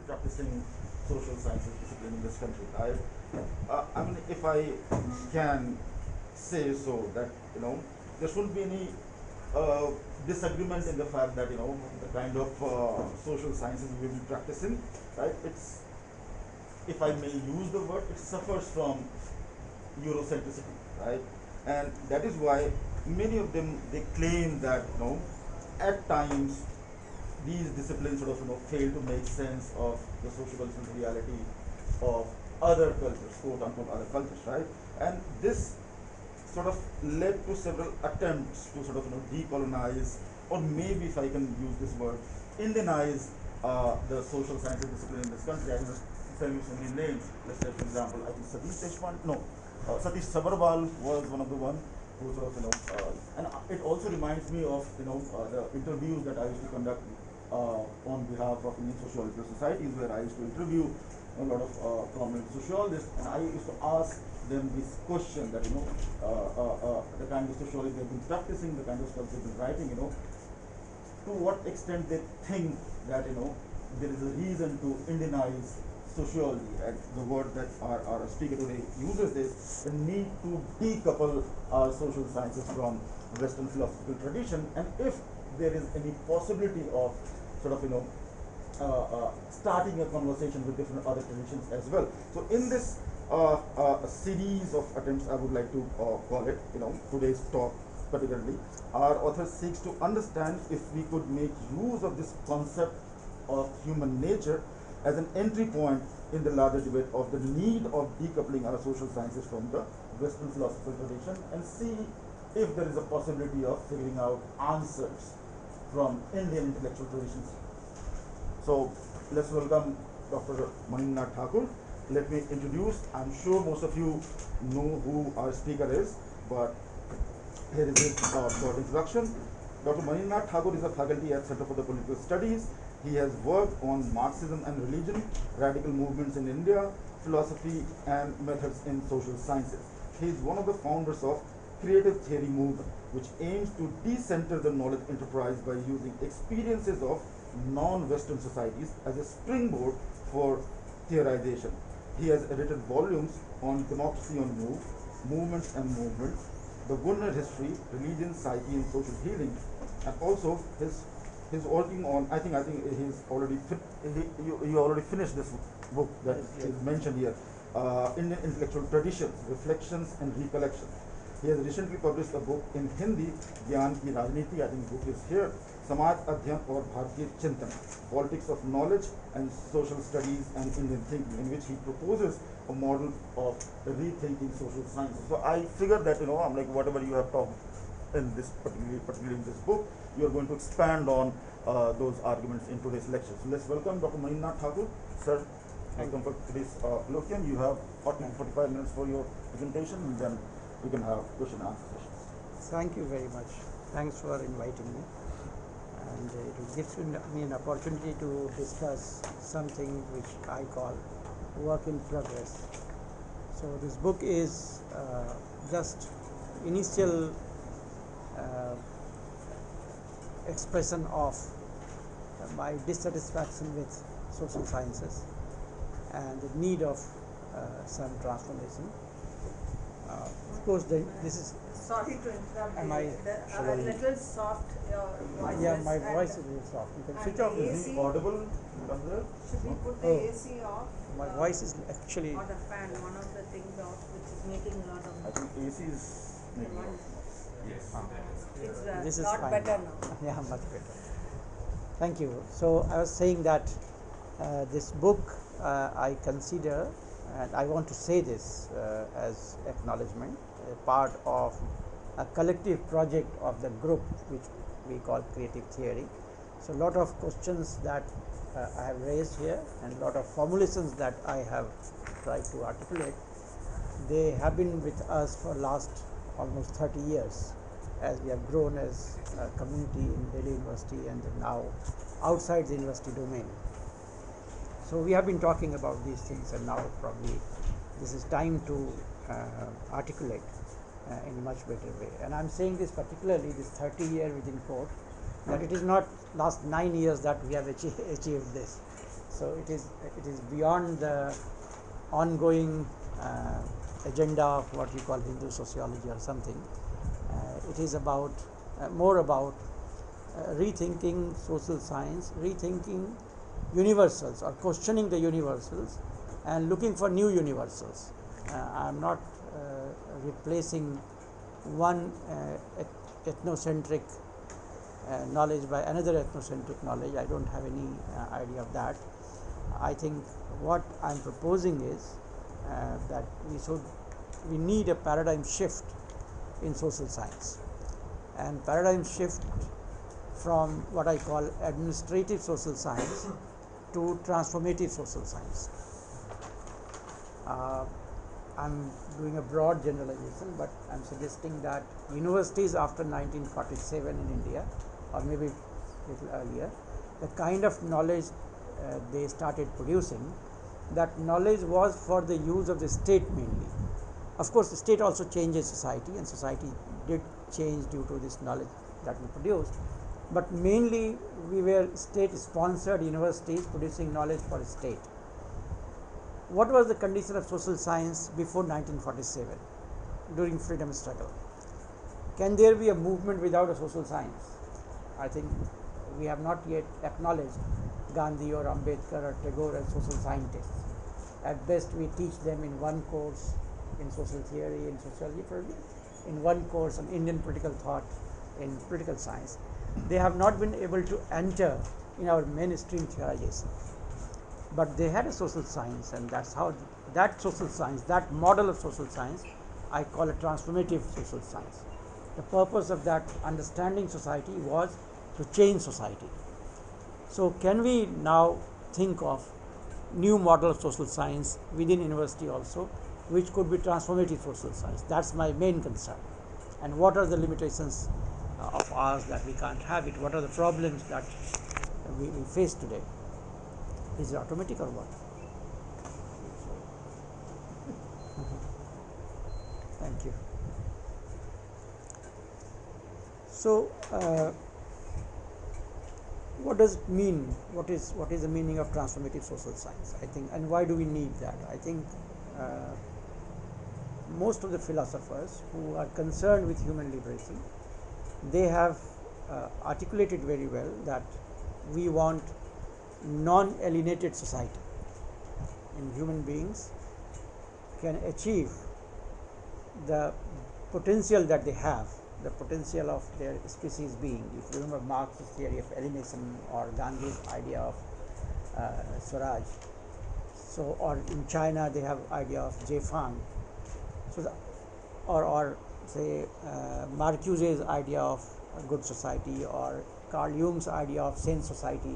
practicing social sciences discipline in this country. I mean, if I can say so, that there shouldn't be any uh, disagreement in the fact that the kind of social sciences we will be practicing, right? It's, if I may use the word, it suffers from Eurocentricity, right? And that is why many of them, they claim that at times these disciplines sort of fail to make sense of the socio-cultural reality of other cultures, quote unquote other cultures, right? And this sort of led to several attempts to sort of decolonize, or maybe, if I can use this word, Indianize the social sciences discipline in this country. I can just tell you so many names. Let's say, for example, I think Satish Deshpande, no, Satish Sabharwal was one of the one who sort of and it also reminds me of the interviews that I used to conduct on behalf of Indian Sociological Societies, where I used to interview a lot of prominent sociologists, and I used to ask them this question that the kind of sociology they've been practicing, the kind of stuff they've been writing, to what extent they think that there is a reason to Indianize sociology. And the word that our speaker today uses is the need to decouple our social sciences from Western philosophical tradition, and if there is any possibility of sort of starting a conversation with different other traditions as well. So in this series of attempts, I would like to call it, today's talk particularly, our author seeks to understand if we could make use of this concept of human nature as an entry point in the larger debate of the need of decoupling our social sciences from the Western philosophical tradition, and see if there is a possibility of figuring out answers from Indian intellectual traditions. So let's welcome Dr. Maninath Thakur. Let me introduce, I'm sure most of you know who our speaker is, but here is his short introduction. Dr. Maninath Thakur is a faculty at Center for the Political Studies. He has worked on Marxism and religion, radical movements in India, philosophy, and methods in social sciences. He is one of the founders of creative theory movement, which aims to decenter the knowledge enterprise by using experiences of non-Western societies as a springboard for theorization. He has edited volumes on democracy on move, movements and movements, the Gunnar history, religion, psyche, and social healing, and also his working on. I think he's already you already finished this book that is mentioned here. Indian intellectual traditions, reflections, and recollections. He has recently published a book in Hindi, Gyan Ki Rajniti, I think the book is here, Samaj Adhyan aur Bharatiya Chintan, Politics of Knowledge and Social Studies and Indian Thinking, in which he proposes a model of rethinking social sciences. So I figured that, I'm like, whatever you have talked in this, particularly in this book, you are going to expand on those arguments in today's lecture. So let's welcome Dr. Maninath Thakur. Sir, welcome for today's colloquium. You have 40 to 45 minutes for your presentation, and then we can have question and answer sessions. Thank you very much. Thanks for inviting me. And it gives me an opportunity to discuss something which I call work in progress. So this book is just initial expression of my dissatisfaction with social sciences and the need of some transformation. Of course, this is. Sorry to interrupt. Am I a little soft your voice. Yeah, my voice is very soft. You can switch off. Is he audible? Should we put the AC off? My voice is actually. Or the fan, one of the things off, which is making a lot of. I think AC is making Yes. It's this is lot fine. better now. Yeah, much better. Thank you. So I was saying that this book I consider, and I want to say this as acknowledgement, a part of a collective project of the group which we call creative theory. So a lot of questions that I have raised here and a lot of formulations that I have tried to articulate, they have been with us for last almost 30 years as we have grown as a community in Delhi University and now outside the university domain. So we have been talking about these things, and now probably this is time to articulate in a much better way. And I am saying this particularly, this 30-year within quote, that it is not last 9 years that we have achieved this. So it is beyond the ongoing agenda of what you call Hindu sociology or something. It is about more about rethinking social science, rethinking universals or questioning the universals and looking for new universals. I am not replacing one ethnocentric knowledge by another ethnocentric knowledge. I don't have any idea of that. I think what I am proposing is that we need a paradigm shift in social science, and paradigm shift from what I call administrative social science to transformative social science. I'm doing a broad generalization, but I'm suggesting that universities after 1947 in India, or maybe a little earlier, the kind of knowledge they started producing, that knowledge was for the use of the state mainly. Of course, the state also changes society, and society did change due to this knowledge that we produced, but mainly we were state-sponsored universities producing knowledge for the state. What was the condition of social science before 1947, during freedom struggle? Can there be a movement without a social science? I think we have not yet acknowledged Gandhi or Ambedkar or Tagore as social scientists. At best, we teach them in one course in social theory, in sociology, probably, in one course on Indian political thought, in political science. They have not been able to enter in our mainstream theorization. But they had a social science, and that's how that social science, that model of social science, I call a transformative social science. The purpose of that understanding society was to change society. So can we now think of new model of social science within university also, which could be transformative social science? That's my main concern. And what are the limitations of ours that we can't have it? What are the problems that we face today? Is it automatic or what? Thank you. So, what does it mean? What is the meaning of transformative social science? I think, and why do we need that? I think most of the philosophers who are concerned with human liberation, they have articulated very well that we want non-alienated society, and human beings can achieve the potential that they have, the potential of their species being. If you remember Marx's theory of alienation or Gandhi's idea of Swaraj, so, or in China they have idea of Jefang, so or say Marcuse's idea of a good society, or Carl Jung's idea of sane society.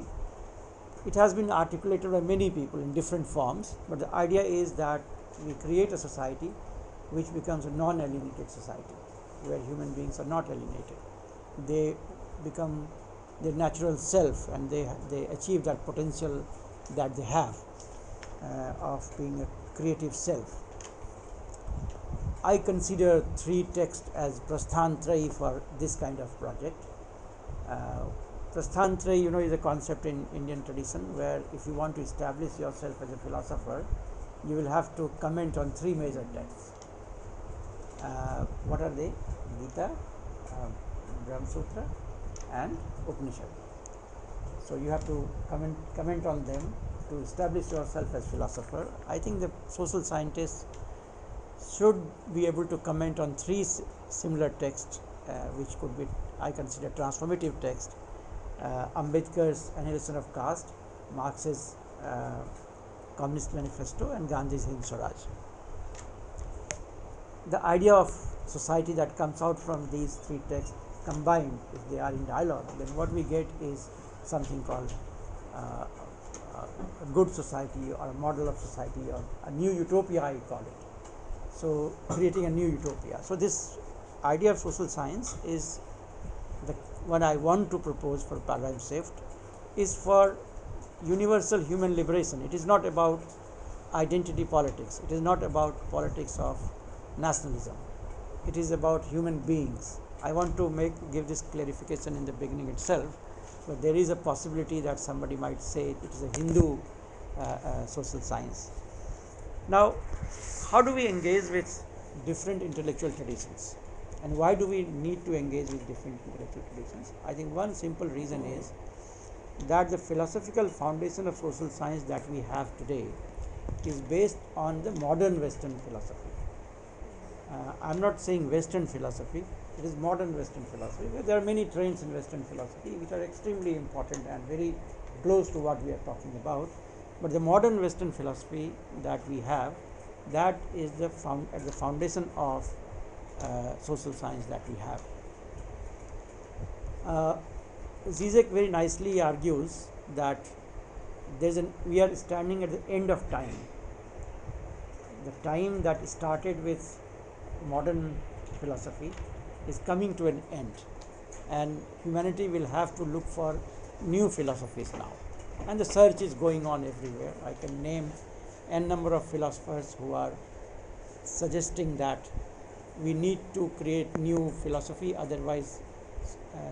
It has been articulated by many people in different forms, but the idea is that we create a society which becomes a non-alienated society, where human beings are not alienated. They become their natural self, and they achieve that potential that they have of being a creative self. I consider 3 texts as prasthantrayi for this kind of project. Prasthantrayi, is a concept in Indian tradition where if you want to establish yourself as a philosopher, you will have to comment on 3 major texts. What are they? Gita, Brahma Sutra, and Upanishad. So you have to comment on them to establish yourself as philosopher. I think the social scientists should be able to comment on 3 similar texts, which could be, I consider, transformative texts. Ambedkar's Annihilation of Caste, Marx's Communist Manifesto, and Gandhi's Hind Swaraj. The idea of society that comes out from these 3 texts combined, if they are in dialogue, then what we get is something called a good society, or a model of society, or a new utopia, I call it. So creating a new utopia. So this idea of social science is the one I want to propose for paradigm shift, is for universal human liberation. It is not about identity politics. It is not about politics of nationalism. It is about human beings. I want to give this clarification in the beginning itself, but there is a possibility that somebody might say it is a Hindu social science. Now, how do we engage with different intellectual traditions, and why do we need to engage with different intellectual traditions? I think one simple reason is that the philosophical foundation of social science that we have today is based on the modern Western philosophy. I'm not saying Western philosophy, it is modern Western philosophy. There are many trends in Western philosophy which are extremely important and very close to what we are talking about. But the modern Western philosophy that we have, that is at the foundation of social science that we have. Zizek very nicely argues that we are standing at the end of time. The time that started with modern philosophy is coming to an end, and humanity will have to look for new philosophies now, and the search is going on everywhere. I can name n number of philosophers who are suggesting that we need to create new philosophy, otherwise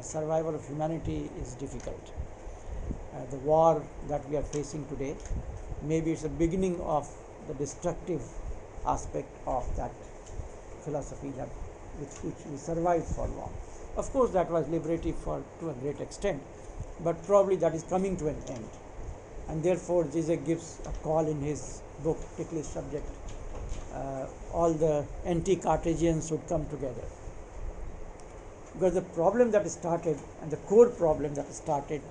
survival of humanity is difficult. The war that we are facing today, maybe it's the beginning of the destructive aspect of that philosophy that which we survived for long. Of course, that was liberative to a great extent, but probably that is coming to an end, and therefore Zizek gives a call in his book, Ticklish Subject, all the anti-Cartesians should come together. Because the problem that started, and the core problem that started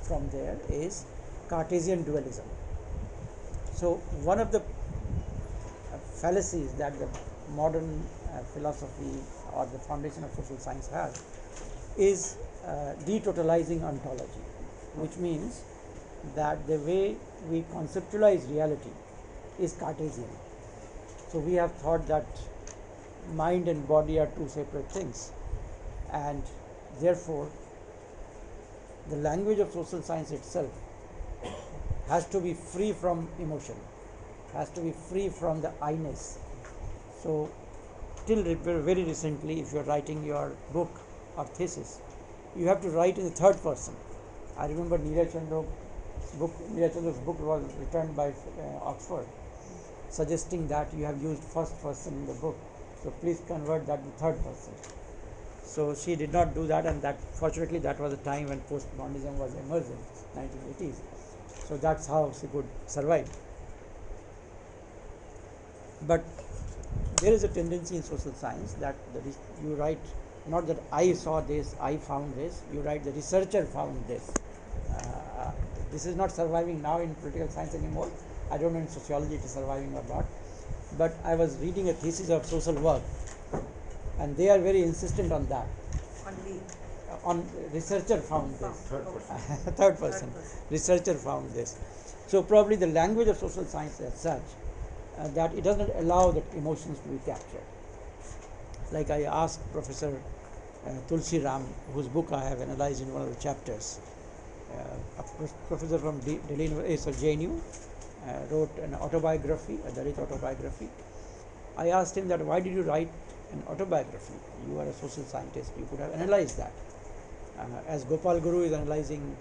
from there, is Cartesian dualism. So one of the fallacies that the modern philosophy or the foundation of social science has is de-totalizing ontology, which means that the way we conceptualize reality is Cartesian. So we have thought that mind and body are two separate things, and therefore the language of social science itself has to be free from emotion, has to be free from the I-ness. So till very recently, if you are writing your book or thesis, you have to write in the third person. I remember Neeraj Chandra's book was returned by Oxford, suggesting that you have used first person in the book, so please convert that to third person. So she did not do that, and that fortunately that was a time when postmodernism was emerging, 1980s. So that's how she could survive. But there is a tendency in social science that you write not that I saw this, I found this, you write the researcher found this. This is not surviving now in political science anymore. I don't know in sociology it is surviving or not. But I was reading a thesis of social work, and they are very insistent on that. On researcher found this. Third person. Researcher found this. So probably the language of social science as such, that it does not allow the emotions to be captured. Like I asked Professor Tulsi Ram, whose book I have analyzed in one of the chapters, a professor from Delhi JNU, wrote an autobiography, a Dalit autobiography. I asked him that why did you write an autobiography? You are a social scientist, you could have analyzed that. As Gopal Guru is analyzing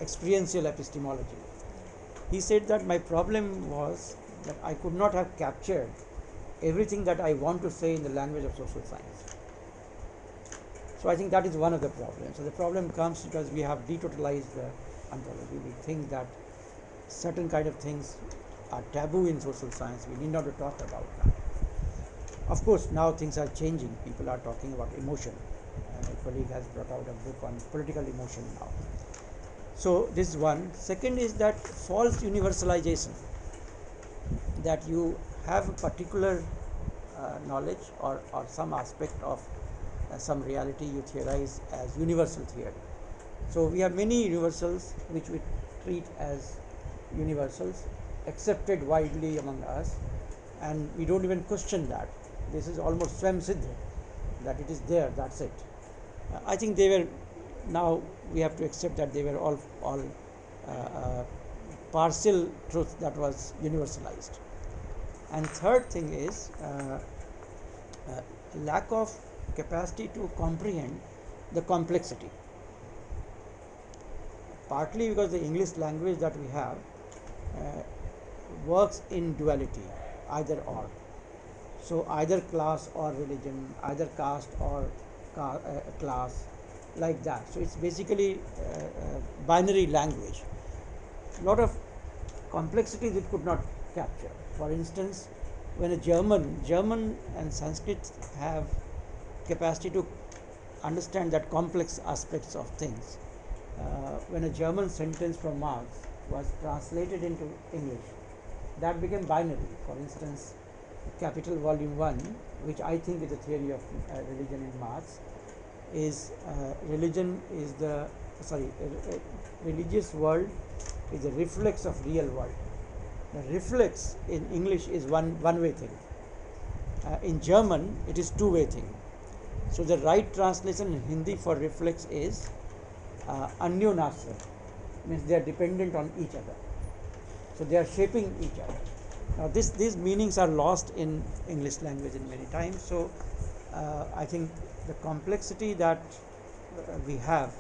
experiential epistemology. He said that my problem was that I could not have captured everything that I want to say in the language of social science. So I think that is one of the problems. So the problem comes because we have de-totalized the ontology. We think that certain kind of things are taboo in social science. We need not to talk about that. Of course, now things are changing. People are talking about emotion. A colleague has brought out a book on political emotion now. So this is one. Second is that false universalization, that you have a particular knowledge or some aspect of some reality you theorize as universal theory. So we have many universals which we treat as universals, accepted widely among us, and we don't even question that. This is almost swam siddha, that it is there, that's it. I think they were, now we have to accept that they were all partial truth that was universalized. And third thing is lack of capacity to comprehend the complexity. partly because the English language that we have works in duality, either or. So either class or religion, either caste or class, like that. So it's basically binary language. A lot of complexities it could not capture. For instance, when a German and Sanskrit have capacity to understand that complex aspects of things. When a German sentence from Marx was translated into English, that became binary. For instance, Capital Volume 1, which I think is a theory of religion in Marx, is religious world is a reflex of real world. The reflex in English is one-way thing. In German, it is two-way thing. So the right translation in Hindi for reflex is anyonasra, means they are dependent on each other. So they are shaping each other. Now these meanings are lost in English language in many times. So I think the complexity that we have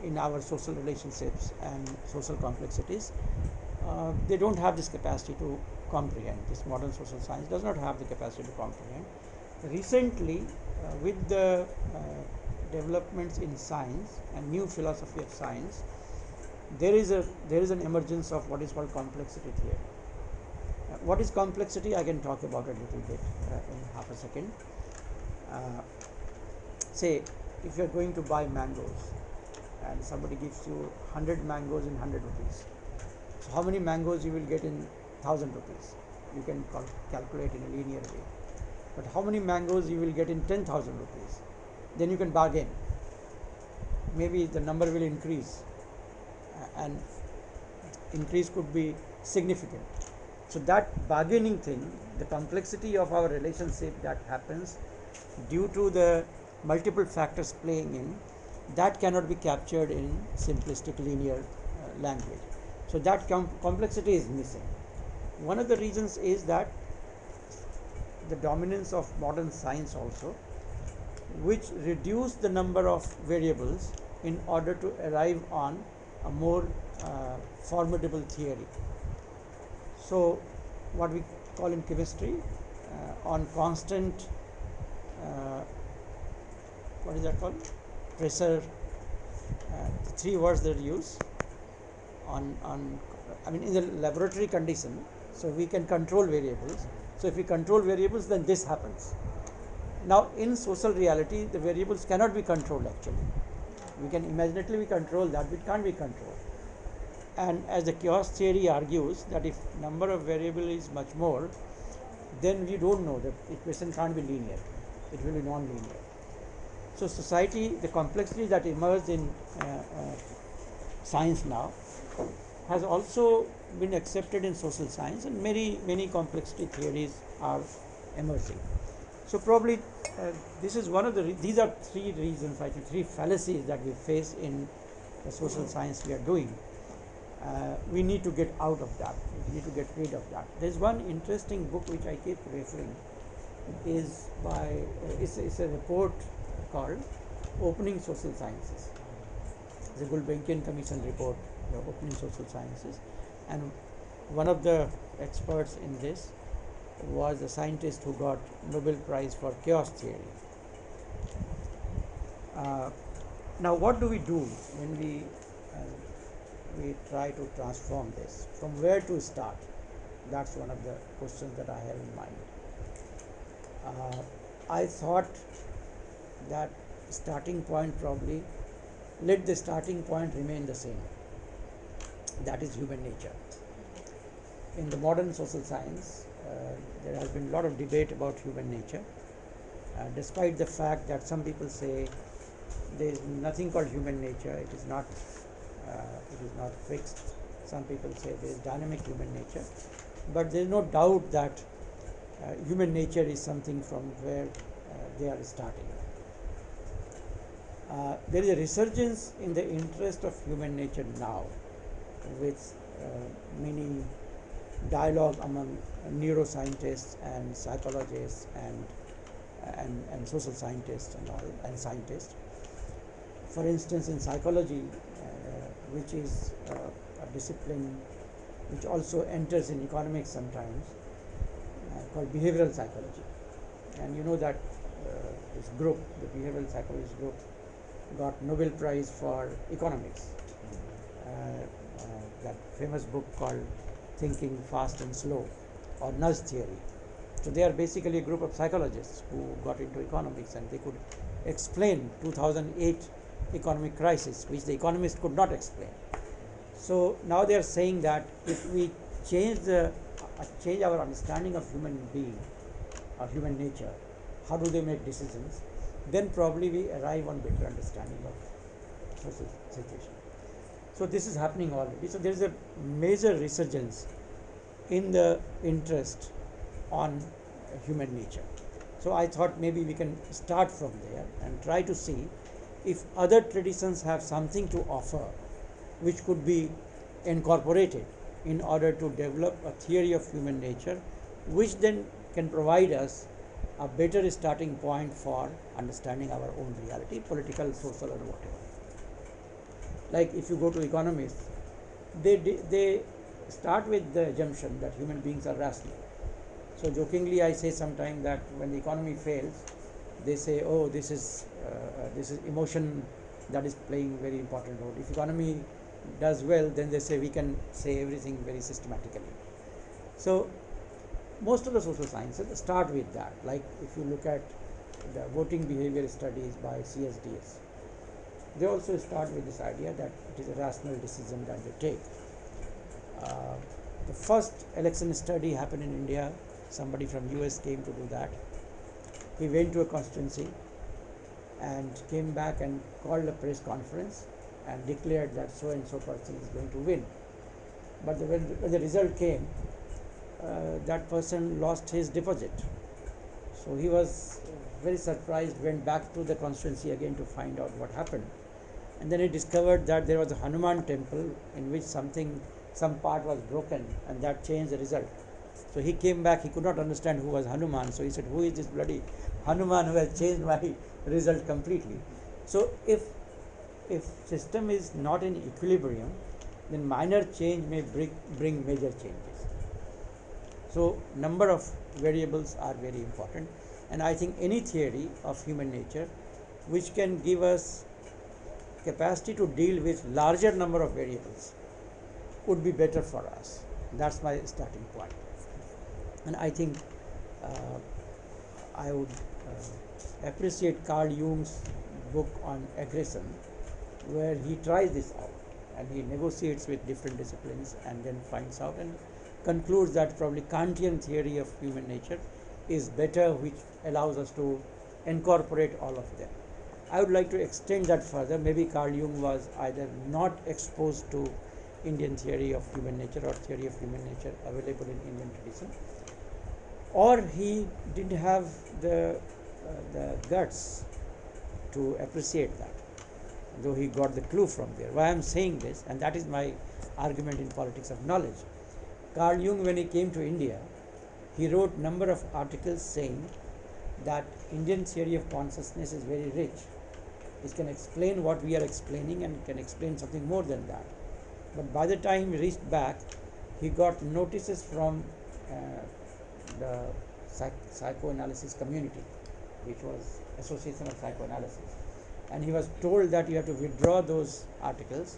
in our social relationships and social complexities, they don't have this capacity to comprehend. This modern social science does not have the capacity to comprehend. Recently, with the developments in science and new philosophy of science, there is an emergence of what is called complexity theory. What is complexity? I can talk about it a little bit in half a second. Say, if you are going to buy mangoes and somebody gives you 100 mangoes in 100 rupees. So how many mangoes you will get in 1000 rupees? You can calculate in a linear way. But how many mangoes you will get in 10,000 rupees? Then you can bargain. Maybe the number will increase, and increase could be significant. So that bargaining thing, the complexity of our relationship that happens due to the multiple factors playing in, that cannot be captured in simplistic linear language. So that complexity is missing. One of the reasons is that the dominance of modern science also, which reduce the number of variables in order to arrive on a more formidable theory. So what we call in chemistry on constant what is that called, pressure, three words that are used on I mean in the laboratory condition, so we can control variables. So if we control variables, then this happens. Now in social reality, the variables cannot be controlled actually. We can imaginatively control that, but it can't be controlled. And as the chaos theory argues that if number of variable is much more, then we don't know, the equation can't be linear, it will be non-linear. So society, the complexity that emerged in science now has also been accepted in social science, and many complexity theories are emerging. So probably this is one of the these are three reasons, I think, three fallacies that we face in the social science we are doing. We need to get out of that. We need to get rid of that. There's one interesting book which I keep referring. It is by it's a report called Opening Social Sciences. It's a Gulbenkian Commission report, the Opening Social Sciences, and one of the experts in this was a scientist who got Nobel Prize for chaos theory. Now what do we do when we try to transform this? From where to start? That's one of the questions that I have in mind. I thought that starting point, probably let the starting point remain the same. That is human nature. In the modern social science, there has been a lot of debate about human nature, despite the fact that some people say there is nothing called human nature. It is not fixed. Some people say there is dynamic human nature, but there is no doubt that human nature is something from where they are starting. There is a resurgence in the interest of human nature now, with many dialogue among neuroscientists and psychologists and social scientists and all, and scientists. For instance, in psychology, which is a discipline which also enters in economics sometimes, called behavioral psychology. And you know that this group, the behavioral psychologist group, got Nobel Prize for economics. That famous book called Thinking Fast and Slow, or nudge theory. So they are basically a group of psychologists who got into economics, and they could explain 2008 economic crisis, which the economists could not explain. So now they are saying that if we change our understanding of human being or human nature, how do they make decisions, then probably we arrive on better understanding of social situation. So this is happening already. So there is a major resurgence in the interest on human nature. So I thought maybe we can start from there and try to see if other traditions have something to offer which could be incorporated in order to develop a theory of human nature, which then can provide us a better starting point for understanding our own reality, political, social, or whatever. Like if you go to economists, they start with the assumption that human beings are rational. So jokingly I say sometimes that when the economy fails, they say, oh, this is emotion that is playing very important role. If economy does well, then they say we can say everything very systematically. So most of the social sciences start with that. Like if you look at the voting behavior studies by CSDS, they also start with this idea that it is a rational decision that they take. The first election study happened in India. Somebody from US came to do that. He went to a constituency and came back and called a press conference and declared that so and so person is going to win. But when the result came, that person lost his deposit. So he was very surprised, went back to the constituency again to find out what happened. And then he discovered that there was a Hanuman temple in which some part was broken, and that changed the result. So he came back, he could not understand who was Hanuman. So he said, who is this bloody Hanuman who has changed my result completely? So if system is not in equilibrium, then minor change may bring major changes. So number of variables are very important, and I think any theory of human nature which can give us capacity to deal with larger number of variables would be better for us. That's my starting point. And I think I would appreciate Carl Jung's book on aggression, where he tries this out and he negotiates with different disciplines and then finds out and concludes that probably Kantian theory of human nature is better, which allows us to incorporate all of them. I would like to extend that further. Maybe Carl Jung was either not exposed to Indian theory of human nature or theory of human nature available in Indian tradition, or he didn't have the guts to appreciate that, though he got the clue from there. Why I am saying this, and that is my argument in politics of knowledge. Carl Jung, when he came to India, he wrote number of articles saying that Indian theory of consciousness is very rich. It can explain what we are explaining and can explain something more than that. But by the time he reached back, he got notices from the psychoanalysis community, which was Association of Psychoanalysis, and he was told that you have to withdraw those articles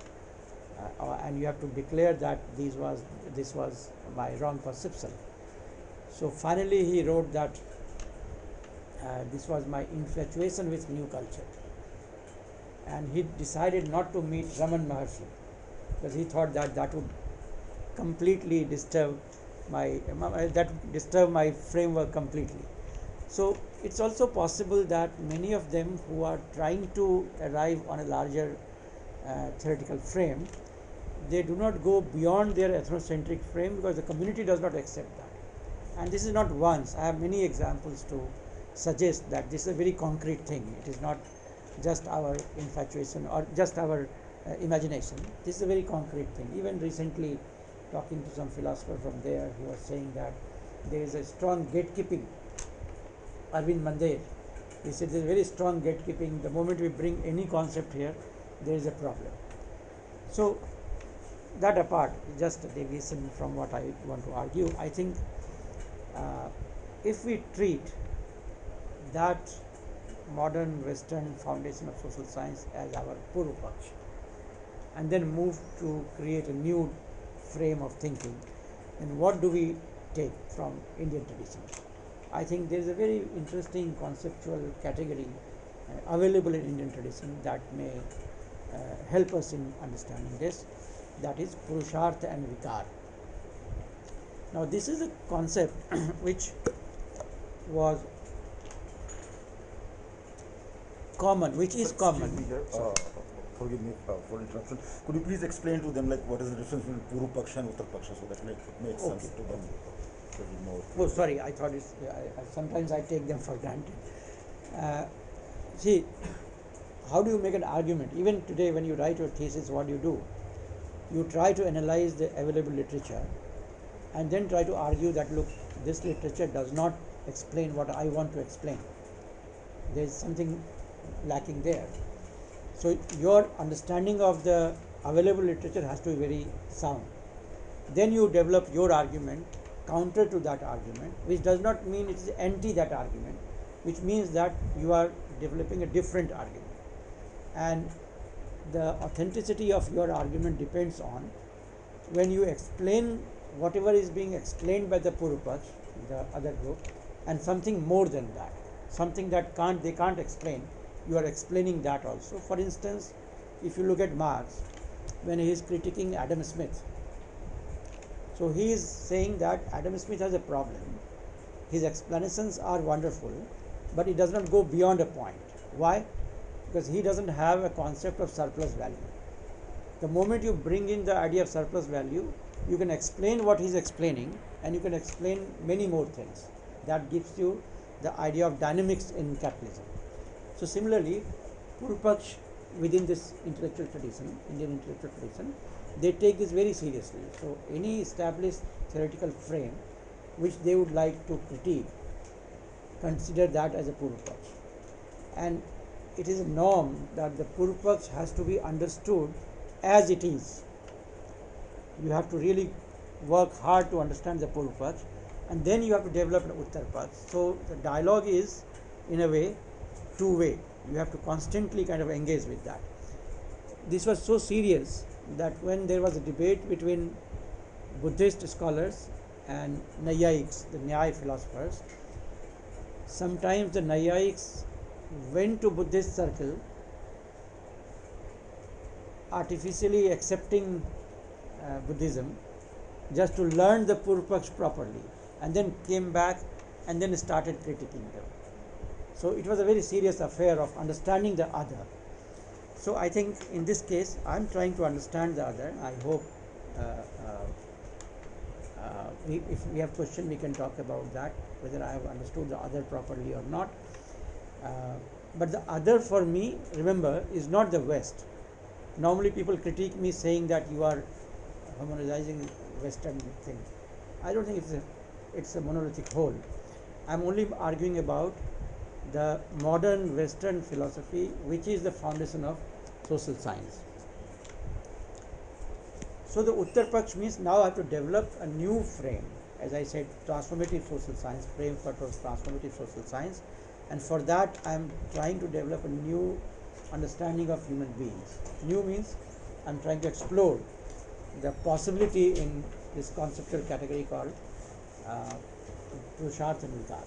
and you have to declare that this was my wrong perception. So finally he wrote that this was my infatuation with new culture, and he decided not to meet Raman Maharshi because he thought that would completely disturb my framework completely. So it's also possible that many of them who are trying to arrive on a larger theoretical frame, they do not go beyond their ethnocentric frame because the community does not accept that. And this is not once. I have many examples to suggest that this is a very concrete thing. It is not just our infatuation or just our imagination. This is a very concrete thing. Even recently, talking to some philosopher from there, he was saying that there is a strong gatekeeping. Arvind Mandir, he said there is very strong gatekeeping. The moment we bring any concept here, there is a problem. So that apart, just a deviation from what I want to argue, I think if we treat that modern Western foundation of social science as our Purva Paksha and then move to create a new frame of thinking, then what do we take from Indian tradition? I think there is a very interesting conceptual category available in Indian tradition that may help us in understanding this. That is Purusharth and Vikar. Now this is a concept which was common, which is common. Excuse me here. Forgive me for interruption. Could you please explain to them like what is the difference between Poorva Paksha and Uttar Paksha so that it makes sense to them a little more? Oh, sorry, I thought it's. Sometimes I take them for granted. See, how do you make an argument? Even today, when you write your thesis, what do? You try to analyze the available literature and then try to argue that, look, this literature does not explain what I want to explain. There is something lacking there. So your understanding of the available literature has to be very sound. Then you develop your argument counter to that argument, which does not mean it is anti that argument, which means that you are developing a different argument. And the authenticity of your argument depends on when you explain whatever is being explained by the Purva Paksha, the other group, and something more than that, something that they can't explain, you are explaining that also. For instance, if you look at Marx, when he is critiquing Adam Smith, so he is saying that Adam Smith has a problem. His explanations are wonderful, but it does not go beyond a point. Why? Because he doesn't have a concept of surplus value. The moment you bring in the idea of surplus value, you can explain what he's explaining and you can explain many more things. That gives you the idea of dynamics in capitalism. So similarly, Purva Paksha within this intellectual tradition, Indian intellectual tradition, they take this very seriously. So any established theoretical frame which they would like to critique, consider that as a Purva Paksha. And it is a norm that the Purva Paksha has to be understood as it is. You have to really work hard to understand the Purva Paksha, and then you have to develop an Uttar Paksha. So the dialogue is, in a way, two-way. You have to constantly kind of engage with that. This was so serious that when there was a debate between Buddhist scholars and Naiyayiks, the Nyaya philosophers, sometimes the Naiyayiks went to Buddhist circle artificially accepting Buddhism just to learn the Purva Paksha properly, and then came back and then started critiquing them. So it was a very serious affair of understanding the other. So I think in this case I am trying to understand the other. I hope if we have question we can talk about that, whether I have understood the other properly or not. But the other for me, remember, is not the West. Normally people critique me saying that you are homogenizing Western thing. I don't think it's a monolithic whole. I'm only arguing about the modern Western philosophy, which is the foundation of social science. So the Uttar Paksha means now I have to develop a new frame, as I said, transformative social science, frame for transformative social science, and for that I am trying to develop a new understanding of human beings. New means I am trying to explore the possibility in this conceptual category called Purusharth and Vikar.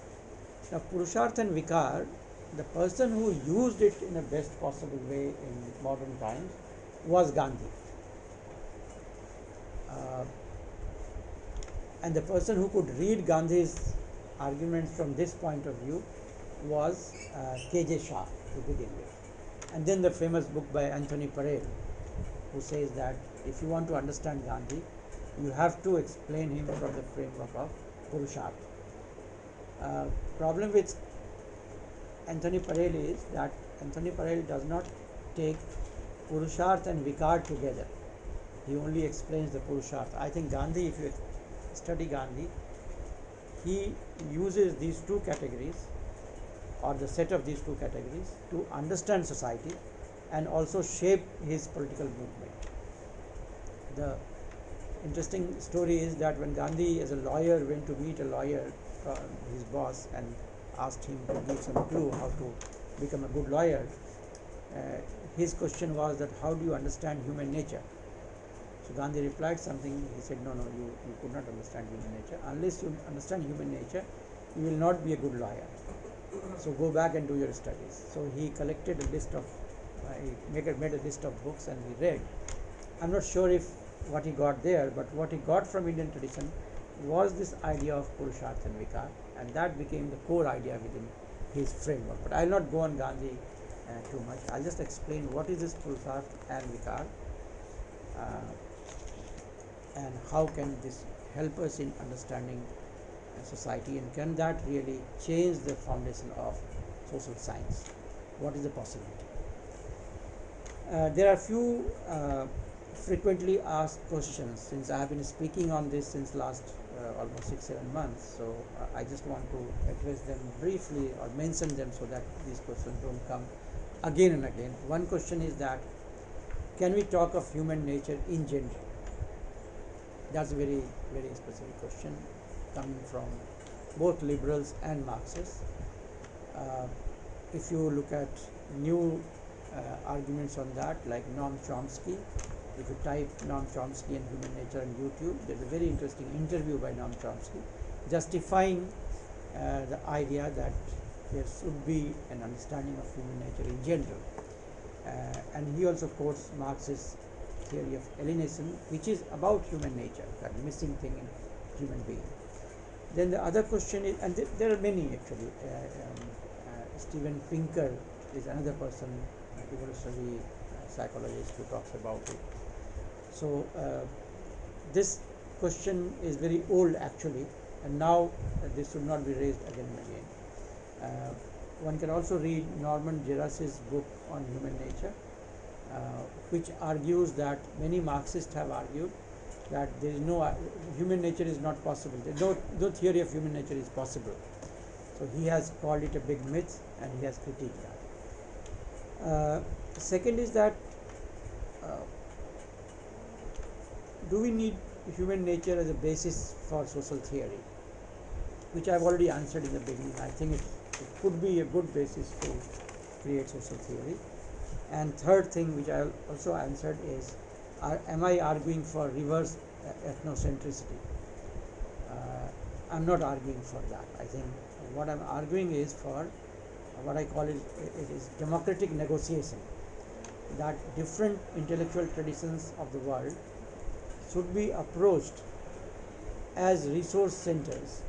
Now Purusharth and Vikar, the person who used it in the best possible way in modern times was Gandhi. And the person who could read Gandhi's arguments from this point of view was K.J. Shah to begin with. And then the famous book by Anthony Parel, who says that if you want to understand Gandhi, you have to explain him from the framework of Purusharth. Problem with Anthony Parel is that Anthony Parel does not take Purusharth and Vikar together. He only explains the Purusharth. I think Gandhi, if you study Gandhi, he uses these two categories or the set of these two categories to understand society and also shape his political movement. The interesting story is that when Gandhi, as a lawyer, went to meet a lawyer, his boss, and asked him to give some clue how to become a good lawyer, uh, his question was that how do you understand human nature? So Gandhi replied something. He said, no, you could not understand human nature. Unless you understand human nature, you will not be a good lawyer. So go back and do your studies. So he collected a list of, made a list of books and he read. I'm not sure if what he got there, but what he got from Indian tradition was this idea of Purusharth and Vikar, and that became the core idea within his framework. But I'll not go on Gandhi too much. I'll just explain what is this Purusharth and Vikar, and how can this help us in understanding society, and can that really change the foundation of social science? What is the possibility? There are few frequently asked questions, since I have been speaking on this since last almost 6-7 months. So I just want to address them briefly or mention them so that these questions don't come again and again. One question is that, can we talk of human nature in general? That's a very, very specific question coming from both liberals and Marxists. If you look at new arguments on that, like Noam Chomsky, if you type Noam Chomsky and human nature on YouTube, there's a very interesting interview by Noam Chomsky justifying the idea that there should be an understanding of human nature in general. And he also quotes Marx's theory of alienation, which is about human nature, that missing thing in human being. Then the other question is, and there are many actually, Steven Pinker is another person, evolutionary psychologist, who talks about it. So this question is very old actually, and now this should not be raised again and again. One can also read Norman Geras's book on human nature, which argues that many Marxists have argued that there is no human nature is not possible. No theory of human nature is possible. So he has called it a big myth, and he has critiqued that. Second is that do we need human nature as a basis for social theory, which I've already answered in the beginning. I think it could be a good basis to create social theory. And third thing, which I also answered, is am I arguing for reverse ethnocentricity? I'm not arguing for that. I think what I'm arguing is for what I call it is democratic negotiation, that different intellectual traditions of the world should be approached as resource centers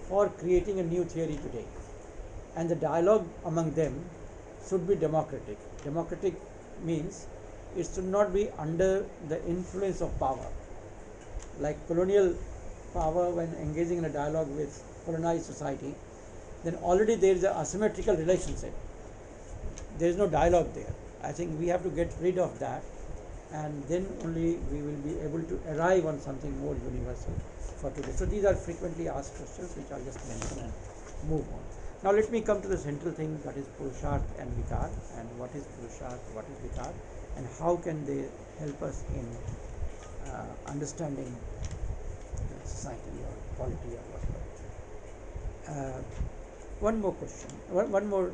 for creating a new theory today, and the dialogue among them should be democratic. Democratic means it should not be under the influence of power. Like colonial power, when engaging in a dialogue with colonized society, then already there is an asymmetrical relationship. There is no dialogue there. I think we have to get rid of that, and then only we will be able to arrive on something more universal for today. So these are frequently asked questions, which I'll just mention and move on. Now let me come to the central thing, that is Purusharth and Vikar, and what is Purusharth, what is Vikar, and how can they help us in understanding society or polity or whatever. One more question. One more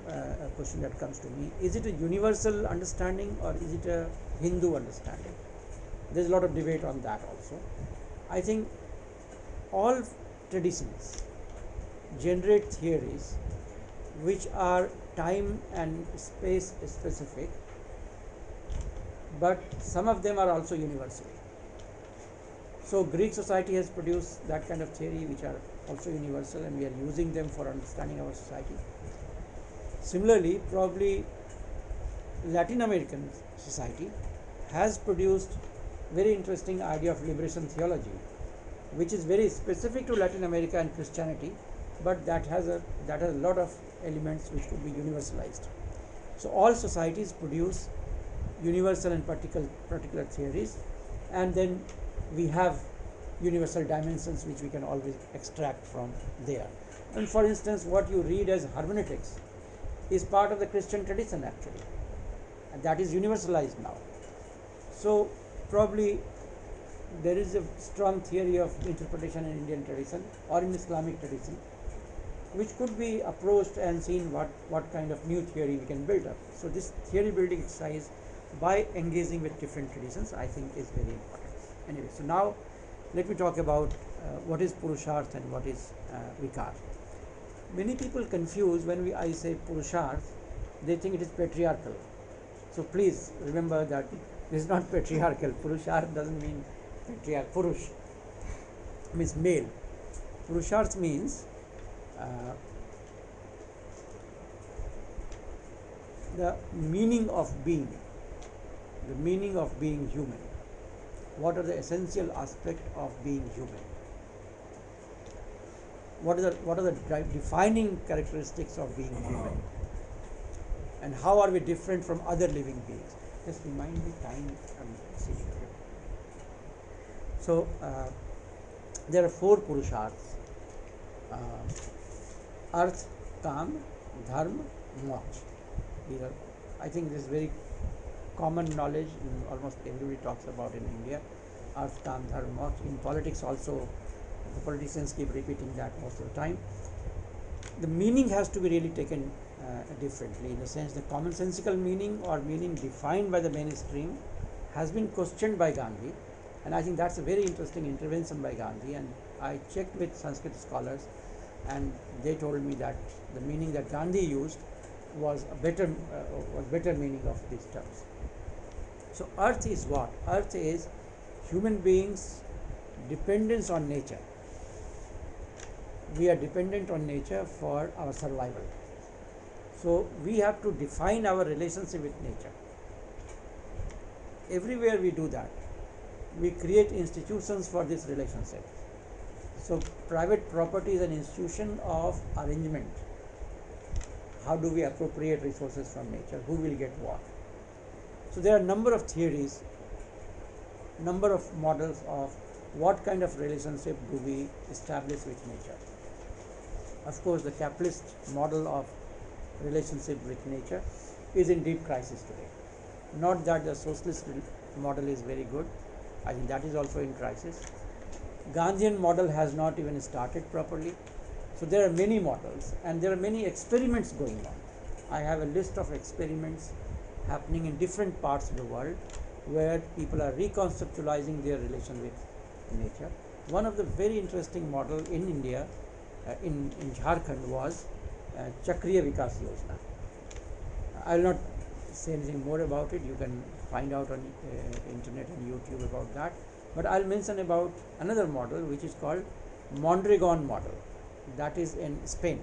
question that comes to me: is it a universal understanding or is it a Hindu understanding? There's a lot of debate on that also. I think all traditions generate theories which are time and space specific, but some of them are also universal. So Greek society has produced that kind of theory which are also universal, and we are using them for understanding our society. Similarly, probably Latin American society has produced very interesting idea of liberation theology, which is very specific to Latin America and Christianity, but that has a lot of elements which could be universalized. So all societies produce universal and particular theories, and then we have universal dimensions which we can always extract from there. And for instance, what you read as hermeneutics is part of the Christian tradition actually, and that is universalized now. So probably there is a strong theory of interpretation in Indian tradition or in Islamic tradition, which could be approached and seen what kind of new theory we can build up. So this theory building exercise by engaging with different traditions, I think, is very important. Anyway, so now let me talk about what is Purusharth and what is Vikar. Many people confuse when I say Purusharth, they think it is patriarchal. So please remember that this is not patriarchal. Purusharth doesn't mean patriarch. Purush means male. Purusharth means the meaning of being, human. What are the essential aspects of being human? What are the defining characteristics of being human? And how are we different from other living beings? Just remind me time I'm sitting here. So there are 4 Purusharths: Arth, Kam, Dharma, Moksha. These are, I think this is very common knowledge, almost everybody talks about in India. Arth, Kam, Dharma, Moksha. In politics also, the politicians keep repeating that most of the time. The meaning has to be really taken differently, in the sense the commonsensical meaning or meaning defined by the mainstream has been questioned by Gandhi, and I think that's a very interesting intervention by Gandhi. And I checked with Sanskrit scholars, and they told me that the meaning that Gandhi used was a better meaning of these terms. So earth is what? Earth is human beings' dependence on nature. We are dependent on nature for our survival. So we have to define our relationship with nature. Everywhere we do that, we create institutions for this relationship. So private property is an institution of arrangement. How do we appropriate resources from nature? Who will get what? So there are a number of theories, number of models of what kind of relationship do we establish with nature. Of course, the capitalist model of relationship with nature is in deep crisis today. Not that the socialist model is very good. I think that is also in crisis. Gandhian model has not even started properly. So there are many models and there are many experiments going on. I have a list of experiments happening in different parts of the world where people are reconceptualizing their relation with nature. One of the very interesting model in India, in Jharkhand, was Chakriya Vikas Yojana. I will not say anything more about it. You can find out on internet and YouTube about that. But I will mention about another model which is called Mondragon model. That is in Spain,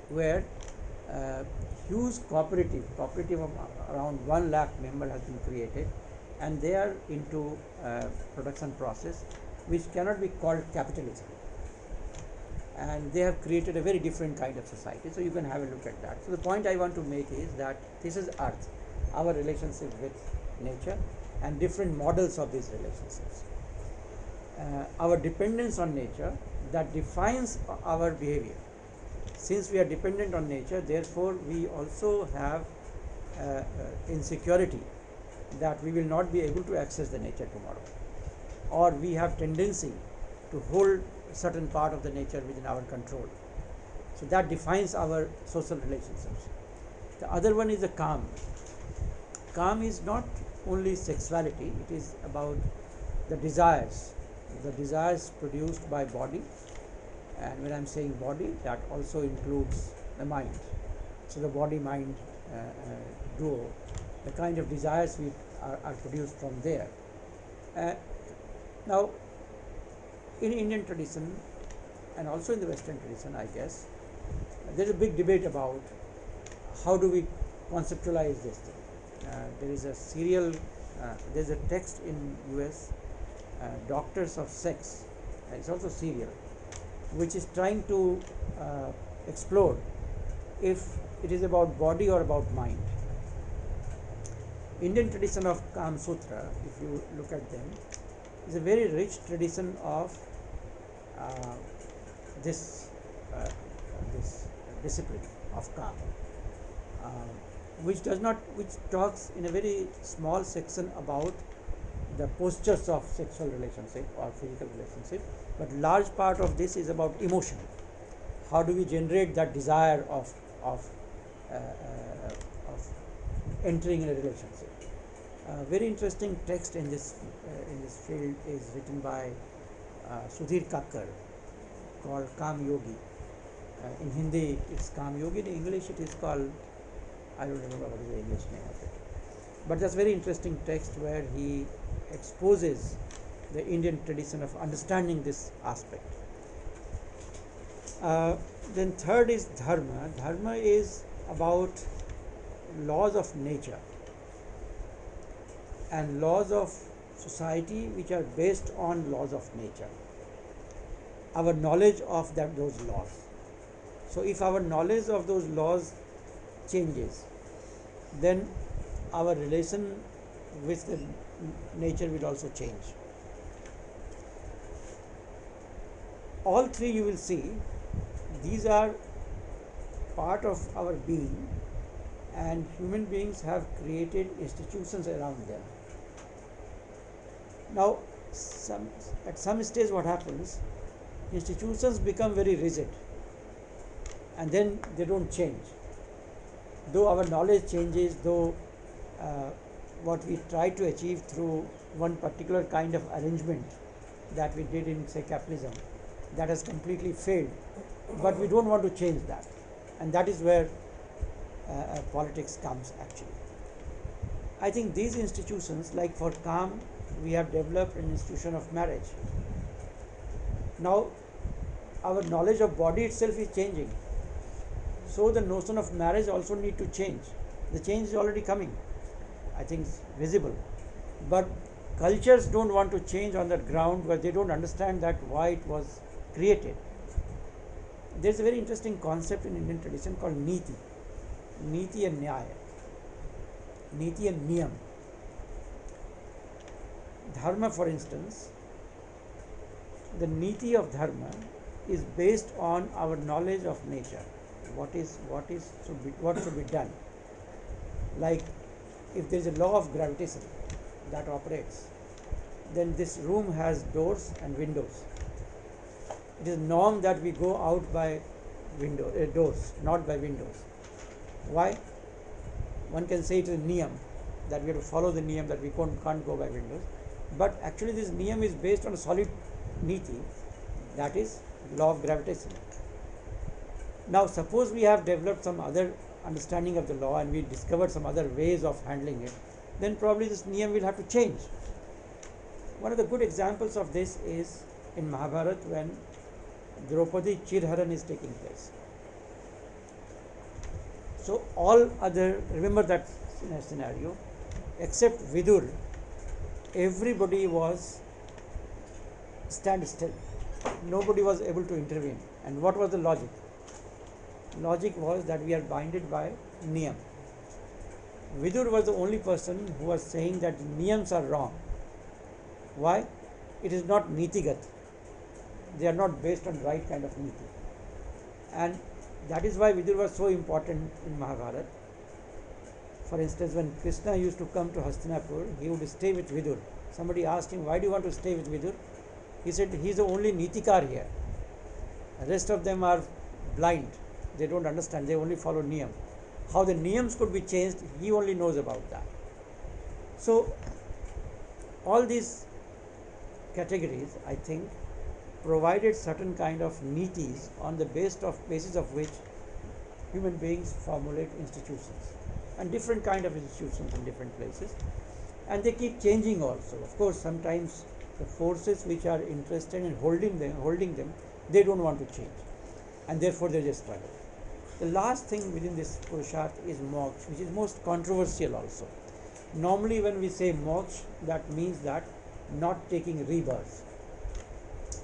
where huge cooperative of around 1 lakh member has been created, and they are into production process which cannot be called capitalism, and they have created a very different kind of society. So you can have a look at that. So the point I want to make is that this is earth, our relationship with nature, and different models of these relationships. Our dependence on nature, that defines our behavior. Since we are dependent on nature, therefore we also have insecurity that we will not be able to access the nature tomorrow, or we have tendency to hold certain part of the nature within our control. So that defines our social relationships. The other one is the calm. Calm is not only sexuality, it is about the desires produced by body. And when I am saying body, that also includes the mind. So the body-mind duo, the kind of desires we are produced from there. Now, in Indian tradition and also in the Western tradition, I guess, there is a big debate about how do we conceptualize this thing. There is a there is a text in US, Doctors of Sex, and it's also serial, which is trying to explore if it is about body or about mind. Indian tradition of Kama Sutra, if you look at them, is a very rich tradition of this discipline of Kama, which talks in a very small section about the postures of sexual relationship or physical relationship, but large part of this is about emotion. How do we generate that desire of uh, uh, of entering in a relationship? A very interesting text in this field is written by Sudhir Kakkar called Kam Yogi. In Hindi it's Kam Yogi, in English it is called, I don't remember what is the English name of it. But that's very interesting text where he exposes the Indian tradition of understanding this aspect. Then third is dharma. Dharma is about laws of nature and laws of society which are based on laws of nature. Our knowledge of those laws. So if our knowledge of those laws changes, then our relation with the nature will also change. All three you will see, these are part of our being, and human beings have created institutions around them. Now, at some stage what happens, institutions become very rigid and then they don't change. Though our knowledge changes, though what we try to achieve through one particular kind of arrangement that we did in, say, capitalism, that has completely failed, but we don't want to change that, and that is where politics comes actually. I think these institutions, like for Kam, we have developed an institution of marriage. Now, our knowledge of body itself is changing, so the notion of marriage also need to change. The change is already coming, I think it's visible, but cultures don't want to change on that ground where they don't understand that why it was created. There's a very interesting concept in Indian tradition called niti and nyaya, niti and niyam. Dharma, for instance, the niti of dharma is based on our knowledge of nature. What should be done? Like if there is a law of gravitation that operates, then this room has doors and windows. It is norm that we go out by doors, not by windows. Why? One can say it is a niyam, that we have to follow the niyam, that we can't go by windows. But actually this niyam is based on a solid niti, that is law of gravitation. Now suppose we have developed some other understanding of the law and we discovered some other ways of handling it, then probably this niyam will have to change. One of the good examples of this is in Mahabharata when Draupadi Chirharan is taking place. So all other, remember that scenario, except Vidur, everybody was stand still. Nobody was able to intervene. And what was the logic? Logic was that we are binded by niyam. Vidur was the only person who was saying that niyams are wrong. Why? It is not nitigat. They are not based on right kind of niti. And that is why Vidur was so important in Mahabharata. For instance, when Krishna used to come to Hastinapur, he would stay with Vidur. Somebody asked him, why do you want to stay with Vidur? He said, he is the only nitikar here. The rest of them are blind. They don't understand. They only follow niyam. How the niyams could be changed, he only knows about that. So, all these categories, I think, provided certain kind of nitis on the basis of which human beings formulate institutions, and different kind of institutions in different places, and they keep changing also. Of course, sometimes the forces which are interested in holding them, they don't want to change, and therefore there is a struggle. The last thing within this Purusharth is moksha, which is most controversial also. Normally when we say moksha, that means that not taking rebirth.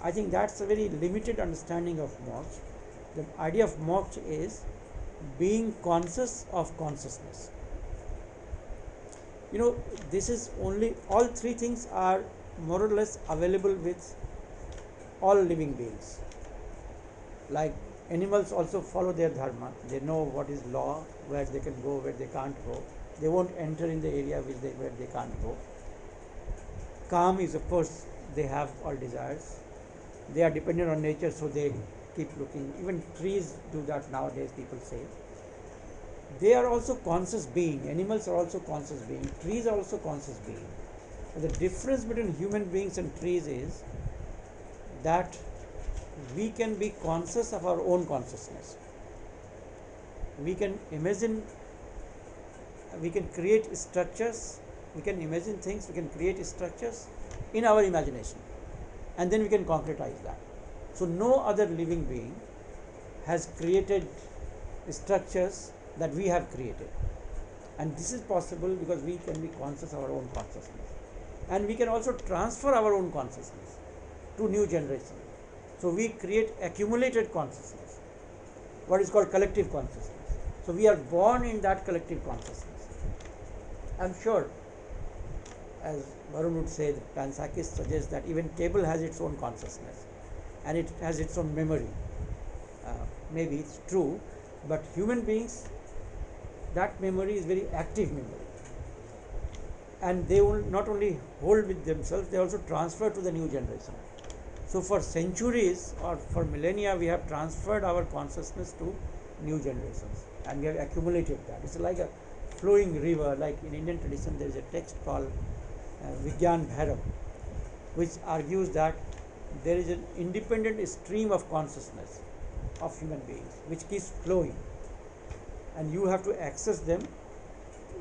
I think that's a very limited understanding of moksha. The idea of moksha is being conscious of consciousness. This is only, all three things are more or less available with all living beings. Like animals also follow their dharma. They know what is law, where they can go, where they can't go. They won't enter in the area where they can't go. Calm is, of course, they have all desires. They are dependent on nature, so they keep looking. Even trees do that nowadays, people say. They are also conscious being. Animals are also conscious being. Trees are also conscious being. And the difference between human beings and trees is that we can be conscious of our own consciousness. We can imagine, we can create structures, we can imagine things, we can create structures in our imagination, and then we can concretize that. So no other living being has created structures that we have created, and this is possible because we can be conscious of our own consciousness, and we can also transfer our own consciousness to new generations. So we create accumulated consciousness, what is called collective consciousness. So we are born in that collective consciousness. I'm sure, as Varun would say, the Panpsychist suggests that even table has its own consciousness and it has its own memory. Maybe it's true, but human beings, that memory is very active memory, and they will not only hold with themselves, they also transfer to the new generation. So for centuries or for millennia, we have transferred our consciousness to new generations, and we have accumulated that. It's like a flowing river. Like in Indian tradition, there is a text called Vigyan Bhairav, which argues that there is an independent stream of consciousness of human beings which keeps flowing, and you have to access them.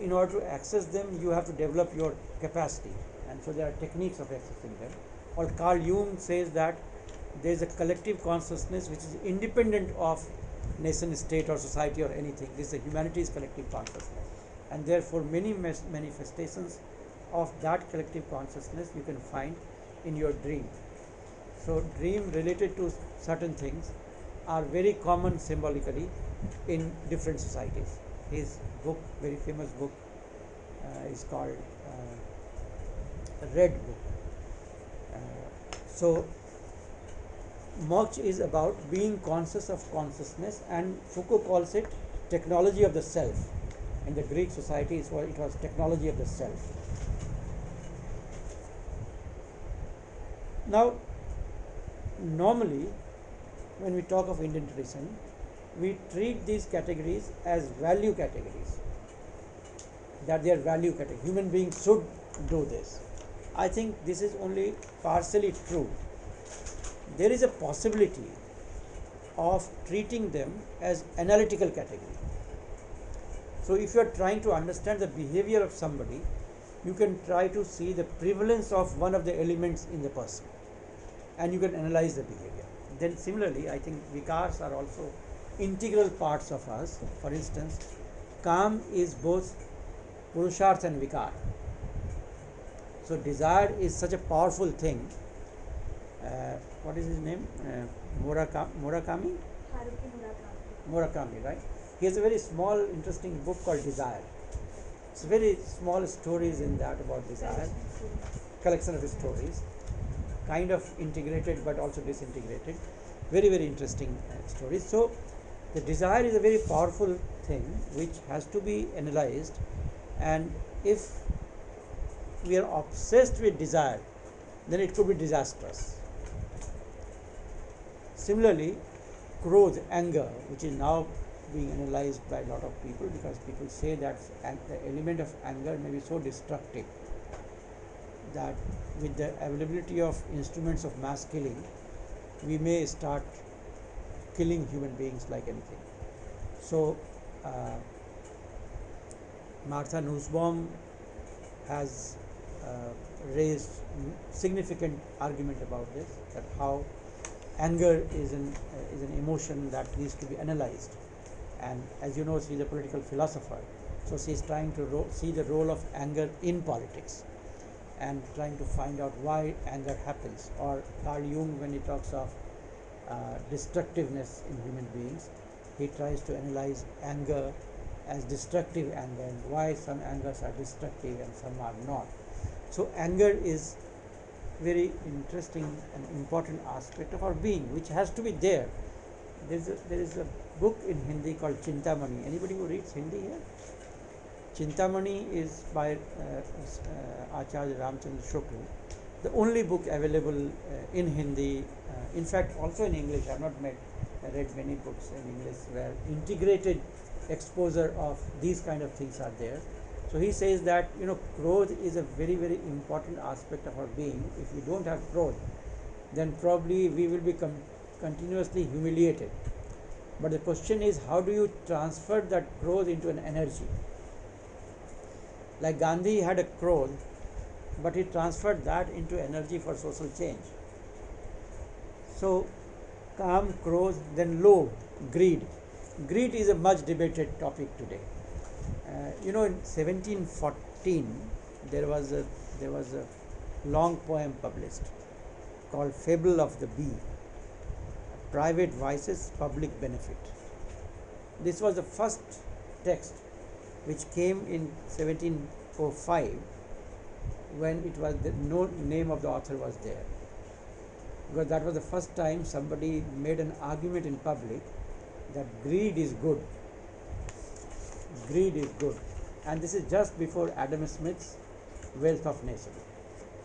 In order to access them, you have to develop your capacity, and so there are techniques of accessing them. Or Carl Jung says that there is a collective consciousness which is independent of nation, state, or society or anything. This is a humanity's collective consciousness, and therefore many manifestations of that collective consciousness you can find in your dream. So dream related to certain things are very common symbolically in different societies. His book, very famous book, is called Red Book. So Moksha is about being conscious of consciousness, and Foucault calls it technology of the self. In the Greek society, it was technology of the self. Now, normally, when we talk of Indian tradition, we treat these categories as value categories, that they are value categories. Human beings should do this. I think this is only partially true. There is a possibility of treating them as analytical category. So if you are trying to understand the behavior of somebody, you can try to see the prevalence of one of the elements in the person, and you can analyze the behavior. Then similarly, I think vikars are also integral parts of us. For instance, calm is both Purusharth and Vikar. So desire is such a powerful thing. What is his name? Murakami? Murakami, right? He has a very small, interesting book called Desire. It's very small stories in that about desire, collection of stories, kind of integrated but also disintegrated. Very, very interesting stories. So the desire is a very powerful thing which has to be analyzed, and if we are obsessed with desire, then it could be disastrous. Similarly, krodh, anger, which is now being analyzed by a lot of people, because people say that the element of anger may be so destructive that with the availability of instruments of mass killing, we may start killing human beings like anything. So Martha Nussbaum has raised significant argument about this, that how anger is an emotion that needs to be analyzed. And as you know, she is a political philosopher, so she is trying to see the role of anger in politics and trying to find out why anger happens. Or Carl Jung, when he talks of destructiveness in human beings, he tries to analyze anger as destructive anger and why some angers are destructive and some are not. So anger is very interesting and important aspect of our being, which has to be there. There is a book in Hindi called Chintamani. Anybody who reads Hindi here? Chintamani is by Acharya Ramchandra Shukla, the only book available in Hindi, in fact also in English. I have not read many books in English where integrated exposure of these kind of things are there. So he says that growth is a very, very important aspect of our being. If we don't have growth, then probably we will be continuously humiliated. But the question is, how do you transfer that growth into an energy? Like Gandhi had a growth, but he transferred that into energy for social change. So Kam, Krodh, then Lobh, greed. Greed is a much debated topic today. In 1714 there was a long poem published called Fable of the Bee, Private Vices, Public Benefit. This was the first text which came in 1705, when it was no name of the author was there, because that was the first time somebody made an argument in public that greed is good. Greed is good. And this is just before Adam Smith's Wealth of Nation.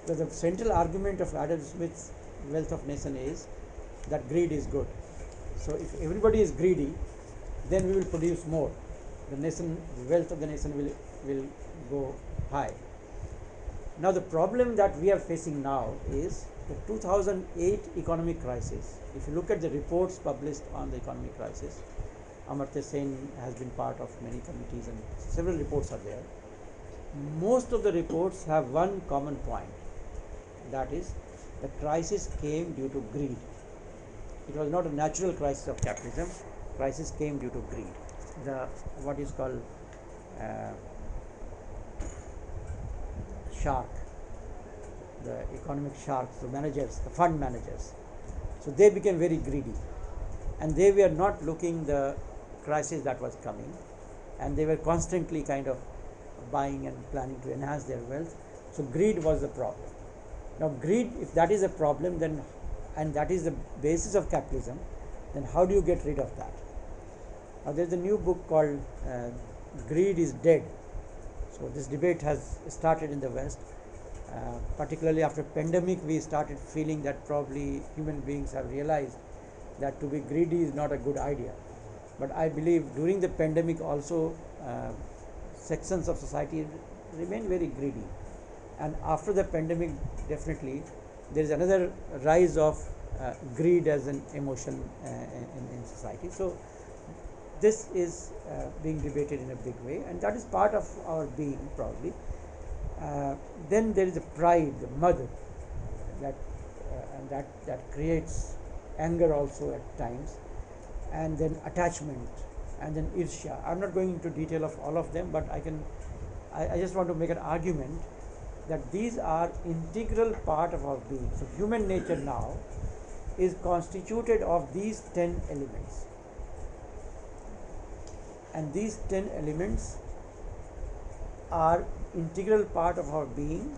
So the central argument of Adam Smith's Wealth of Nation is that greed is good. So if everybody is greedy, then we will produce more. The wealth of the nation will go high. Now the problem that we are facing now is the 2008 economic crisis. If you look at the reports published on the economic crisis, Amartya Sen has been part of many committees and several reports are there. Most of the reports have one common point, that is, the crisis came due to greed. It was not a natural crisis of capitalism. Crisis came due to greed. The what is called shark, the economic sharks, the managers, the fund managers. So they became very greedy, and they were not looking the crisis that was coming, and they were constantly kind of buying and planning to enhance their wealth. So greed was the problem. Now greed, if that is a problem, then, and that is the basis of capitalism, then how do you get rid of that? Now there is a new book called Greed is Dead. So this debate has started in the West. Particularly after pandemic, we started feeling that probably human beings have realized that to be greedy is not a good idea. But I believe during the pandemic also sections of society remain very greedy, and after the pandemic definitely there is another rise of greed as an emotion in society. So this is being debated in a big way, and that is part of our being probably. Then there is a pride, the mother, that creates anger also at times, and then attachment, and then irsha. I'm not going into detail of all of them, but I just want to make an argument that these are integral part of our being. So human nature now is constituted of these 10 elements, and these 10 elements are integral part of our being.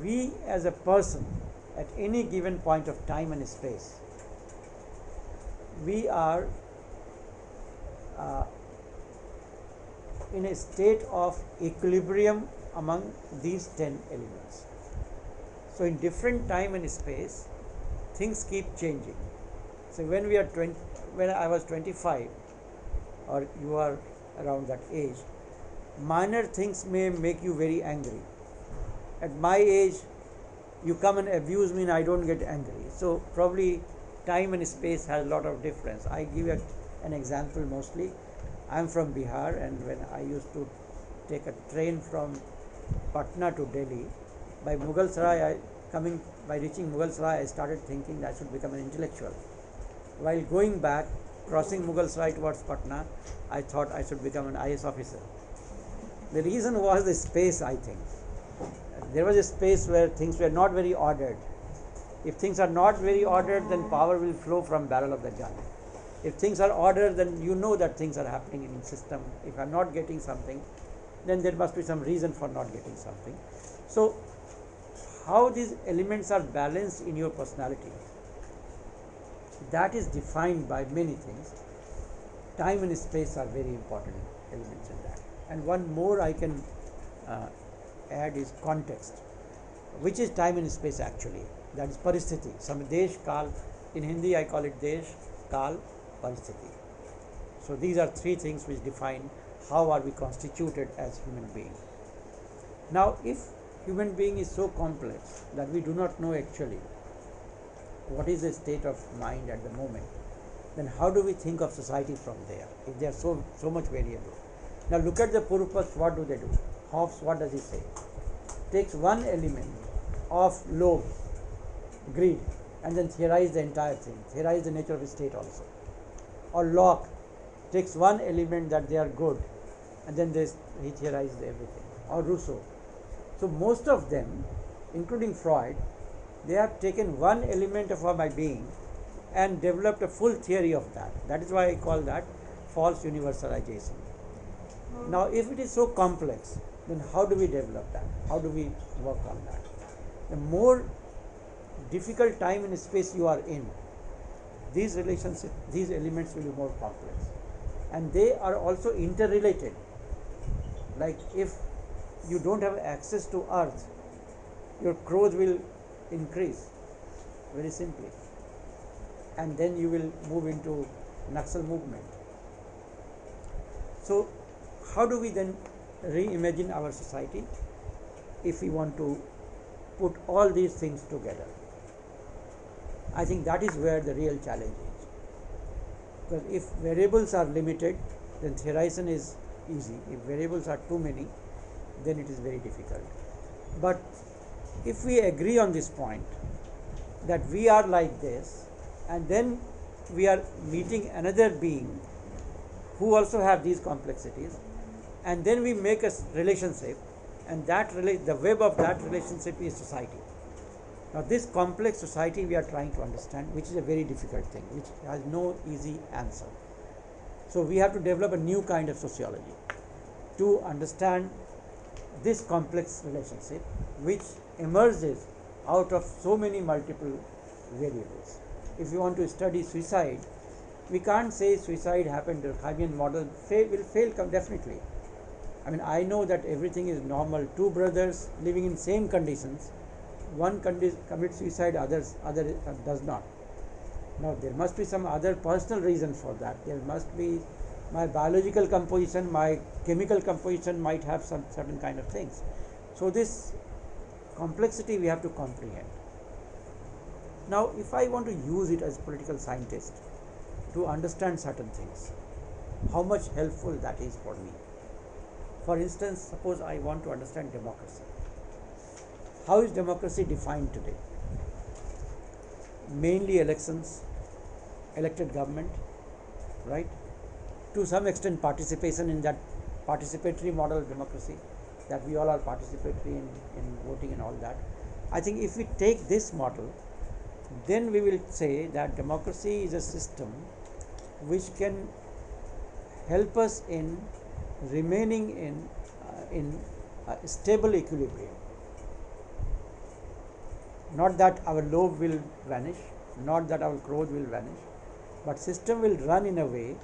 We as a person at any given point of time and space, we are in a state of equilibrium among these 10 elements. So in different time and space, things keep changing. So when I was 25, or you are around that age, minor things may make you very angry. At my age, you come and abuse me and I don't get angry. So probably time and space has a lot of difference. I give an example mostly. I am from Bihar, and when I used to take a train from Patna to Delhi, by reaching Mughal Sarai, I started thinking that I should become an intellectual. While going back, crossing Mughal Sarai towards Patna, I thought I should become an IS officer. The reason was the space, I think. There was a space where things were not very ordered. If things are not very ordered, then power will flow from barrel of the gun. If things are ordered, then you know that things are happening in the system. If I'm not getting something, then there must be some reason for not getting something. So how these elements are balanced in your personality, that is defined by many things. Time and space are very important elements in that. And one more I can add is context, which is time and space actually. That is paristhiti. Some desh, kal. In Hindi I call it desh, kal, paristhiti. So these are three things which define how are we constituted as human beings. Now, if human being is so complex that we do not know actually what is the state of mind at the moment, then how do we think of society from there if they are so much variable? Now look at the Purusharth, what do they do? Hobbes, what does he say? Takes one element of lobe, greed, and then theorize the entire thing, theorize the nature of a state also. Or Locke takes one element that they are good, and then he theorizes everything. Or Rousseau. So most of them, including Freud, they have taken one element of my being and developed a full theory of that. That is why I call that false universalization. Now, if it is so complex, then how do we develop that? How do we work on that? The more difficult time and space you are in, these relationships, these elements will be more complex. And they are also interrelated. Like if you don't have access to earth, your growth will increase very simply. And then you will move into Naxal movement. So how do we then reimagine our society if we want to put all these things together? I think that is where the real challenge is. Because if variables are limited, then theorization is easy. If variables are too many, then it is very difficult. But if we agree on this point, that we are like this, and then we are meeting another being who also have these complexities, and then we make a relationship, and the web of that relationship is society. Now this complex society we are trying to understand, which is a very difficult thing, which has no easy answer. So we have to develop a new kind of sociology to understand this complex relationship which emerges out of so many multiple variables. If you want to study suicide, we can't say suicide happened, the Habian model will fail definitely. I mean, I know that everything is normal. Two brothers living in same conditions, one commits suicide, other does not. Now there must be some other personal reason for that. There must be my biological composition, my chemical composition might have some certain kind of things. So this complexity we have to comprehend. Now if I want to use it as a political scientist to understand certain things, how much helpful that is for me. For instance, suppose I want to understand democracy. How is democracy defined today? Mainly elections, elected government, right? To some extent participation in that participatory model of democracy, that we all are participatory in voting and all that. I think if we take this model, then we will say that democracy is a system which can help us in remaining in a stable equilibrium. Not that our lobe will vanish, not that our growth will vanish, but system will run in a way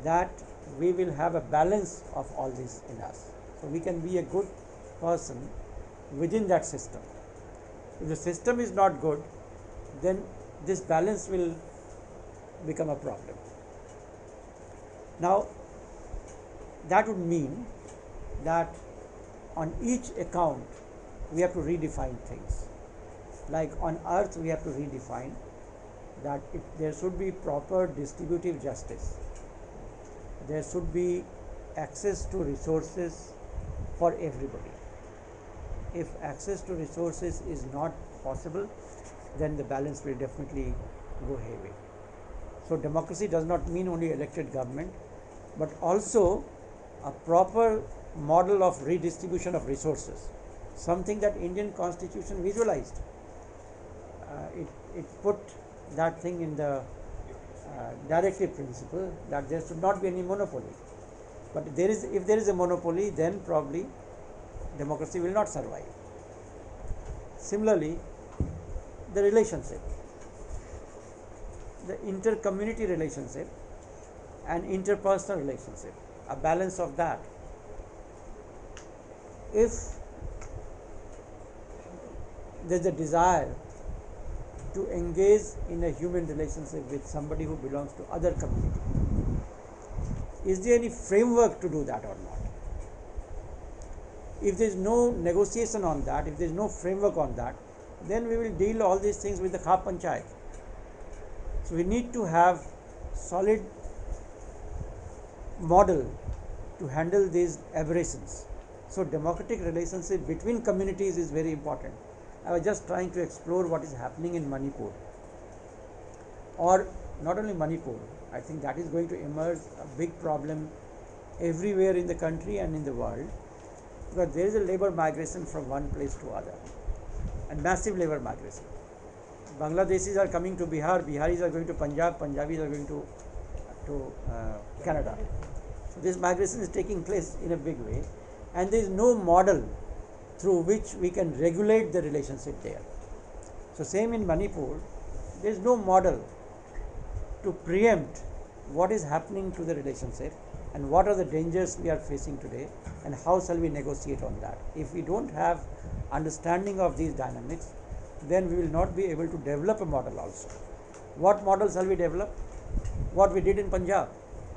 that we will have a balance of all this in us. So we can be a good person within that system. If the system is not good, then this balance will become a problem. Now, that would mean that on each account we have to redefine things. Like on earth we have to redefine that there should be proper distributive justice. There should be access to resources for everybody. If access to resources is not possible, then the balance will definitely go hayway. So democracy does not mean only elected government, but also a proper model of redistribution of resources, something that Indian Constitution visualized. It put that thing in the directive principle that there should not be any monopoly. But if there is a monopoly, then probably democracy will not survive. Similarly, the relationship, the inter-community relationship and interpersonal relationship, a balance of that. if there's a desire to engage in a human relationship with somebody who belongs to other community, is there any framework to do that or not? If there is no negotiation on that, if there is no framework on that, then we will deal all these things with the Khap Panchayat. So we need to have solid model to handle these aberrations. So democratic relationship between communities is very important. I was just trying to explore what is happening in Manipur, or not only Manipur. I think that is going to emerge a big problem everywhere in the country and in the world, because there is a labor migration from one place to other, and massive labor migration. Bangladeshis are coming to Bihar, Biharis are going to Punjab, Punjabis are going to Canada. So this migration is taking place in a big way, and there is no model through which we can regulate the relationship there. So same in Manipur, there is no model to preempt what is happening to the relationship and what are the dangers we are facing today and how shall we negotiate on that. If we don't have understanding of these dynamics, then we will not be able to develop a model also. What model shall we develop? What we did in Punjab.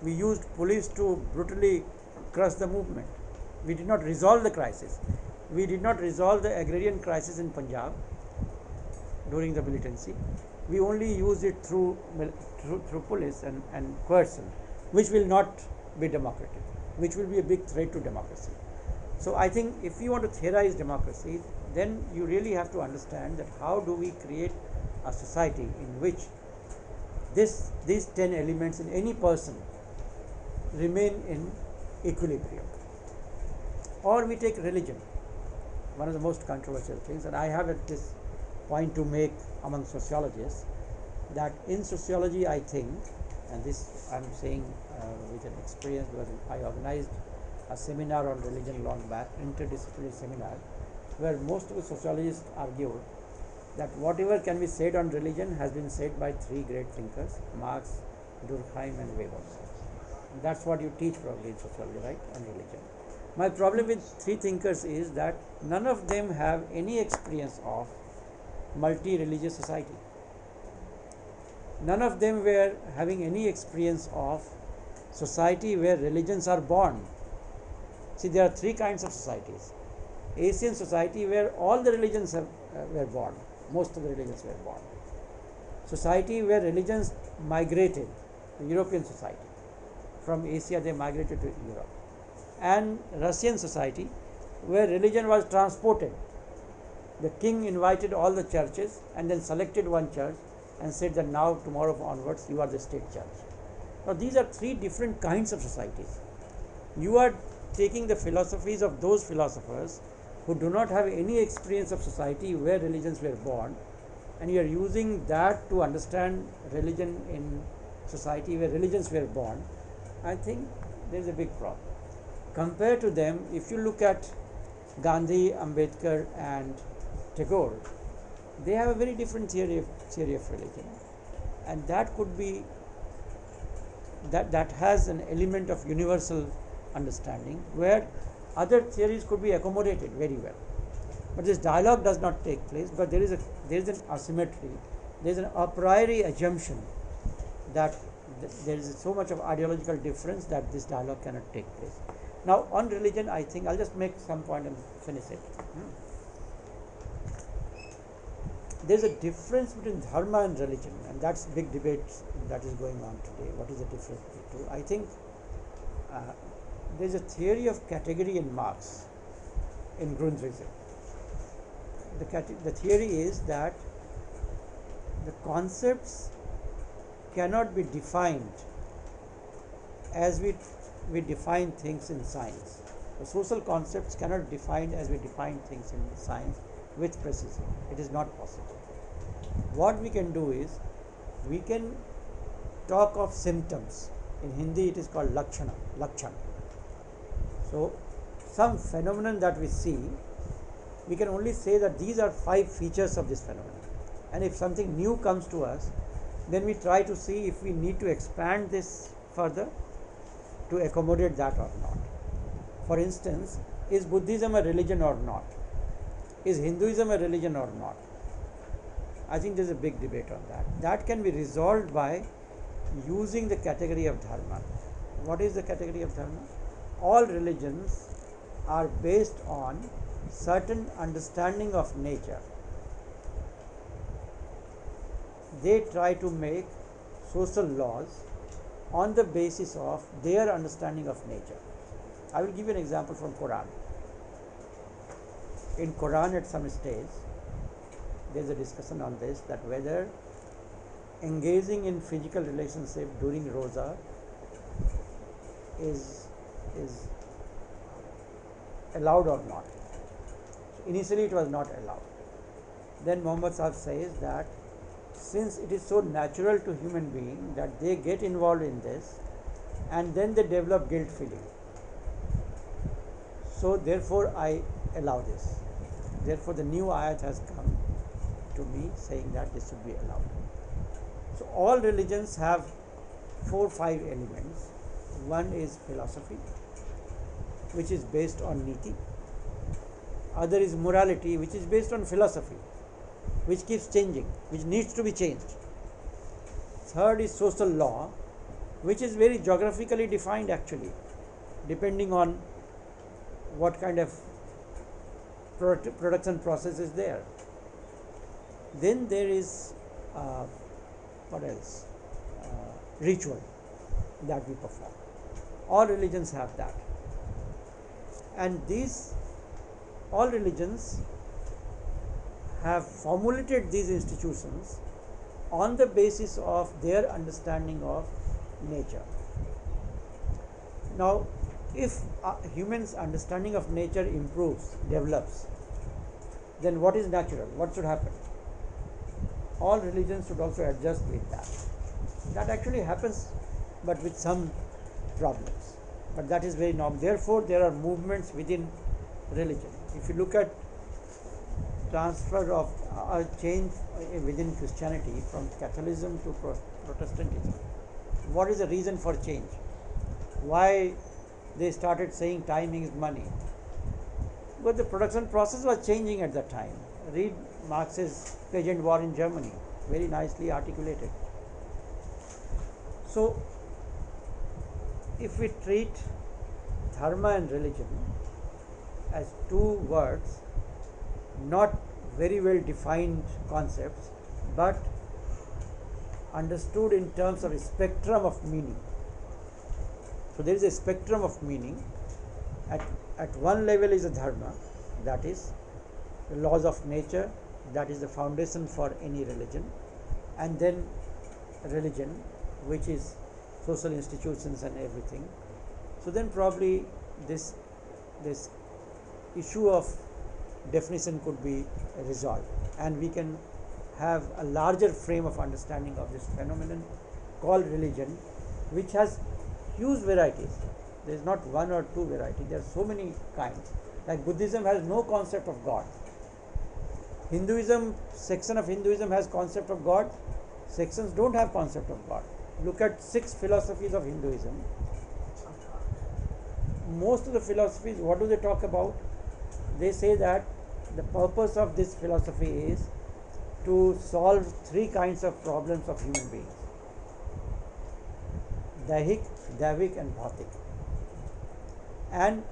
We used police to brutally crush the movement. We did not resolve the crisis. We did not resolve the agrarian crisis in Punjab during the militancy. We only used it through police and coercion, which will not be democratic, which will be a big threat to democracy. So I think if you want to theorize democracy, then you really have to understand that how do we create a society in which these 10 elements in any person remain in equilibrium. Or we take religion, one of the most controversial things, and I have this point to make among sociologists, that in sociology I think, and this I am saying with an experience, because I organized a seminar on religion long back, interdisciplinary seminar, where most of the sociologists argued that whatever can be said on religion has been said by three great thinkers, Marx, Durkheim and Weber. And that's what you teach probably in sociology, right, on religion. My problem with three thinkers is that none of them have any experience of multi-religious society. None of them were having any experience of society where religions are born. See, there are three kinds of societies. Asian society where all the religions were born, most of the religions were born. Society where religions migrated, the European society. From Asia they migrated to Europe. And Russian society where religion was transported. The king invited all the churches and then selected one church and said that now tomorrow onwards you are the state church. Now these are three different kinds of societies. You are taking the philosophies of those philosophers who do not have any experience of society where religions were born, and you are using that to understand religion in society where religions were born. I think there is a big problem. Compared to them, if you look at Gandhi, Ambedkar and Tagore, they have a very different theory of religion, and that could be that has an element of universal understanding where other theories could be accommodated very well. But this dialogue does not take place, but there is an asymmetry, there is an a priori assumption that there is so much of ideological difference that this dialogue cannot take place. Now on religion, I think I'll just make some point and finish it. There is a difference between dharma and religion, and that's big debate that is going on today. What is the difference between the two? I think there is a theory of category in Marx, in Grundrisse. The theory is that the concepts cannot be defined as we define things in science. The social concepts cannot be defined as we define things in science with precision. It is not possible. What we can do is, we can talk of symptoms. In Hindi it is called lakshana. So some phenomenon that we see, we can only say that these are 5 features of this phenomenon. And if something new comes to us, then we try to see if we need to expand this further to accommodate that or not. For instance, is Buddhism a religion or not? Is Hinduism a religion or not? I think there's a big debate on that. That can be resolved by using the category of dharma. What is the category of dharma? All religions are based on certain understanding of nature. They try to make social laws on the basis of their understanding of nature. I will give you an example from Quran. In Quran at some stage, there is a discussion on this, that whether engaging in physical relationship during Roza is allowed or not. So initially it was not allowed. Then Muhammad Sahib says that since it is so natural to human being that they get involved in this and then they develop guilt feeling, so therefore I allow this. Therefore the new ayat has come to me saying that this should be allowed. So all religions have 4-5 elements. One is philosophy, which is based on niti. Other is morality, which is based on philosophy, which keeps changing, which needs to be changed. Third is social law, which is very geographically defined actually, depending on what kind of production process is there. Then there is what else? Ritual that we perform. All religions have that. And these, all religions have formulated these institutions on the basis of their understanding of nature. Now, if humans' understanding of nature improves, develops, then what is natural? What should happen? All religions should also adjust with that. That actually happens, but with some problems. But that is very normal. Therefore, there are movements within religion. If you look at transfer of change within Christianity from Catholicism to Protestantism, what is the reason for change? Why they started saying time is money? But the production process was changing at that time. Read Marx's Peasant War in Germany, very nicely articulated. So, if we treat dharma and religion as two words, not very well defined concepts, but understood in terms of a spectrum of meaning. So there is a spectrum of meaning. At one level is a dharma, that is the laws of nature, that is the foundation for any religion, and then religion, which is social institutions and everything. So then probably this issue of definition could be resolved, and we can have a larger frame of understanding of this phenomenon called religion, which has huge varieties. There is not one or two varieties, there are so many kinds. Like Buddhism has no concept of God. Hinduism, section of Hinduism has concept of God, sections don't have concept of God. Look at 6 philosophies of Hinduism. Most of the philosophies, what do they talk about? They say that the purpose of this philosophy is to solve 3 kinds of problems of human beings: Daihik, Davik and Bhautik. And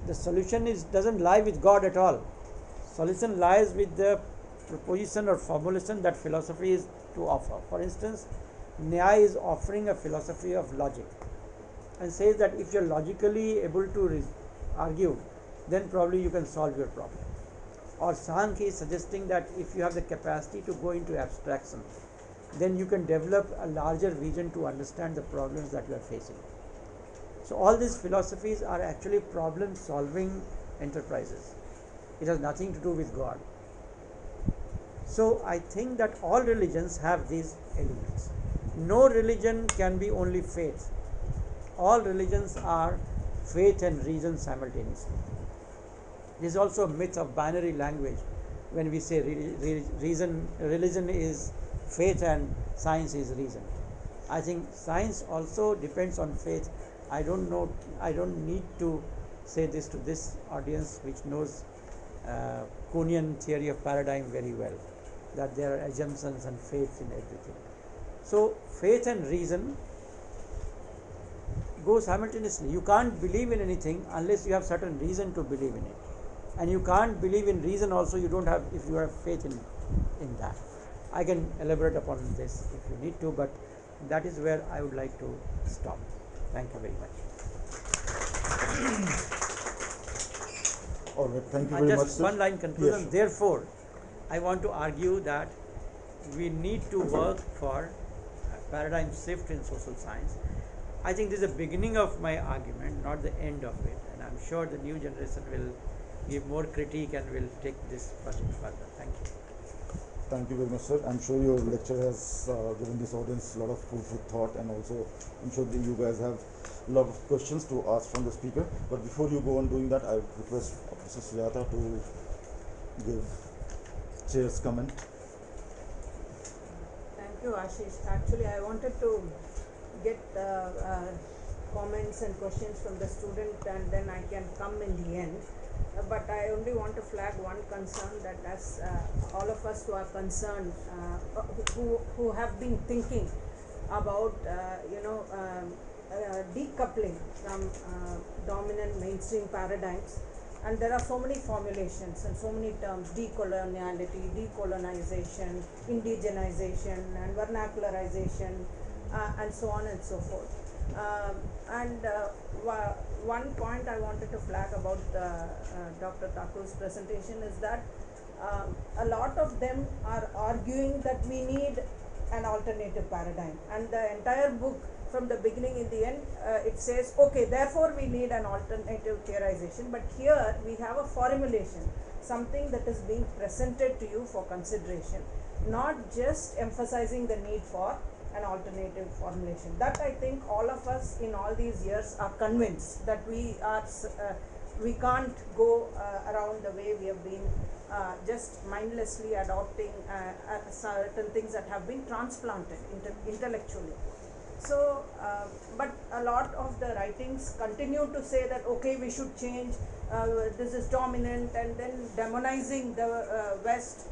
the solution doesn't lie with God at all. Solution lies with the proposition or formulation that philosophy is to offer. For instance, Nyaya is offering a philosophy of logic and says that if you are logically able to argue, then probably you can solve your problem. Or Sankhya is suggesting that if you have the capacity to go into abstraction, then you can develop a larger vision to understand the problems that you are facing. So all these philosophies are actually problem solving enterprises. It has nothing to do with God. So I think that all religions have these elements. No religion can be only faith. All religions are faith and reason simultaneously. This is also a myth of binary language when we say religion is faith and science is reason. I think science also depends on faith. I don't need to say this to this audience which knows Kuhnian theory of paradigm very well, that there are assumptions and faiths in everything. So faith and reason go simultaneously. You can't believe in anything unless you have certain reason to believe in it, and you can't believe in reason also you don't have if you have faith in that. I can elaborate upon this if you need to, but that is where I would like to stop. Thank you very much. All right, thank you very much, Just sir. one line conclusion. Yes, sure. Therefore, I want to argue that we need to work for a paradigm shift in social science. I think this is the beginning of my argument, not the end of it, and I'm sure the new generation will give more critique and will take this further. Thank you. Thank you very much, sir. I'm sure your lecture has given this audience a lot of food for thought, and also I'm sure that you guys have a lot of questions to ask from the speaker. But before you go on doing that, I request Professor Sujata to give chair's comment. Thank you, Ashish. Actually, I wanted to get comments and questions from the student, and then I can come in the end. But I only want to flag one concern, that as all of us who are concerned, who have been thinking about decoupling from dominant mainstream paradigms, and there are so many formulations and so many terms: decoloniality, decolonization, indigenization, and vernacularization, and so on and so forth. One point I wanted to flag about Dr. Thakur's presentation is that a lot of them are arguing that we need an alternative paradigm, and the entire book from the beginning in the end it says, okay, therefore we need an alternative theorization. But here we have a formulation, something that is being presented to you for consideration, not just emphasizing the need for an alternative formulation. That I think all of us in all these years are convinced that we can't go around the way we have been just mindlessly adopting certain things that have been transplanted intellectually. So, but a lot of the writings continue to say that, okay, we should change, this is dominant, and then demonizing the West,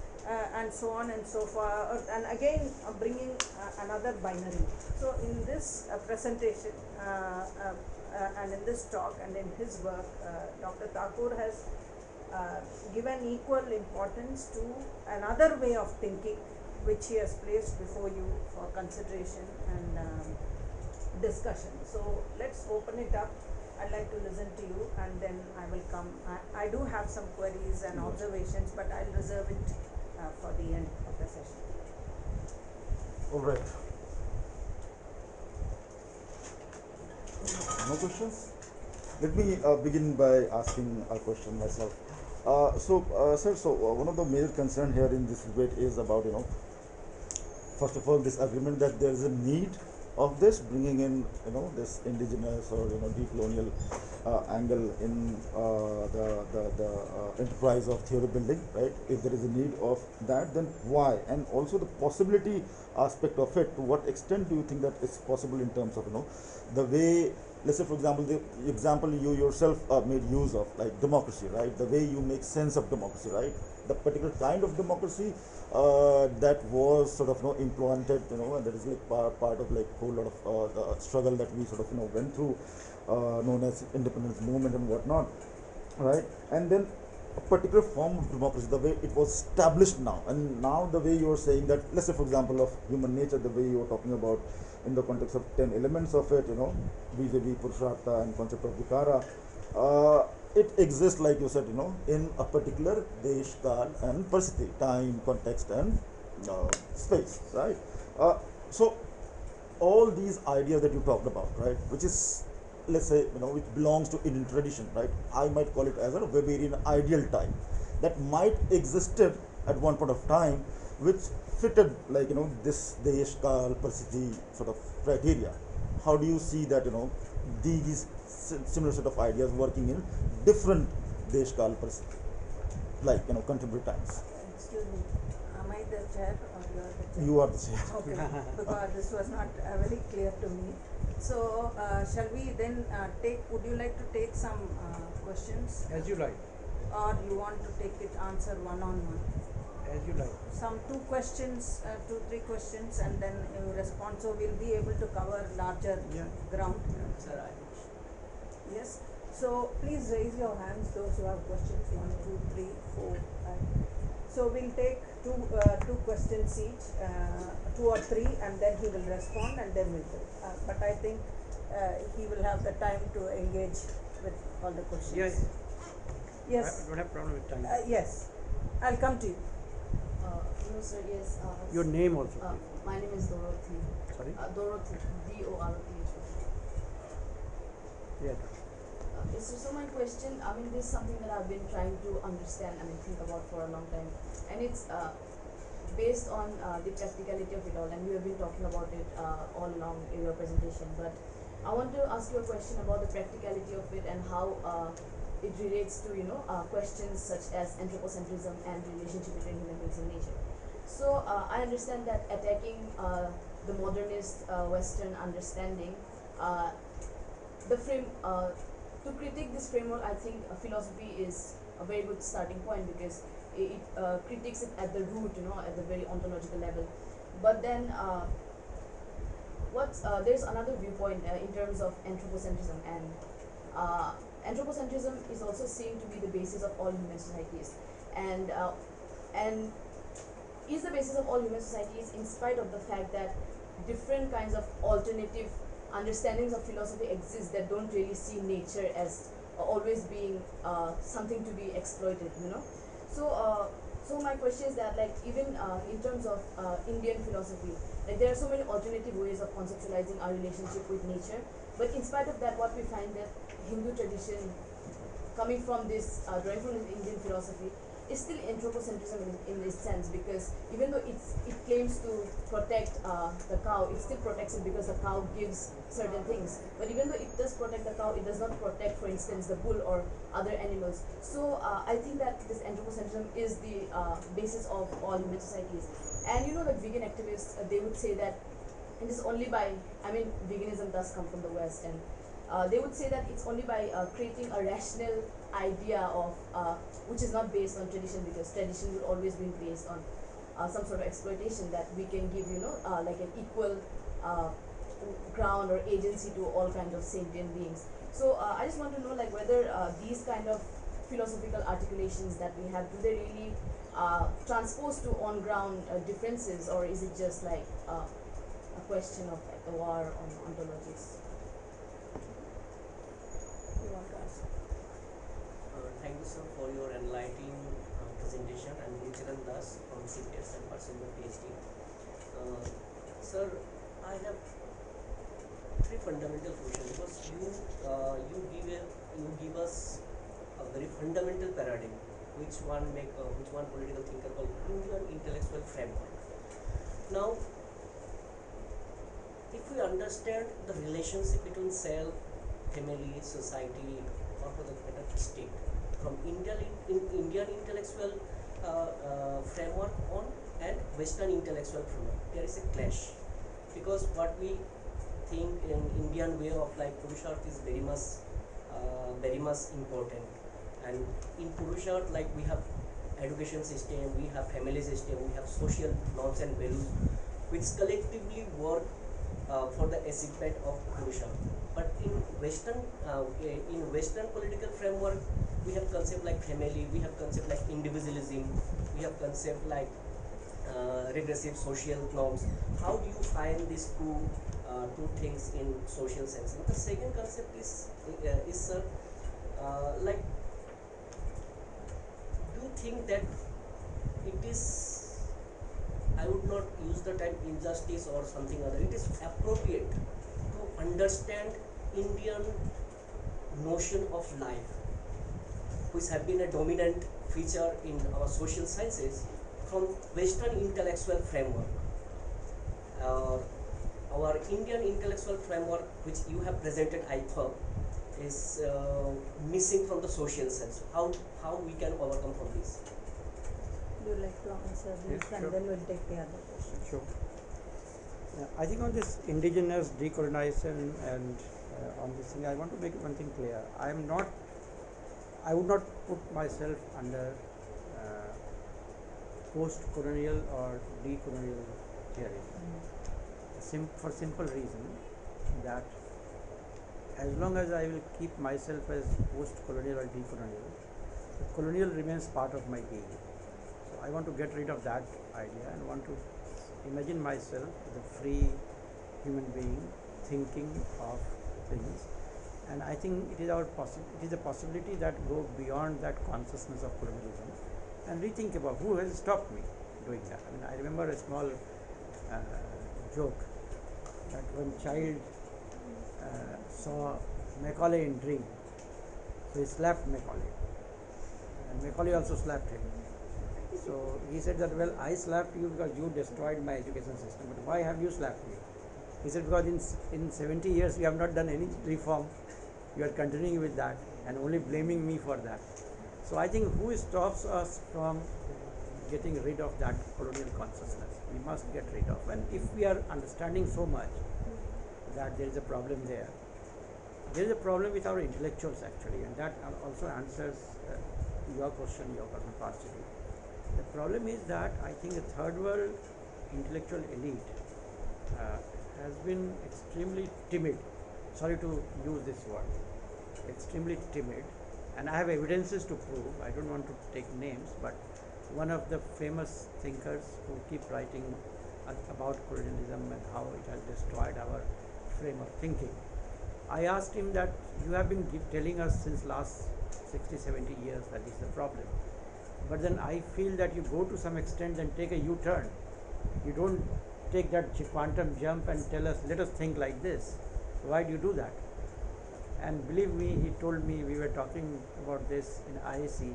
and so on and so forth, and again bringing another binary. So in this presentation and in this talk and in his work, Dr. Thakur has given equal importance to another way of thinking, which he has placed before you for consideration and discussion. So let's open it up. I'd like to listen to you, and then I will come. I do have some queries and observations, but I'll reserve it for the end of the session. All right. No questions? Let me begin by asking a question myself. Sir, one of the major concern here in this debate is about, first of all, this agreement that there is a need of this, bringing in, this indigenous or, decolonial angle in the enterprise of theory building, right? If there is a need of that, then why? And also the possibility aspect of it, to what extent do you think that it's possible in terms of, the way, let's say for example, the example you yourself made use of, like democracy, right? The way you make sense of democracy, right? The particular kind of democracy that was sort of implanted, and that is like part of like whole lot of the struggle that we sort of went through, known as independence movement and whatnot, right? And then a particular form of democracy, the way it was established now, and now the way you are saying that, let's say for example of human nature, the way you were talking about in the context of 10 elements of it, vis-a-vis Purusharth and concept of Vikara, it exists, like you said, in a particular desh, kal and paristhiti, time, context and space, right? So all these ideas that you talked about, right, which is, let's say, which belongs to Indian tradition, right? I might call it as a Weberian ideal type that might existed at one point of time, which fitted like this desh, kal, paristhiti sort of criteria. How do you see that these similar set of ideas working in different desh, kal, paristhiti, like contemporary times? Excuse me, am I the chair or you are the chair? You are the chair. Okay, because this was not very clear to me. So, shall we then would you like to take some questions? As you like. Or you want to take it answer one on one? As you like. Some two, three questions, and then you respond. So we'll be able to cover larger ground. Sir, Yes. So please raise your hands, those who have questions. 1, 2, 3, 4, 5. So we'll take two questions each, 2 or 3, and then he will respond, and then we'll take. But I think he will have the time to engage with all the questions. Yes. Yes. I don't have problem with time. Yes. I'll come to you. no, sir, yes. Your name also, please. My name is Dorothy. Sorry? Dorothy, Dorothy. Yeah. Yes, so my question, I mean, this is something that I've been trying to understand, think about for a long time. And it's based on the practicality of it all, and you have been talking about it all along in your presentation. But I want to ask you a question about the practicality of it and how it relates to, questions such as anthropocentrism and relationship between human beings and nature. So I understand that attacking the modernist Western understanding, the frame to critique this framework, I think philosophy is a very good starting point because it critiques it at the root, at the very ontological level. But then there's another viewpoint in terms of anthropocentrism, and anthropocentrism is also seen to be the basis of all human societies, and is the basis of all human societies in spite of the fact that different kinds of alternative understandings of philosophy exist that don't really see nature as always being something to be exploited, so my question is that, like, even in terms of Indian philosophy, like, there are so many alternative ways of conceptualizing our relationship with nature, but in spite of that, what we find that Hindu tradition coming from this drawing from this Indian philosophy is still anthropocentrism in this sense, because even though it claims to protect the cow, it still protects it because the cow gives certain things. But even though it does protect the cow, it does not protect, for instance, the bull or other animals. So I think that this anthropocentrism is the basis of all human societies. And like vegan activists, they would say that it is only by, veganism does come from the West, and they would say that it's only by creating a rational idea of which is not based on tradition, because tradition will always be based on some sort of exploitation, that we can give like an equal ground or agency to all kinds of sentient beings. So I just want to know, like, whether these kind of philosophical articulations that we have, do they really transpose to on ground differences, or is it just like a question of like a war on ontologies? You want to ask? Thank you, sir, for your enlightening presentation. I'm Gurucharan Das from CPS and pursuing a PhD. Sir, I have three fundamental questions, because you give us a very fundamental paradigm, which one political thinker called Indian intellectual framework. Now, if we understand the relationship between self, family, society, or for the matter state, from Indian intellectual framework and Western intellectual framework, there is a clash, because what we think in Indian way of life, Purusharth is very much important, and in Purusharth, like, we have education system, we have family system, we have social norms and values, which collectively work for the achievement of Purusharth. But in Western political framework, we have concept like family, we have concept like individualism, we have concept like regressive social norms. How do you find these two things in social sense? And the second concept is sir, like, do you think that it is, I would not use the term injustice or something other, it is appropriate to understand Indian notion of life, which have been a dominant feature in our social sciences, from Western intellectual framework? Our Indian intellectual framework, which you have presented, I thought, is missing from the social sense. How we can overcome from this? Would you like to answer this, Yes, and sure. then we'll take the other question? Sure. Yeah, I think on this indigenous decolonization and on this thing, I want to make one thing clear. I would not put myself under post-colonial or decolonial theories. For simple reason that as long as I will keep myself as post-colonial or decolonial, the colonial remains part of my being. So I want to get rid of that idea and want to imagine myself as a free human being thinking of things. And I think it is a possibility that go beyond that consciousness of colonialism and rethink about who has stopped me doing that. I mean, I remember a small joke that one child saw Macaulay in Dream, so he slapped Macaulay, and Macaulay also slapped him. So he said that, well, I slapped you because you destroyed my education system, but why have you slapped me? He said, because in 70 years you have not done any reform, you are continuing with that and only blaming me for that. So I think who stops us from getting rid of that colonial consciousness? We must get rid of. And if we are understanding so much that there is a problem there is a problem with our intellectuals actually, and that also answers your question, your partially. The problem is that I think the third world intellectual elite has been extremely timid. Sorry to use this word, extremely timid, and I have evidences to prove. I don't want to take names, but one of the famous thinkers who keep writing about colonialism and how it has destroyed our frame of thinking. I asked him that you have been telling us since last 60-70 years that is the problem, but then I feel that you go to some extent and take a U-turn. You don't take that quantum jump and tell us, let us think like this. Why do you do that? And believe me, he told me, we were talking about this in IAC.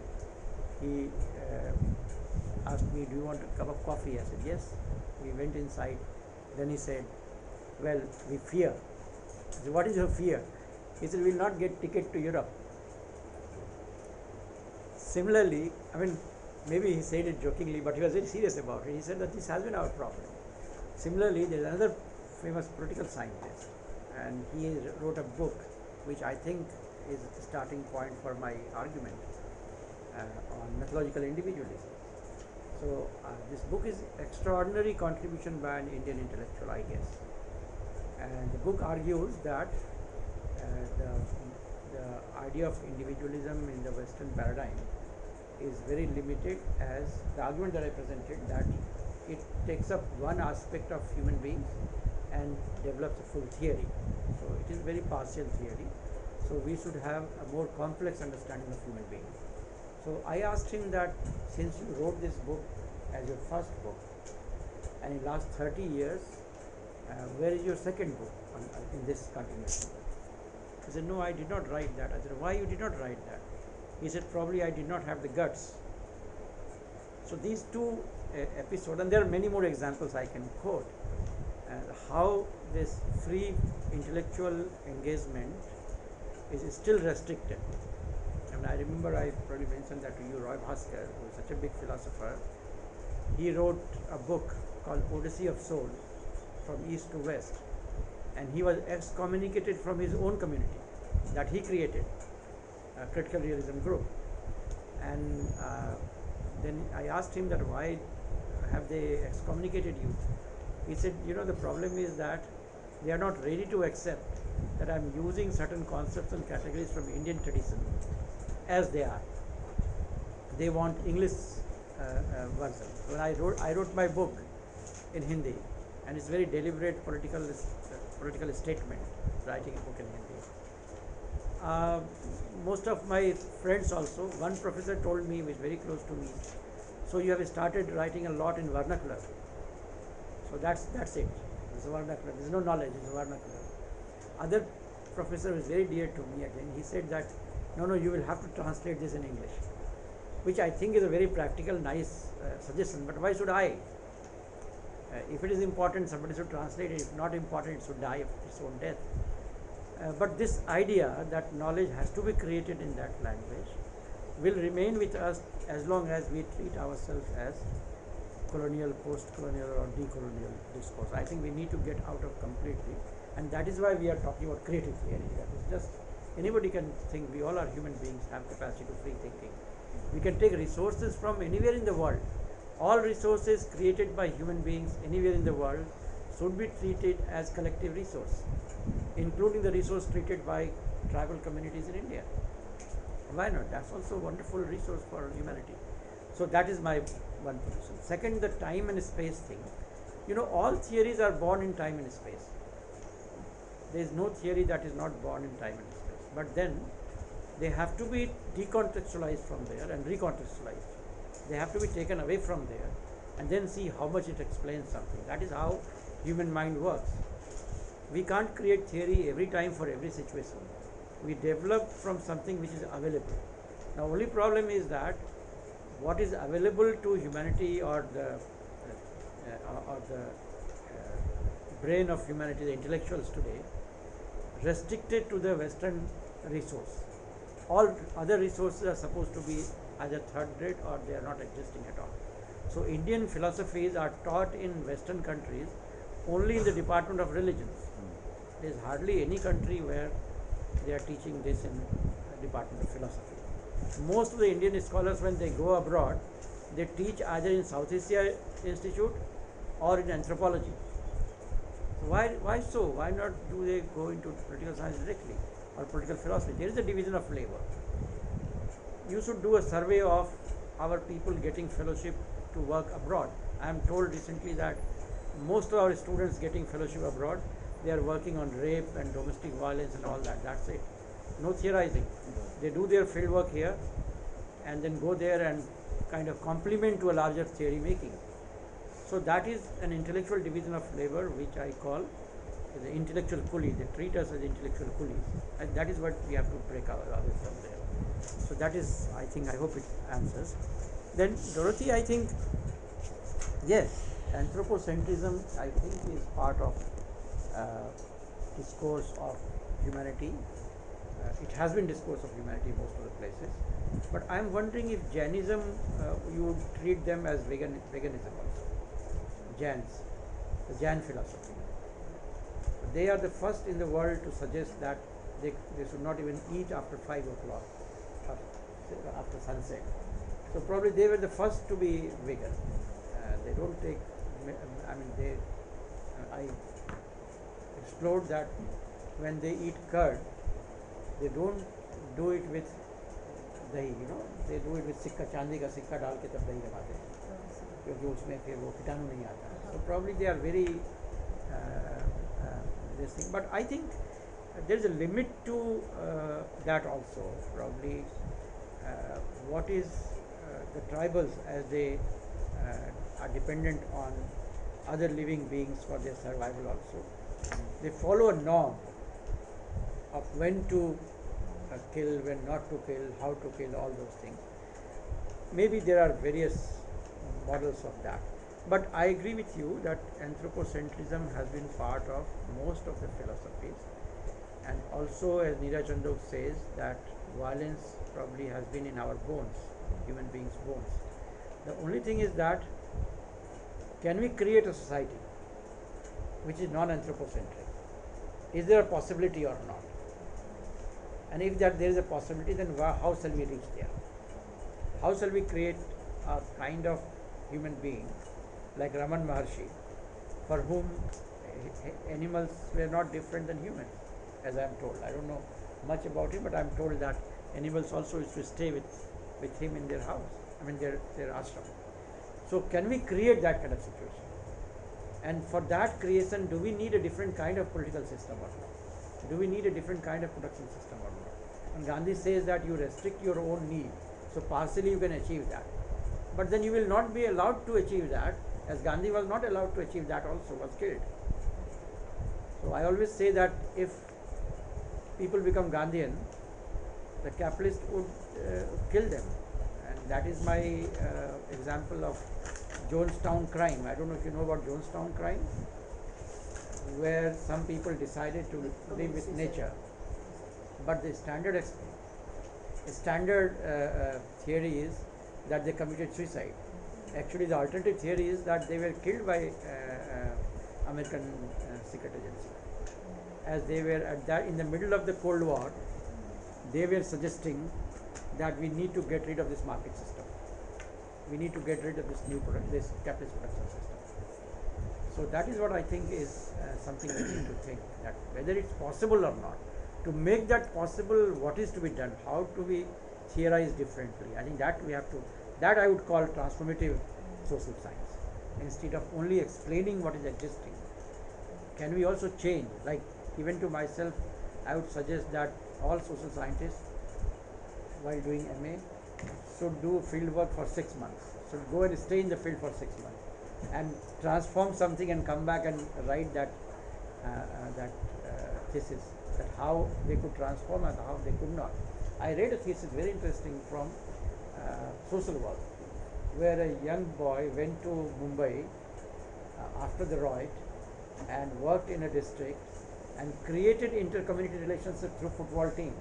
He asked me, do you want a cup of coffee? I said, yes. We went inside. Then he said, well, we fear. I said, what is your fear? He said, we will not get ticket to Europe. Similarly, I mean, maybe he said it jokingly, but he was very serious about it. He said that this has been our problem. Similarly, there is another famous political scientist, and he wrote a book which I think is the starting point for my argument on methodological individualism. So this book is extraordinary contribution by an Indian intellectual, I guess. And the book argues that the idea of individualism in the Western paradigm is very limited, as the argument that I presented, that it takes up one aspect of human beings and develops a full theory. So it is very partial theory. So we should have a more complex understanding of human beings. So I asked him that, since you wrote this book as your first book, and in last 30 years, where is your second book in this continuation? He said, no, I did not write that. I said, why you did not write that? He said, probably I did not have the guts. So these two episodes, and there are many more examples I can quote, how this free intellectual engagement is still restricted. And I remember I probably mentioned that to you, Roy Bhaskar, who is such a big philosopher. He wrote a book called Odyssey of Soul, from East to West, and he was excommunicated from his own community that he created, a critical realism group. And then I asked him that, why have they excommunicated you? He said, you know, the problem is that they are not ready to accept that I am using certain concepts and categories from Indian tradition as they are. They want English version. When I wrote my book in Hindi, and it's very deliberate political statement, writing a book in Hindi. Most of my friends also, one professor told me, who is very close to me, so you have started writing a lot in vernacular. So that's it. It's a vernacular. There's no knowledge. It's a vernacular. Other professor was very dear to me again. He said that, no, you will have to translate this in English, which I think is a very practical, nice suggestion. But why should I? If it is important, somebody should translate it. If not important, it should die of its own death. But this idea that knowledge has to be created in that language will remain with us as long as we treat ourselves as colonial, post-colonial or decolonial discourse. I think we need to get out of completely, and that is why we are talking about creative theory. That is just anybody can think. We all are human beings, have capacity to free thinking. We can take resources from anywhere in the world. All resources created by human beings anywhere in the world should be treated as collective resource, including the resource treated by tribal communities in India. Why not? That's also a wonderful resource for humanity. So that is my one position. Second, the time and space thing. You know, all theories are born in time and space. There is no theory that is not born in time and space. But then they have to be decontextualized from there and recontextualized. They have to be taken away from there and then see how much it explains something. That is how human mind works. We can't create theory every time for every situation. We develop from something which is available. Now, only problem is that what is available to humanity or the brain of humanity, the intellectuals today, restricted to the Western resource. All other resources are supposed to be either third rate or they are not existing at all. So Indian philosophies are taught in Western countries only in the Department of Religions. There is hardly any country where they are teaching this in the Department of Philosophy. Most of the Indian scholars, when they go abroad, they teach either in South Asia Institute or in anthropology. Why so? Why not do they go into political science directly or political philosophy? There is a division of labor. You should do a survey of our people getting fellowship to work abroad. I am told recently that most of our students getting fellowship abroad, they are working on rape and domestic violence and all that. That's it. No theorizing. They do their field work here and then go there and kind of complement to a larger theory making. So that is an intellectual division of labor which I call the intellectual coolies. They treat us as intellectual coolies, and that is what we have to break away from there. So that is, I hope it answers. Then Dorothy, I think, yes, anthropocentrism I think is part of discourse of humanity. It has been discourse of humanity most of the places, but I am wondering if Jainism, you would treat them as veganism also. Jains, the Jain philosophy. They are the first in the world to suggest that they should not even eat after 5 o'clock, after sunset. So probably they were the first to be vegan. They don't take, I explored that when they eat curd, they don't do it with dahi, they do it with सिक्का, चांदी का सिक्का डाल के तब दही जमाते हैं, क्योंकि उसमें फिर वो कीटाणु नहीं आता. So probably they are very this thing, but I think there is a limit to that also. Probably what is the tribals, as they are dependent on other living beings for their survival also. They follow a norm of when to kill, when not to kill, how to kill, all those things. Maybe there are various models of that. But I agree with you that anthropocentrism has been part of most of the philosophies. And also, as Neeraj Chandok says, that violence probably has been in our bones, human beings' bones. The only thing is that, can we create a society which is non-anthropocentric? Is there a possibility or not? And if there is a possibility, then how shall we reach there? How shall we create a kind of human being like Raman Maharshi, for whom animals were not different than humans, as I am told. I don't know much about him, but I am told that animals also used to stay with him in their house, their ashram. So can we create that kind of situation? And for that creation, do we need a different kind of political system or not? Do we need a different kind of production system or not? And Gandhi says that you restrict your own need, so partially you can achieve that. But then you will not be allowed to achieve that, as Gandhi was not allowed to achieve that also, was killed. So I always say that if people become Gandhian, the capitalist would kill them. And that is my example of Jonestown crime. I don't know if you know about Jonestown crime, where some people decided to live with nature. But the standard theory is that they committed suicide. Actually, the alternative theory is that they were killed by American secret agency, as they were at that in the middle of the Cold War. They were suggesting that we need to get rid of this market system. We need to get rid of this this capitalist production system. So that is what I think is something we need to think, that whether it's possible or not. To make that possible, what is to be done? How do we theorize differently? I think that we have to, that I would call transformative social science. Instead of only explaining what is existing, can we also change? Like, even to myself, I would suggest that all social scientists, while doing MA, should do field work for 6 months. Should go and stay in the field for 6 months and transform something and come back and write that thesis, that how they could transform and how they could not. I read a thesis very interesting from social work, where a young boy went to Mumbai after the riot and worked in a district and created inter-community relationship through football team.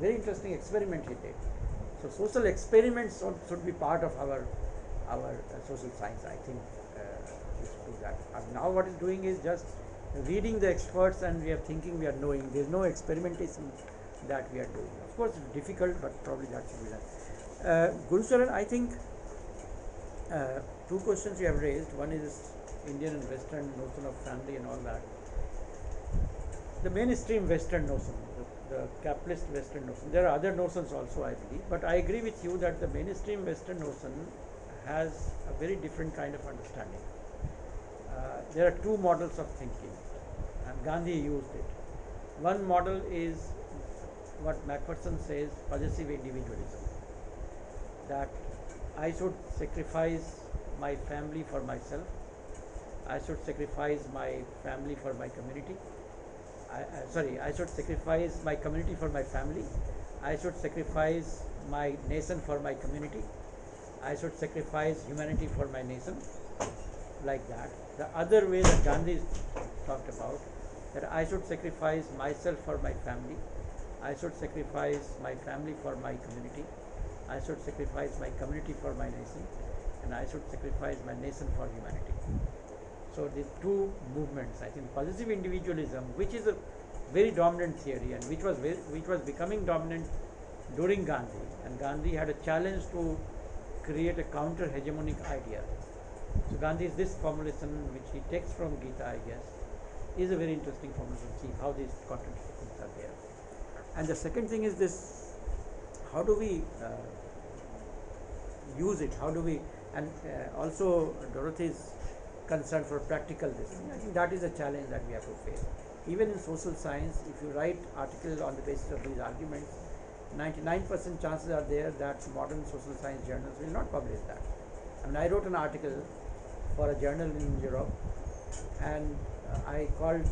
Very interesting experiment he did. So social experiments should be part of our social science. I think we should do that. And now what is doing is just reading the experts and we are thinking we are knowing. There is no experimentation that we are doing. Of course, it's difficult, but probably that should be done. Guru Charan, I think two questions you have raised. One is Indian and Western notion of family and all that. The mainstream Western notion, the capitalist Western notion. There are other notions also, I believe, but I agree with you that the mainstream Western notion has a very different kind of understanding. There are two models of thinking, and Gandhi used it. One model is what Macpherson says, possessive individualism, that I should sacrifice my family for myself, I should sacrifice my family for my community, I should sacrifice my community for my family, I should sacrifice my nation for my community, I should sacrifice humanity for my nation, like that. The other way that Gandhi talked about, that I should sacrifice myself for my family, I should sacrifice my family for my community, I should sacrifice my community for my nation, and I should sacrifice my nation for humanity. So the two movements, I think possessive individualism, which is a very dominant theory and which was becoming dominant during Gandhi, and Gandhi had a challenge to create a counter hegemonic idea. So Gandhi's this formulation, which he takes from Gita, I guess, is a very interesting formulation. See how these contradictions are there. And the second thing is this: how do we use it? How do we? And also Dorothy's concern for practical this. I think that is a challenge that we have to face. Even in social science, if you write articles on the basis of these arguments, 99% chances are there that modern social science journals will not publish that. I mean, I wrote an article for a journal in Europe, and I called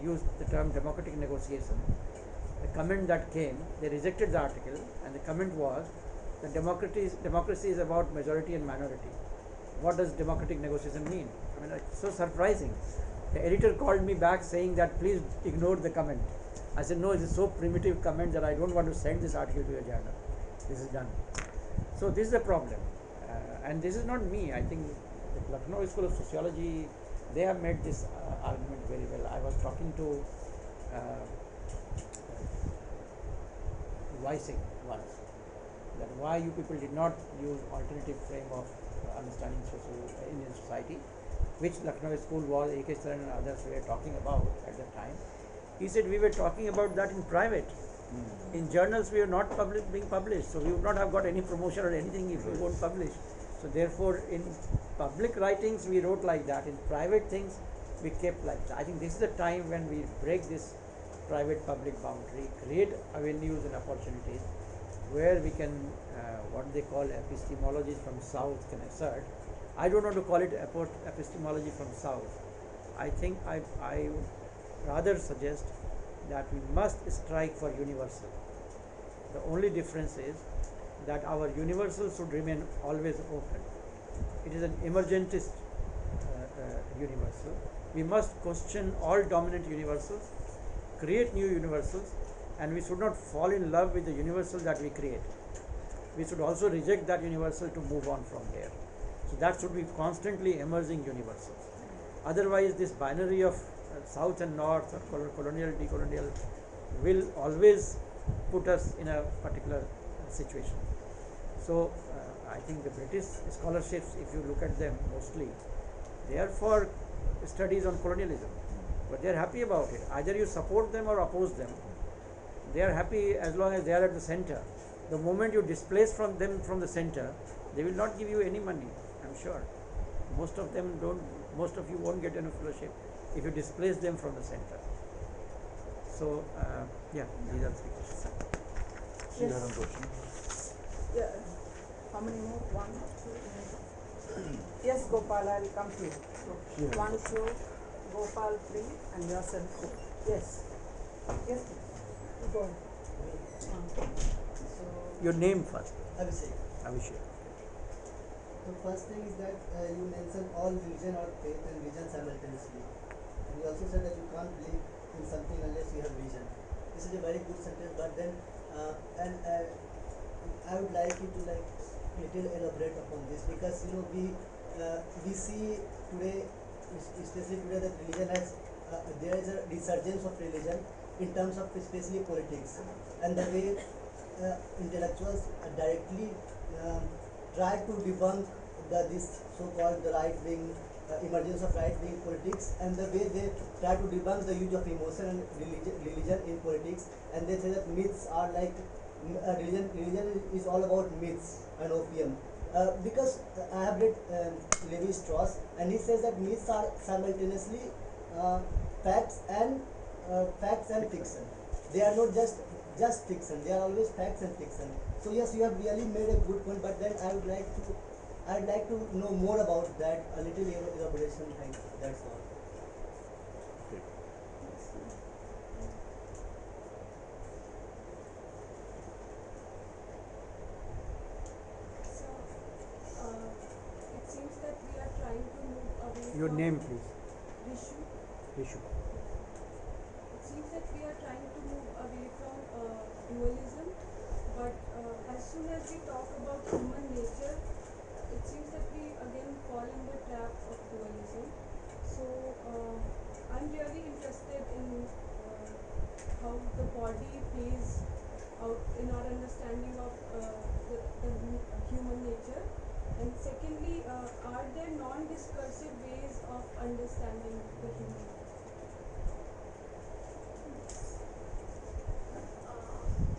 used the term democratic negotiation. The comment that came, they rejected the article, and the comment was that democracy is about majority and minority. What does democratic negotiation mean? I mean, it's so surprising. The editor called me back saying that please ignore the comment. I said, no, it is so primitive comment that I don't want to send this article to your journal. This is done. So this is a problem. And this is not me. I think the Lucknow School of Sociology, they have made this argument very well. I was talking to Weissing once, that why you people did not use alternative frame of understanding Indian society, which Lucknow School was, A.K. Saran and others were talking about at the time. He said we were talking about that in private. In journals we are not being published, so we would not have got any promotion or anything if we won't publish. So therefore in public writings we wrote like that, in private things we kept like that. I think this is the time when we break this private public boundary, create avenues and opportunities where we can what they call epistemology from south can assert. I don't want to call it epistemology from south. I think I would rather suggest that we must strike for universal. The only difference is that our universal should remain always open. It is an emergentist universal. We must question all dominant universals, create new universals, and we should not fall in love with the universal that we create. we should also reject that universal to move on from there. So that should be constantly emerging universals. Otherwise, this binary of south and north, or colonial, decolonial, will always put us in a particular situation. So I think the British scholarships, if you look at them mostly, they are for studies on colonialism, but they are happy about it. Either you support them or oppose them. They are happy as long as they are at the center. The moment you displace from them from the center, they will not give you any money, I'm sure. Most of them don't, most of you won't get any fellowship if you displace them from the center. So, yeah, these are three questions. She had a question. Yeah. How many more? One, two. Yes, Gopal, I'll come to you. She had a One, question. two, Gopal, three, and yourself two. Yes. Yes, please. Go ahead. Your name first, Abhishek. Abhishek. The first thing is that you mentioned all religion or faith and vision simultaneously. And you also said that you can't believe in something unless you have vision. This is a very good sentence, but then, I would like you to little elaborate upon this, because we see today, especially today, that religion has there is a resurgence of religion in terms of especially politics, and the way intellectuals directly try to debunk this so-called the right-wing emergence of right-wing politics, and the way they try to debunk the use of emotion and religion in politics, and they say that myths are like religion is all about myths and opium. Because I have read Levi Strauss, and he says that myths are simultaneously facts and fiction. They are not just fiction. They are always facts and fiction. So yes, you have really made a good point. But then I'd like to know more about that. A little elaboration. Thank you. That's all. So, it seems that we are trying to move away Your from name, please. Rishu. Rishu. It seems that we are trying to move away from dualism, but as soon as we talk about human nature, it seems that we again fall in the trap of dualism. So, I'm really interested in how the body plays out in our understanding of the human nature. And secondly, are there non-discursive ways of understanding the human?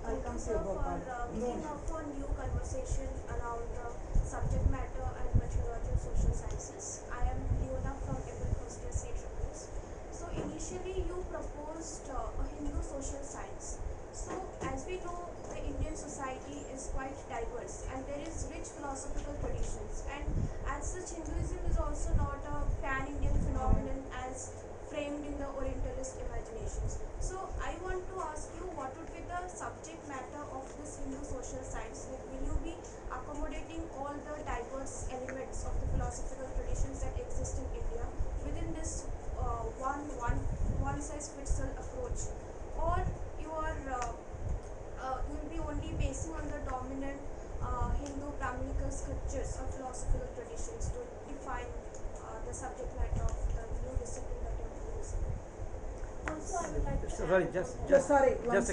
I'll come to Thank you, you, sir, for Gopal. kicking off a new conversation around the subject matter and methodology of social sciences. I am Leona from April 1st year CAAS. So initially you proposed a Hindu social science. So as we know, the Indian society is quite diverse and there is rich philosophical traditions, and as such Hinduism is also not a pan-Indian phenomenon as framed in the Orientalist imaginations. So I want to ask you, what would be the subject matter of this Hindu social science? Like, will you be accommodating all the diverse elements of the philosophical traditions that exist in India within this one size fits all approach, or you will be only basing on the dominant Hindu Brahminical scriptures or philosophical traditions to define the subject matter of the new discipline that you are proposing? Also, I would like to Sorry, add just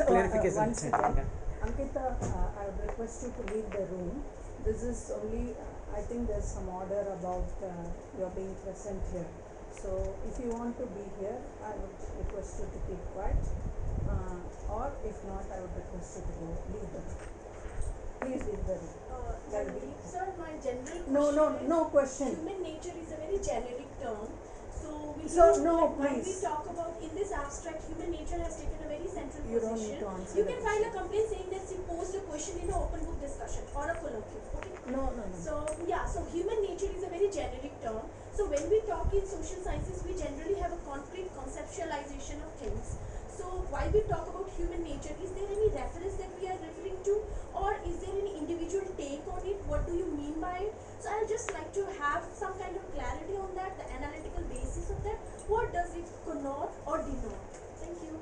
a clarification. One second. Ankita, I would request you to leave the room. This is only, I think there's some order about your being present here. So if you want to be here, I would request you to keep quiet. Or if not, I would request you to leave the room. Please leave the room. Jandeep, sir, my general question No question. Human nature is a very generic term. So, when we please. talk about in this abstract, human nature has taken a very central You don't need position. to answer You the can file a question. complaint saying that you posed a question in an open book discussion or a colloquium. Okay. No. So human nature is a very generic term. So when we talk in social sciences, we generally have a concrete conceptualization of things. So while we talk about human nature, is there any reference that we are referring to, or is there any individual take on it? What do you mean by it? So I'll just like to have some kind of clarity on that, the analytical basis of that. What does it connote or denote? Thank you.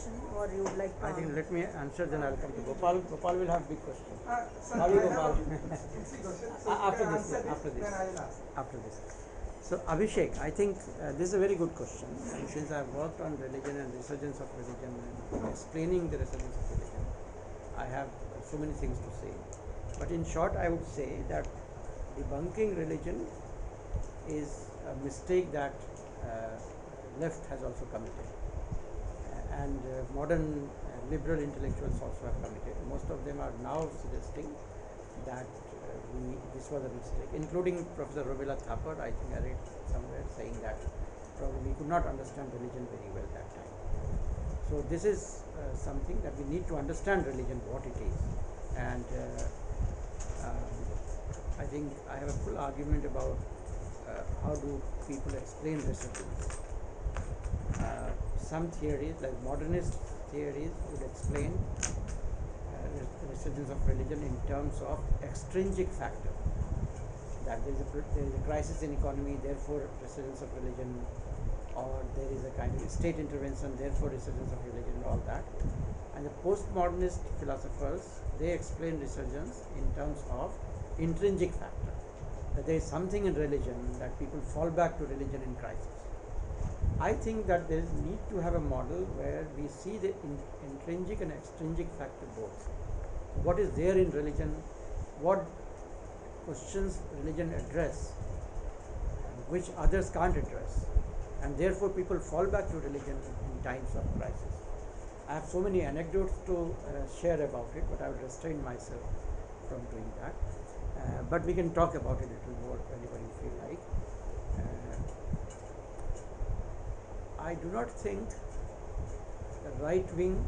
question, or you would like to? I think let me answer, then I'll come to Gopal. Gopal will have big questions. Sir, How do you, I have Gopal? a easy question. So After you can this, answer after it, this. then I will ask. After this. So Abhishek, I think this is a very good question. And since I've worked on religion and resurgence of religion and explaining the resurgence of religion, I have so many things to say. But in short, I would say that debunking religion is a mistake that left has also committed, and modern liberal intellectuals also have committed. Most of them are now suggesting that this was a mistake, including Professor Robila Thapar. I think I read somewhere saying that probably we could not understand religion very well that time. So this is something that we need to understand religion, what it is. And I think I have a full argument about how do people explain resurgence. Some theories, like modernist theories, would explain resurgence of religion in terms of extrinsic factor, that there is a crisis in economy, therefore resurgence of religion, or there is a kind of state intervention, therefore resurgence of religion, and all that. And the postmodernist philosophers, they explain resurgence in terms of intrinsic factor, that there is something in religion that people fall back to religion in crisis. I think that there is need to have a model where we see the intrinsic and extrinsic factor both. What is there in religion, what questions religion address, which others can't address, and therefore people fall back to religion in times of crisis. I have so many anecdotes to share about it, but I would restrain myself from doing that. But we can talk about it a little more whenever you feel like. I do not think the right wing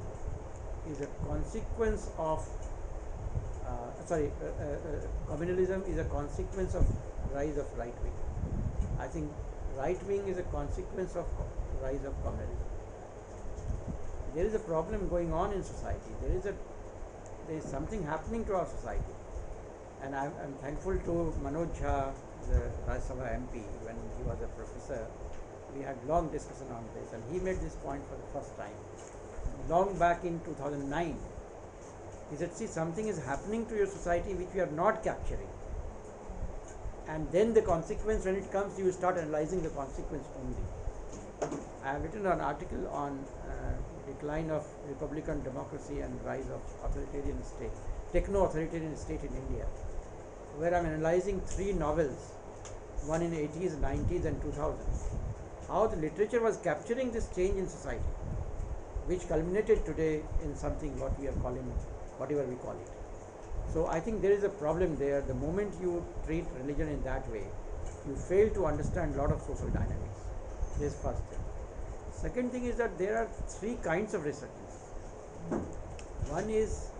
is a consequence of communalism is a consequence of rise of right wing. I think right wing is a consequence of rise of communalism. There is a problem going on in society. There is something happening to our society, and I'm thankful to Manoj Jha, the Rajya Sabha MP, when he was a professor. We had long discussion on this, and he made this point for the first time long back in 2009. He said, see, something is happening to your society which we are not capturing, and then the consequence, when it comes, you start analyzing the consequence only. I have written an article on decline of republican democracy and rise of authoritarian state, techno-authoritarian state in India, where I am analyzing 3 novels, one in 80s, 90s and 2000s, how the literature was capturing this change in society, which culminated today in something what we are calling, whatever we call it. So I think there is a problem there. The moment you treat religion in that way, you fail to understand a lot of social dynamics. This is first thing. Second thing is that there are 3 kinds of resurgence. One is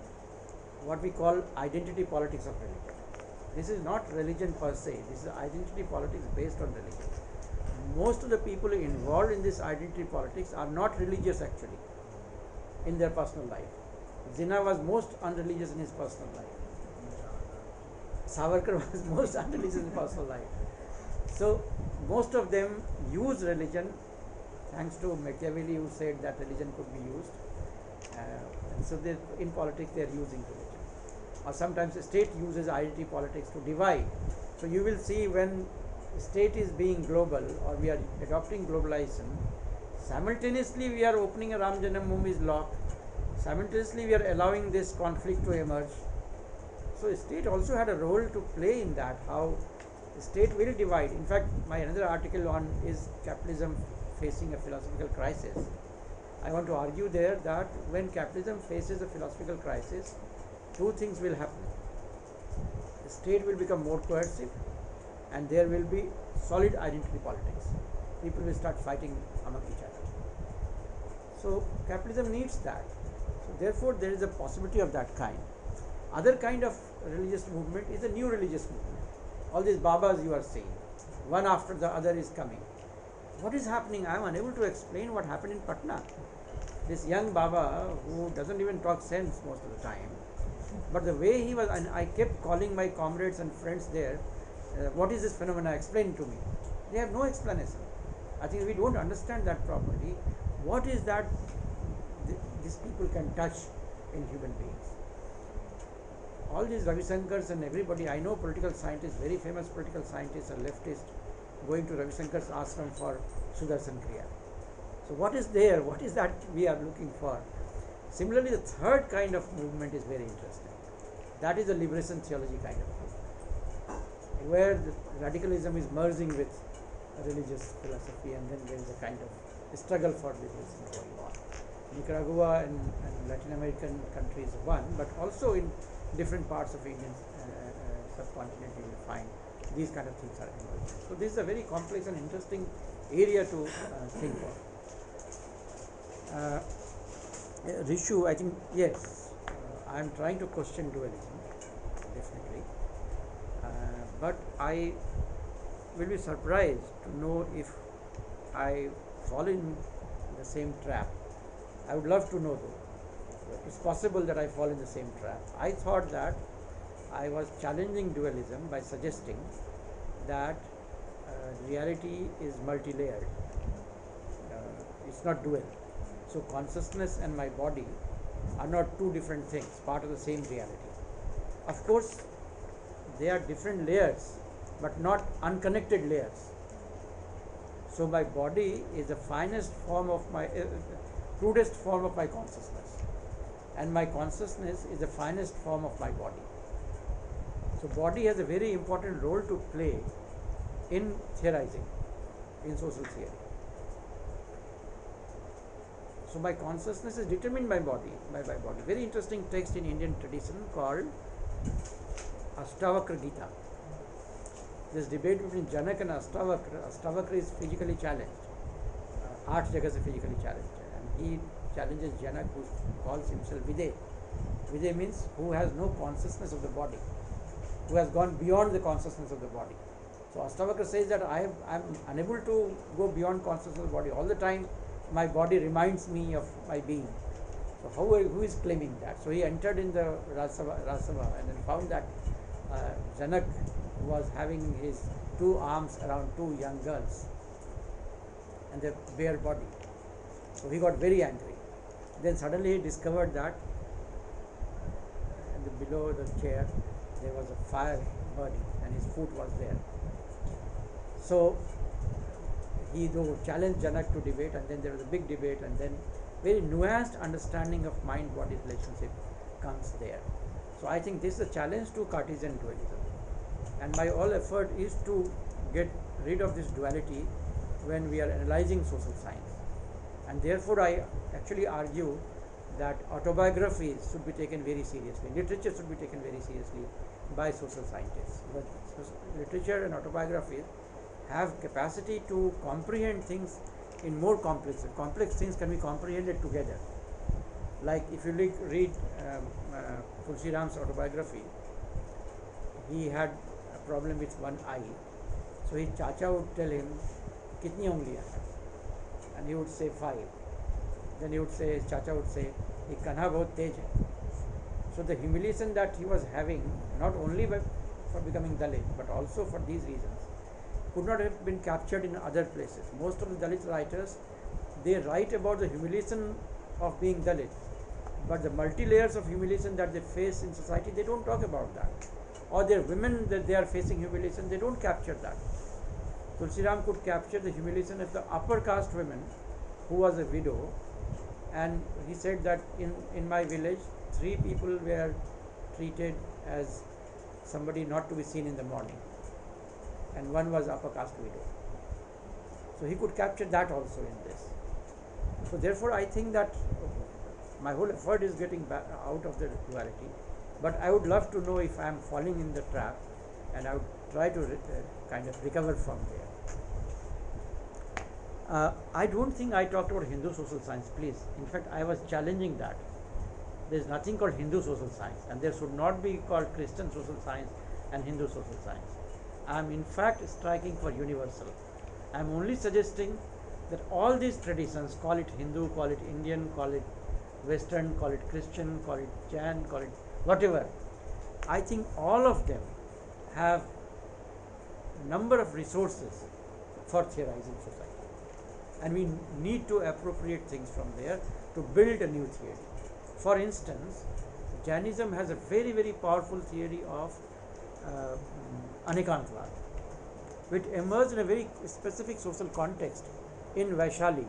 what we call identity politics of religion. This is not religion per se, this is identity politics based on religion. Most of the people involved in this identity politics are not religious actually in their personal life. Jinnah was most unreligious in his personal life. Savarkar was most unreligious in his personal life. So most of them use religion, thanks to Machiavelli, who said that religion could be used. And so in politics they are using religion. Or sometimes the state uses identity politics to divide. So you will see when state is being global, or we are adopting globalization, simultaneously we are opening a Ram Janmabhoomi's law, simultaneously we are allowing this conflict to emerge. So state also had a role to play in that, how the state will divide. In fact, my another article on is capitalism facing a philosophical crisis. I want to argue there that when capitalism faces a philosophical crisis, 2 things will happen. The state will become more coercive, and there will be solid identity politics. People will start fighting among each other. So capitalism needs that. So therefore there is a possibility of that kind. Other kind of religious movement is a new religious movement. All these Babas you are seeing, one after the other is coming. What is happening? I am unable to explain what happened in Patna. This young Baba who doesn't even talk sense most of the time, but the way he was, and I kept calling my comrades and friends there, what is this phenomena? Explain to me. They have no explanation. I think we don't understand that properly. What is that these people can touch in human beings. All these Ravi Shankars and everybody, I know political scientists, very famous political scientists are leftists, going to Ravi Shankar's ashram for Sudarshan Kriya. So what is there? What is that we are looking for? Similarly, the third kind of movement is very interesting. That is the liberation theology kind of movement, where the radicalism is merging with religious philosophy, and then there is a kind of struggle for liberation going on. Nicaragua and Latin American countries one, but also in different parts of Indian subcontinent you will find these kind of things are emerging. So this is a very complex and interesting area to think of. Rishu, I think, yes, I am trying to question dualism, definitely, but I will be surprised to know if I fall in the same trap. I would love to know though. It's possible that I fall in the same trap. I thought that I was challenging dualism by suggesting that reality is multi-layered. It's not dual. So consciousness and my body are not two different things, part of the same reality. Of course, they are different layers, but not unconnected layers. So my body is the finest form of my, crudest form of my consciousness, and my consciousness is the finest form of my body. So body has a very important role to play in theorizing, in social theory. So my consciousness is determined by body, by my body. Very interesting text in Indian tradition called Ashtavakra Gita. This debate between Janak and Ashtavakra. Ashtavakra is physically challenged. 8 jagas is physically challenged. And he challenges Janak, who calls himself Vide. Vide means who has no consciousness of the body, who has gone beyond the consciousness of the body. So Ashtavakra says that I am unable to go beyond consciousness of the body. All the time my body reminds me of my being. So who is claiming that? So he entered in the Rajasabha and then found that Janak was having his 2 arms around 2 young girls and their bare body. So he got very angry. Then suddenly he discovered that below the chair there was a fire burning and his foot was there. So he challenged Janak to debate, and then there was a big debate, and then very nuanced understanding of mind-body relationship comes there. So I think this is a challenge to Cartesian dualism, and my whole effort is to get rid of this duality when we are analyzing social science. And therefore I actually argue that autobiographies should be taken very seriously, literature should be taken very seriously by social scientists. But literature and autobiographies have capacity to comprehend things in more complex things can be comprehended together. Like if you read Tulsi Ram's autobiography, he had a problem with one eye, so his chacha would tell him kitni ungliyan hai, and he would say 5. Then he would say, his chacha would say, ye kanha bahut tej hai. So the humiliation that he was having, not only for becoming Dalit but also for these reasons, could not have been captured in other places. Most of the Dalit writers, they write about the humiliation of being Dalit, but the multi-layers of humiliation that they face in society, they don't talk about that. Or their women that they are facing humiliation, they don't capture that. Tulsi Ram could capture the humiliation of the upper caste women who was a widow, and he said that in my village 3 people were treated as somebody not to be seen in the morning, and one was upper caste widow. So he could capture that also in this. So therefore I think that my whole effort is getting back out of the duality, but I would love to know if I am falling in the trap, and I would try to kind of recover from there. I don't think I talked about Hindu social science, please. In fact, I was challenging that. There is nothing called Hindu social science, and there should not be called Christian social science and Hindu social science. I am in fact striking for universal. I am only suggesting that all these traditions, call it Hindu, call it Indian, call it Western, call it Christian, call it Jain, call it whatever, I think all of them have number of resources for theorizing society, and we need to appropriate things from there to build a new theory. For instance, Jainism has a very, very powerful theory of Anekantvad, which emerged in a very specific social context in Vaishali,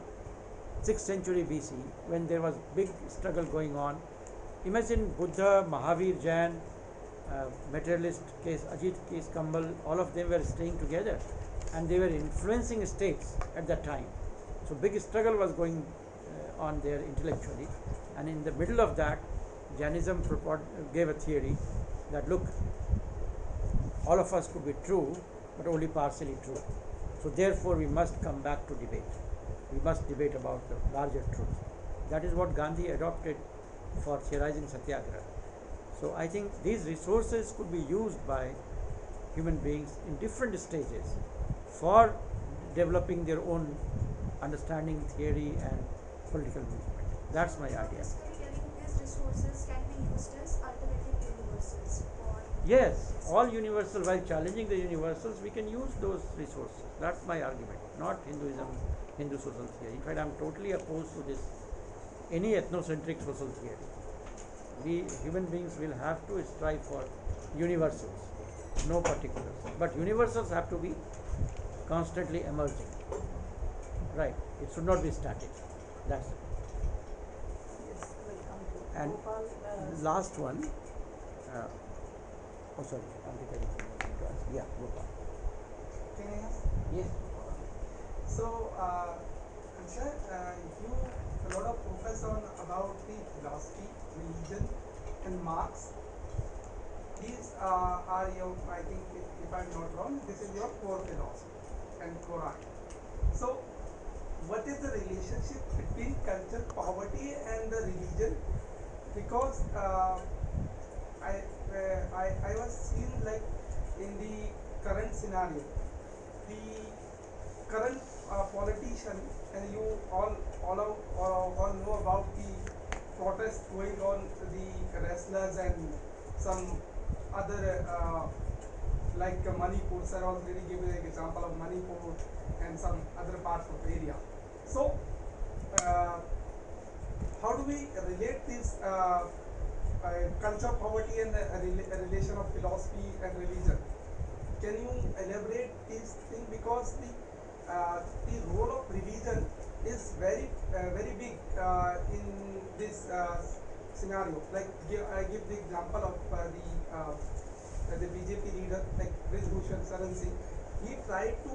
6th century BC, when there was big struggle going on. Imagine Buddha, Mahavir, Jain, materialist case, Ajit case, Kambal, all of them were staying together and they were influencing states at that time. So big struggle was going on there intellectually, and in the middle of that, Jainism gave a theory that look, all of us could be true, but only partially true. So therefore we must come back to debate. We must debate about the larger truth. That is what Gandhi adopted for theorizing Satyagraha. So I think these resources could be used by human beings in different stages for developing their own understanding, theory and political movement. That's my idea. Basically, telling these resources can be used as alternative universals for. Yes, all universal, while challenging the universals, we can use those resources. That's my argument, not Hinduism, Hindu social theory. In fact, I'm totally opposed to this, any ethnocentric social theory. We human beings will have to strive for universals, no particulars. But universals have to be constantly emerging. Right, it should not be static. That's it. Yes, welcome to And Gopal. last one. Oh, sorry, Amrita, you want to ask? Yeah, Gopal. Can I ask? Yes. So, sir, you a lot of focus on about the philosophy, religion, and Marx. These are your, I think, if I'm not wrong, this is your core philosophy and Quran. So, what is the relationship between culture, poverty, and the religion? Because I was seeing like in the current scenario, the current politician, and you all know about the protests going on, the wrestlers and some other like Manipur. Sir already gave an example of Manipur and some other parts of area. So how do we relate this culture, poverty, and a relation of philosophy and religion? Can you elaborate this thing? Because the role of religion is very big in this scenario. Like I give the example of the BJP leader, like Bhushan Saran Singh. He tried to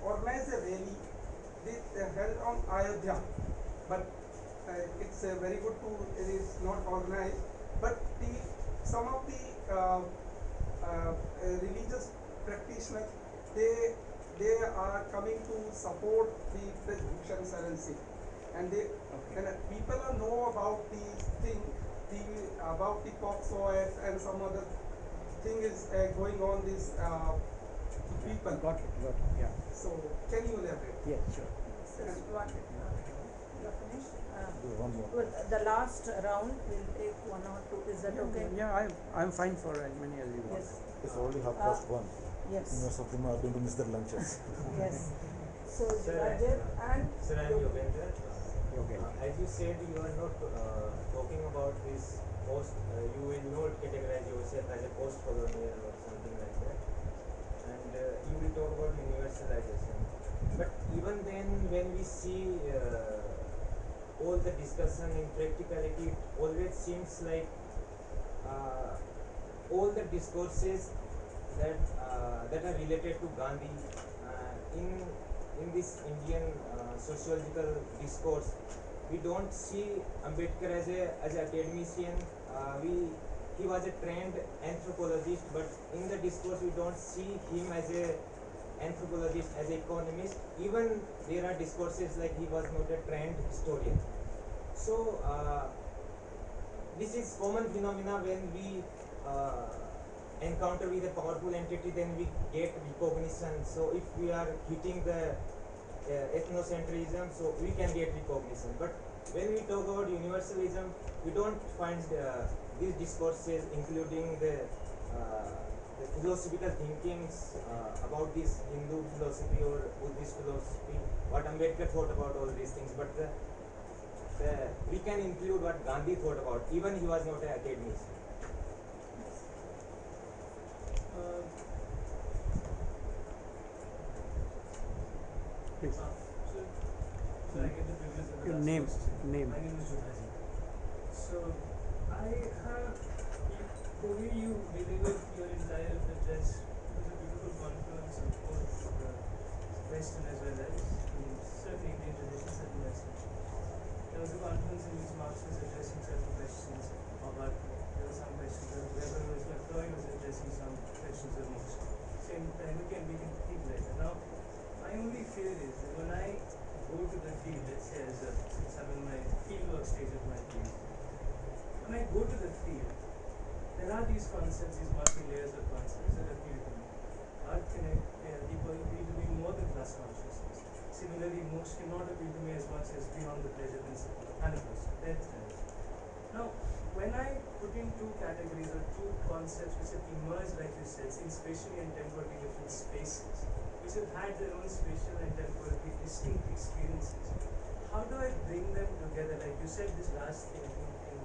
organize a rally held on Ayodhya, but it's very good to it is not organized. But some of the religious practitioners, they are coming to support the Bhushan Saran Singh, and people know about these things, about the Poxo Act and some other thing is going on this people. Got it, yeah. So can you elaborate? Yes, sure. Just one. You're finished? One more. Well, the last round we'll take one or two. Is that okay? Yeah, I'm fine for as many as you want. Yes. It's already half past one. Yes. Most of them are going to miss their lunches. Yes. So Sir, Rajat and Sir, I am Yogendra. Okay. As you said, you are not talking about this post. You will not categorize yourself as a post-colonial or something like that. And you will talk about universalization. But even then, when we see all the discussion in practicality, it always seems like all the discourses that are related to Gandhi in this Indian sociological discourse, we don't see Ambedkar as an academician. He was a trained anthropologist, but in the discourse we don't see him as a anthropologist, as an economist. Even there are discourses like he was not a trained historian. So this is common phenomena when we encounter with a powerful entity, then we get recognition. So if we are hitting the ethnocentrism, so we can get recognition. But when we talk about universalism, we don't find these discourses, including the the philosophical thinkings about this Hindu philosophy or Buddhist philosophy, what Ambedkar thought about all these things, but we can include what Gandhi thought about, even he was not an academician. Please. So I get the privilege of the Your last name. question. Name. My name is Judhaji. So I have the way you delivered your entire address was a beautiful confluence of both Western as well as certainly Indian tradition, certainly Western. There was a confluence in which Marx was addressing certain questions of art. There were some questions of Weber was Freud was addressing some questions of Marx. Same time we can think like that. Now my only fear is that when I go to the field, let's say since I'm in my fieldwork stage of my field, when I go to the field, there are these concepts, these multi-layers of concepts that appeal to me. Art can appeal to me more than class consciousness. Similarly, most cannot appeal to me as much as beyond the pleasure principle of Thanatos, death things. Now, when I put in two categories or two concepts which have emerged, like you said, in spatially and temporally different spaces, which have had their own spatial and temporally distinct experiences, how do I bring them together? Like you said, this last thing, I think, in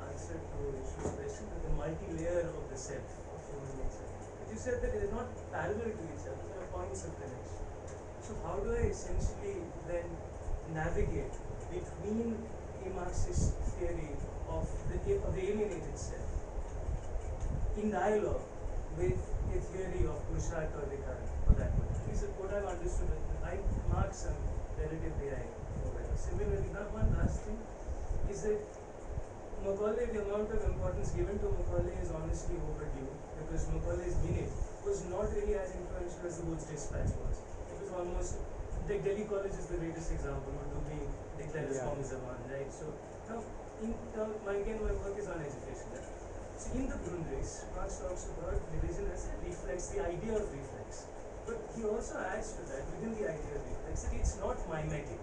answer to Ishu's question, that the multi-layer of the self, of human nature. But you said that it is not parallel to each other, there are points of connection. So how do I essentially then navigate between a Marxist theory of the alienated self in dialogue with a theory of Purusharth or Vikar, for that matter? At least what I've understood, Marx and relatively I know better. Similarly, now one last thing is that Macaulay, the amount of importance given to Macaulay is honestly overdue, because Macaulay's minute was not really as influential as the Woods Dispatch was. It was almost, the Delhi College is the greatest example, what do we declare as form as a one, right? So now, my work is on education. Right? So in the Grundrisse, Marx talks about religion as a reflex, the idea of reflex. But he also adds to that, within the idea of reflex, that it's not mimetic.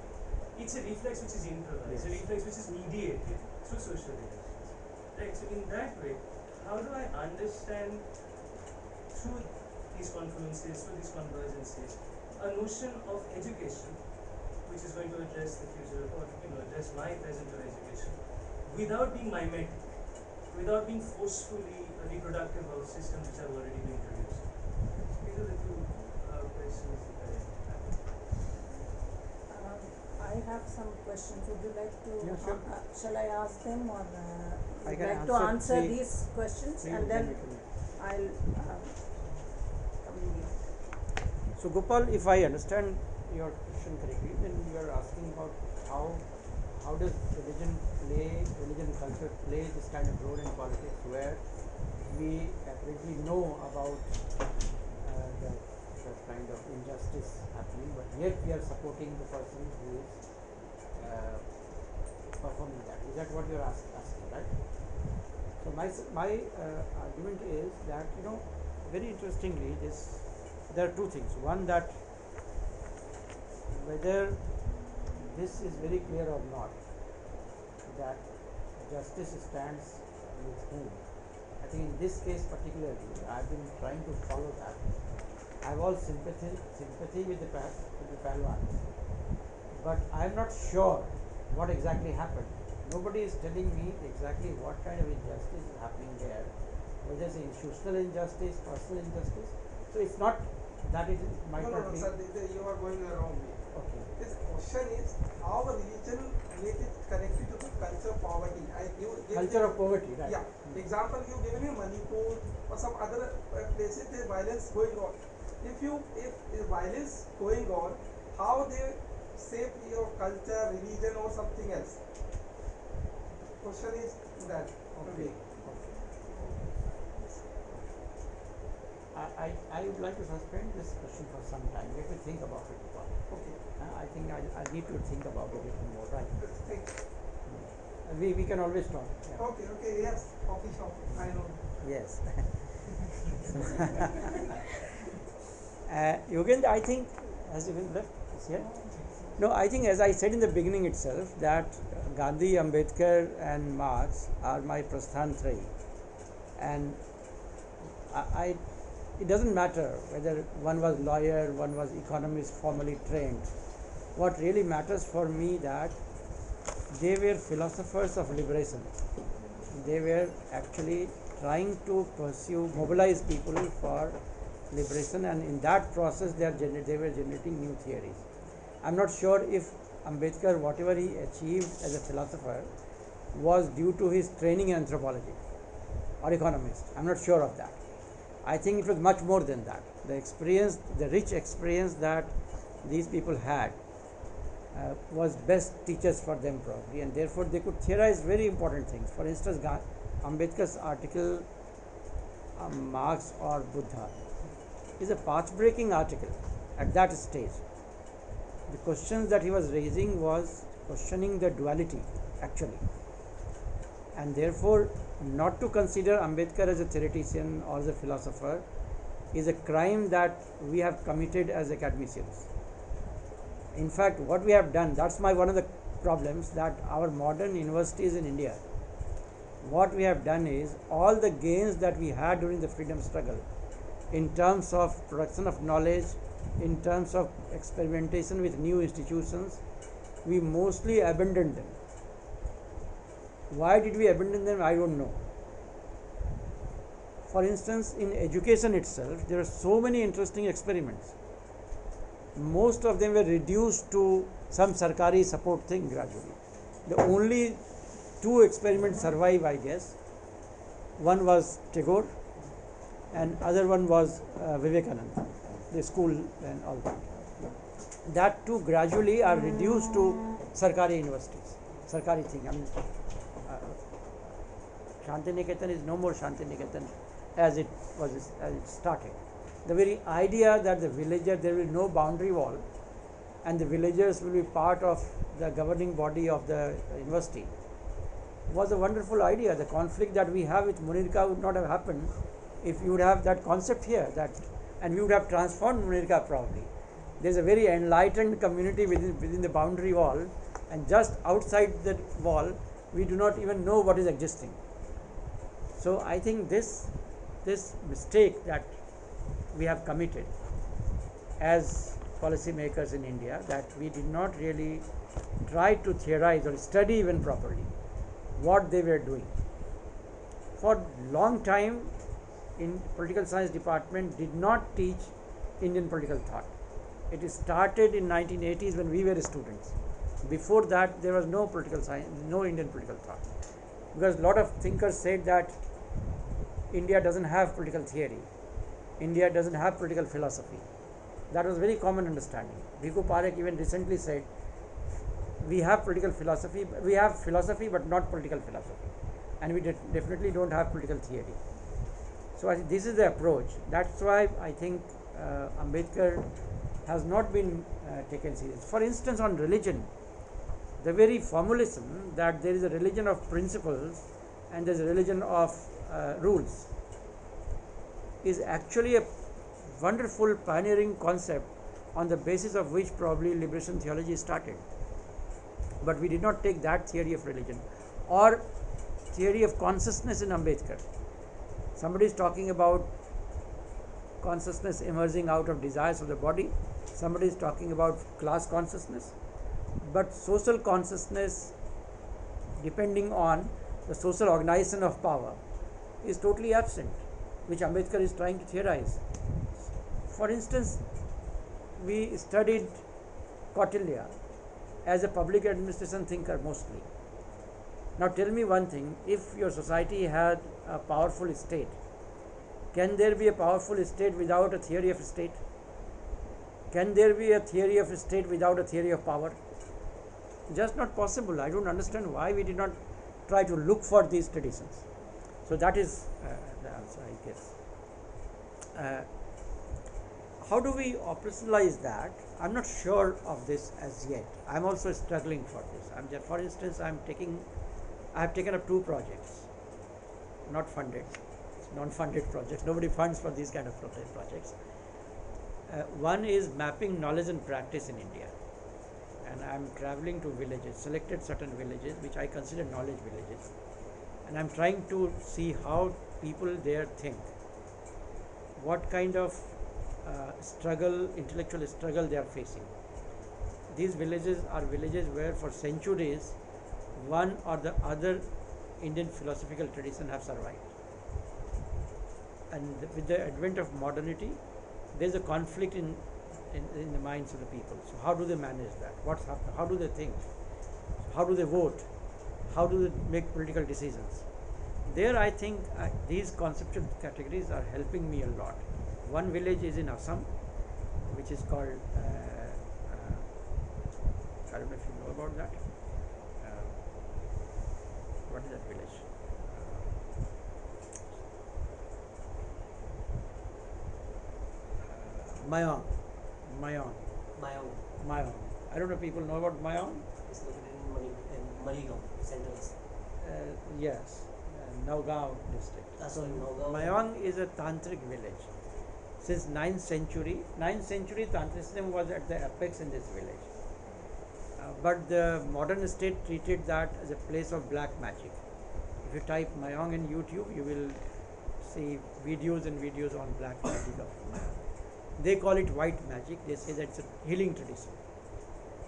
It's a reflex which is improvised, a reflex which is mediated through social relations. Right? So in that way, how do I understand through these confluences, through these convergences, a notion of education which is going to address the future or address my present or education without being mimetic, without being forcefully reproductive of systems which have already been introduced? These are the two questions that I have. I have some questions. Would you like to? Yeah, sure. Shall I ask them, or I would can like to answer three- these questions, three and of then them we can- I'll communicate. So Gopal, if I understand your question correctly, then you are asking about how does religion culture play this kind of role in politics, where we apparently know about the kind of injustice happening, but yet we are supporting the person who is performing that. Is that what you are asking, right? So my argument is that, very interestingly, there are two things. One, that whether this is very clear or not, that justice stands with whom. I think in this case particularly, I've been trying to follow that. I have all sympathy with the Pahlwans, but I'm not sure what exactly happened. Nobody is telling me exactly what kind of injustice is happening there, whether it's institutional injustice, personal injustice. So it's not that it might not be. No, sir, you are going the wrong way. Okay. This question is how religion connected to the culture of poverty. Culture of poverty, right? Yeah. Example you given in Manipur or some other places, there is violence going on. If violence going on, how they shape your culture, religion, or something else? Question is that. Okay. I would like to suspend this question for some time. Let me think about it. Okay. I think I need to think about it a little more, right? Thank you. We can always talk. Yeah. Okay, yes, coffee shop, I know. Yes. Yogendra, I think, has he been left? Is here? No, I think, as I said in the beginning itself, that Gandhi, Ambedkar and Marx are my prasthan trayi. And it doesn't matter whether one was lawyer, one was economist, formally trained. What really matters for me that they were philosophers of liberation. They were actually trying to pursue, mobilize people for liberation, and in that process they were generating new theories. I'm not sure if Ambedkar, whatever he achieved as a philosopher, was due to his training in anthropology or economist. I'm not sure of that. I think it was much more than that. The experience, the rich experience that these people had was best teachers for them probably, and therefore they could theorize very important things. For instance, Ambedkar's article Marx or Buddha is a path-breaking article at that stage. The questions that he was raising was questioning the duality actually, and therefore not to consider Ambedkar as a theoretician or as a philosopher is a crime that we have committed as academicians. In fact, what we have done, that's one of the problems, that our modern universities in India, what we have done is all the gains that we had during the freedom struggle in terms of production of knowledge, in terms of experimentation with new institutions, we mostly abandoned them. Why did we abandon them? I don't know. For instance, in education itself, there are so many interesting experiments. Most of them were reduced to some sarkari support thing gradually. The only two experiments survive, I guess. One was Tagore and other one was Vivekananda, the school and all that. That too gradually are reduced to sarkari universities, sarkari thing. I mean, Shantiniketan is no more Shantiniketan as it was, as it started. The very idea that the villager, there will be no boundary wall and the villagers will be part of the governing body of the university was a wonderful idea. The conflict that we have with Munirka would not have happened if you would have that concept here, and we would have transformed Munirka probably. There is a very enlightened community within the boundary wall, and just outside that wall we do not even know what is existing. So I think this mistake that we have committed as policy makers in India, that we did not really try to theorize or study even properly what they were doing. For long time in political science department did not teach Indian political thought. It started in 1980s when we were students. Before that there was no political science, no Indian political thought, because a lot of thinkers said that India doesn't have political theory, India doesn't have political philosophy. That was very common understanding. Bhikkhu Parekh even recently said, we have political philosophy, we have philosophy but not political philosophy, and we definitely don't have political theory. So I think this is the approach. That's why I think Ambedkar has not been taken seriously. For instance, on religion, the very formalism that there is a religion of principles and there is a religion of rules is actually a wonderful pioneering concept on the basis of which probably liberation theology started. But we did not take that theory of religion or theory of consciousness in Ambedkar. Somebody is talking about consciousness emerging out of desires of the body, somebody is talking about class consciousness, but social consciousness depending on the social organization of power is totally absent, which Ambedkar is trying to theorize. For instance, we studied Kautilya as a public administration thinker mostly. Now tell me one thing, if your society had a powerful state, can there be a powerful state without a theory of state? Can there be a theory of state without a theory of power? Just not possible. I don't understand why we did not try to look for these traditions. So that is the answer, I guess. How do we operationalize that? I'm not sure of this as yet. I'm also struggling for this. For instance, I have taken up two projects, not funded, non-funded projects. Nobody funds for these kind of projects. One is mapping knowledge and practice in India, and I'm traveling to villages, selected certain villages which I consider knowledge villages, and I'm trying to see how people there think. what kind of struggle, intellectual struggle they are facing. These villages are villages where for centuries one or the other Indian philosophical tradition have survived. And with the advent of modernity, there is a conflict in the minds of the people. So how do they manage that? What's happening? How do they think? How do they vote? How do they make political decisions? There I think these conceptual categories are helping me a lot. One village is in Assam, which is called, I don't know if you know about that. What is that village? Mayong. Mayong. I don't know if people know about Mayong. It's located in Marigaon, central. Yes, Nagaon district. That's So right, Nagaon. Mayong is a tantric village. Since 9th century, Tantrism was at the apex in this village. But the modern state treated that as a place of black magic. If you type Mayong in YouTube, you will see videos and videos on black magic of Mayong. They call it white magic. They say that it's a healing tradition.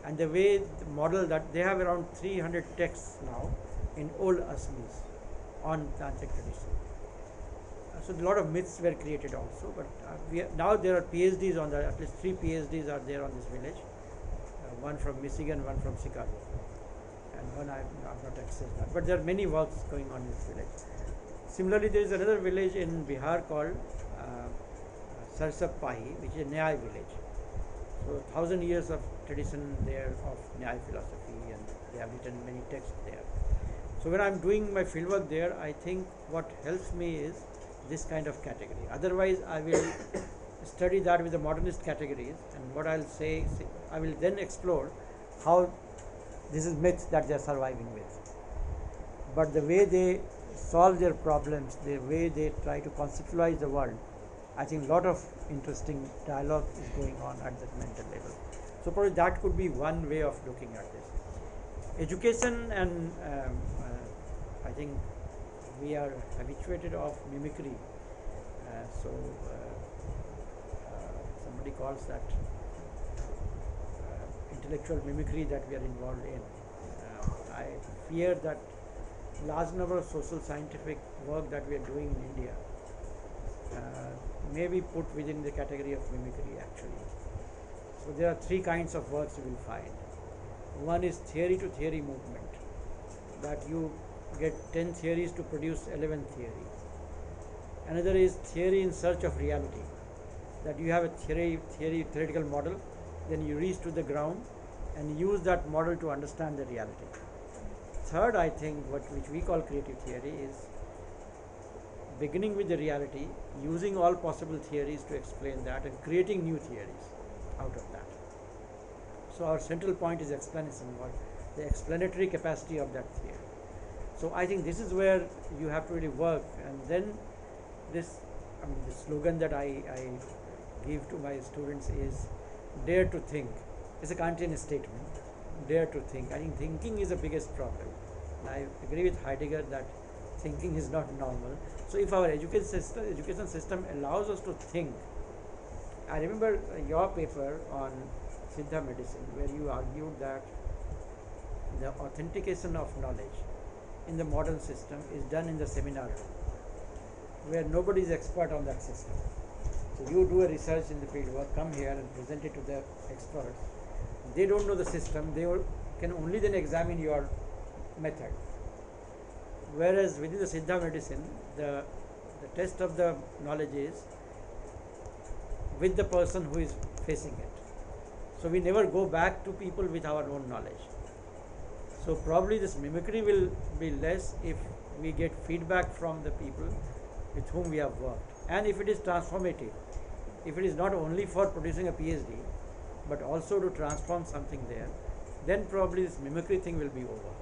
And the way the model that they have around 300 texts now in old Assamese on tantric tradition. So a lot of myths were created also, but now there are PhDs on that. At least 3 PhDs are there on this village. One from Michigan, one from Chicago, and one I've not accessed that. But there are many works going on in this village. Similarly, there is another village in Bihar called Sarsapahi, which is a Nyaya village. So 1,000 years of tradition there of Nyaya philosophy, and they have written many texts there. So when I'm doing my fieldwork there, I think what helps me is this kind of category. Otherwise, I will study that with the modernist categories, and what I'll say, I will then explore how this is myths that they are surviving with. But the way they solve their problems, the way they try to conceptualize the world, I think a lot of interesting dialogue is going on at the mental level. So probably that could be one way of looking at this. Education and I think we are habituated of mimicry. Somebody calls that intellectual mimicry that we are involved in. I fear that large number of social scientific work that we are doing in India may be put within the category of mimicry actually. So there are 3 kinds of works you will find. One is theory to theory movement, that you get 10 theories to produce 11th theory. Another is theory in search of reality, that you have a theoretical model, then you reach to the ground and use that model to understand the reality. Third, I think which we call creative theory is beginning with the reality, using all possible theories to explain that and creating new theories out of that. So our central point is explanation, or the explanatory capacity of that theory. So I think this is where you have to really work, and then the slogan that I give to my students is dare to think. It's a Kantian statement, dare to think. I think thinking is the biggest problem. And I agree with Heidegger that thinking is not normal. So if our education system allows us to think, I remember your paper on Siddha medicine, where you argued that the authentication of knowledge in the modern system is done in the seminar room, where nobody is expert on that system. So you do a research in the field work, come here and present it to the experts. They don't know the system, they can only then examine your method. Whereas within the Siddha medicine, the test of the knowledge is with the person who is facing it. So we never go back to people with our own knowledge. So probably this mimicry will be less if we get feedback from the people with whom we have worked. And if it is transformative, if it is not only for producing a PhD, but also to transform something there, then probably this mimicry thing will be over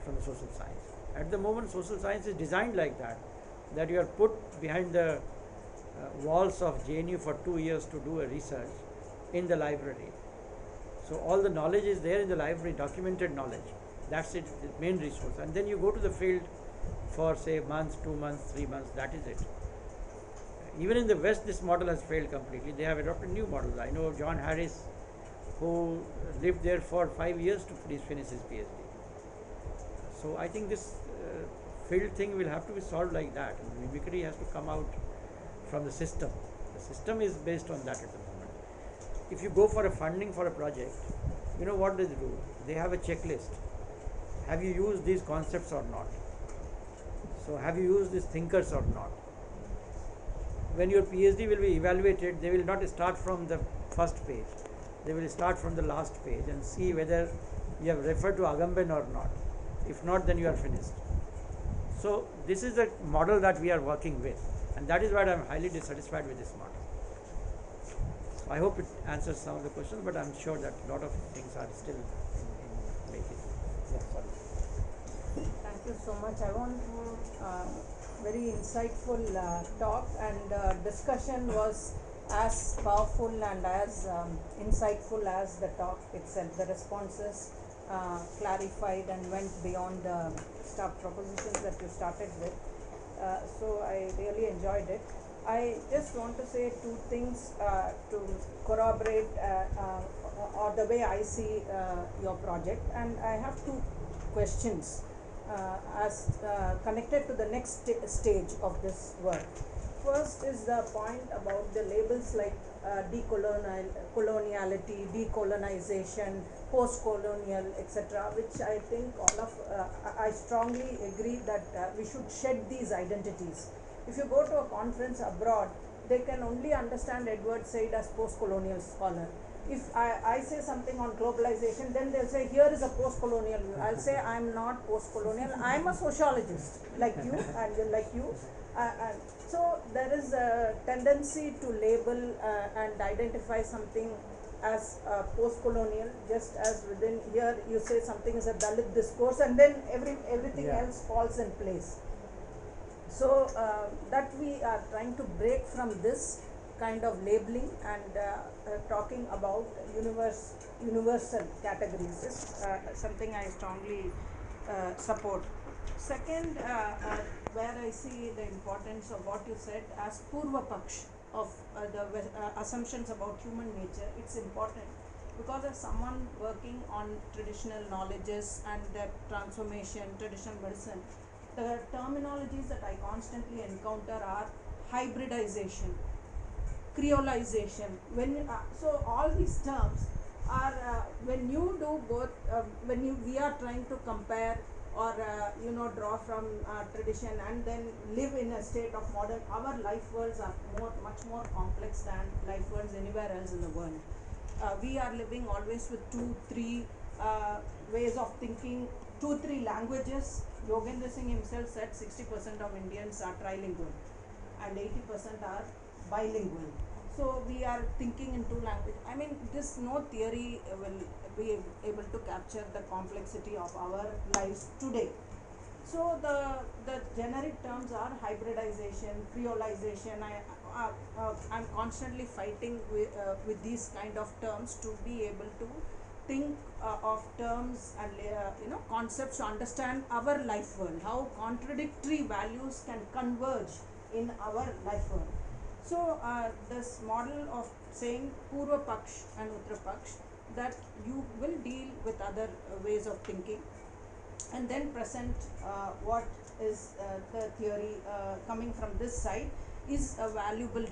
from the social science. At the moment, social science is designed like that you are put behind the walls of JNU for 2 years to do a research in the library. So all the knowledge is there in the library, documented knowledge. That's it, the main resource. And then you go to the field for say months, 2 months, 3 months, that is it. Even in the West, this model has failed completely. They have adopted new models. I know John Harris, who lived there for 5 years to finish his PhD. So I think this field thing will have to be solved like that. Mimicry has to come out from the system. The system is based on that at the moment. If you go for a funding for a project, you know what they do? They have a checklist. Have you used these concepts or not? So have you used these thinkers or not? When your PhD will be evaluated, they will not start from the first page. They will start from the last page and see whether you have referred to Agamben or not. If not, then you are finished. So this is the model that we are working with, and that is why I am highly dissatisfied with this model. So I hope it answers some of the questions, but I am sure that a lot of things are still in making. Yeah, sorry. Thank you so much. I want very insightful talk, and discussion was as powerful and as insightful as the talk itself. The responses clarified and went beyond the propositions that you started with. So I really enjoyed it. I just want to say two things to corroborate or the way I see your project, and I have two questions as connected to the next stage of this work. First is the point about the labels like decoloniality, decolonization, post-colonial, etc., which I think all of I strongly agree that we should shed these identities. If you go to a conference abroad, they can only understand Edward Said as post-colonial scholar. If I say something on globalization, then they'll say, here is a post-colonial view. I'll say, I'm not post-colonial, I'm a sociologist, like you, and like you. And so there is a tendency to label and identify something as post-colonial, just as within here you say something is a Dalit discourse, and then everything else falls in place. So that we are trying to break from this kind of labeling and talking about universal categories is something I strongly support. Second, where I see the importance of what you said as Poorva Paksha of the assumptions about human nature, it's important because as someone working on traditional knowledges and their transformation, traditional medicine, the terminologies that I constantly encounter are hybridization, creolization. So all these terms are when you do both, we are trying to compare or draw from tradition and then live in a state of modern. Our life worlds are much more complex than life worlds anywhere else in the world. We are living always with 2-3 ways of thinking, 2-3 languages. Yogendra Singh himself said 60% of Indians are trilingual and 80% are bilingual. So we are thinking in 2 languages. I mean, no theory will be able to capture the complexity of our lives today. So the generic terms are hybridization, creolization. I'm constantly fighting with these kind of terms to be able to think of terms and concepts to understand our life world, how contradictory values can converge in our life world. So this model of saying Poorva Paksha and Uttar Paksha, that you will deal with other ways of thinking and then present what is the theory coming from this side is a valuable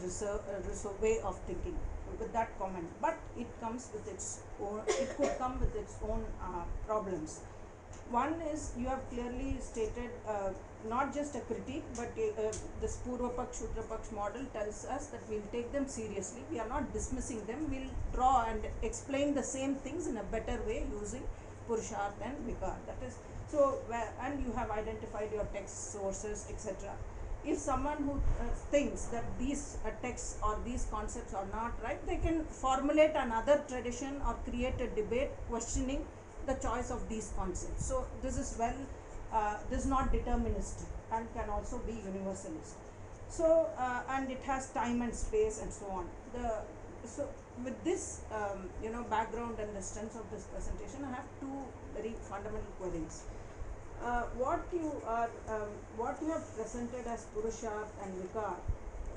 way of thinking with that comment, but it comes with its own, it could come with its own problems. One is you have clearly stated not just a critique, but this Poorva Paksha, Uttar Paksha model tells us that we'll take them seriously. We are not dismissing them. We'll draw and explain the same things in a better way using Purusharth and Vikar. That is so. And you have identified your text sources, etc. If someone who thinks that these texts or these concepts are not right, they can formulate another tradition or create a debate questioning the choice of these concepts. So this is this is not deterministic and can also be universalist. So and it has time and space and so on. So with this background and the strength of this presentation, I have 2 very fundamental queries. What you have presented as Purusharth and Vikar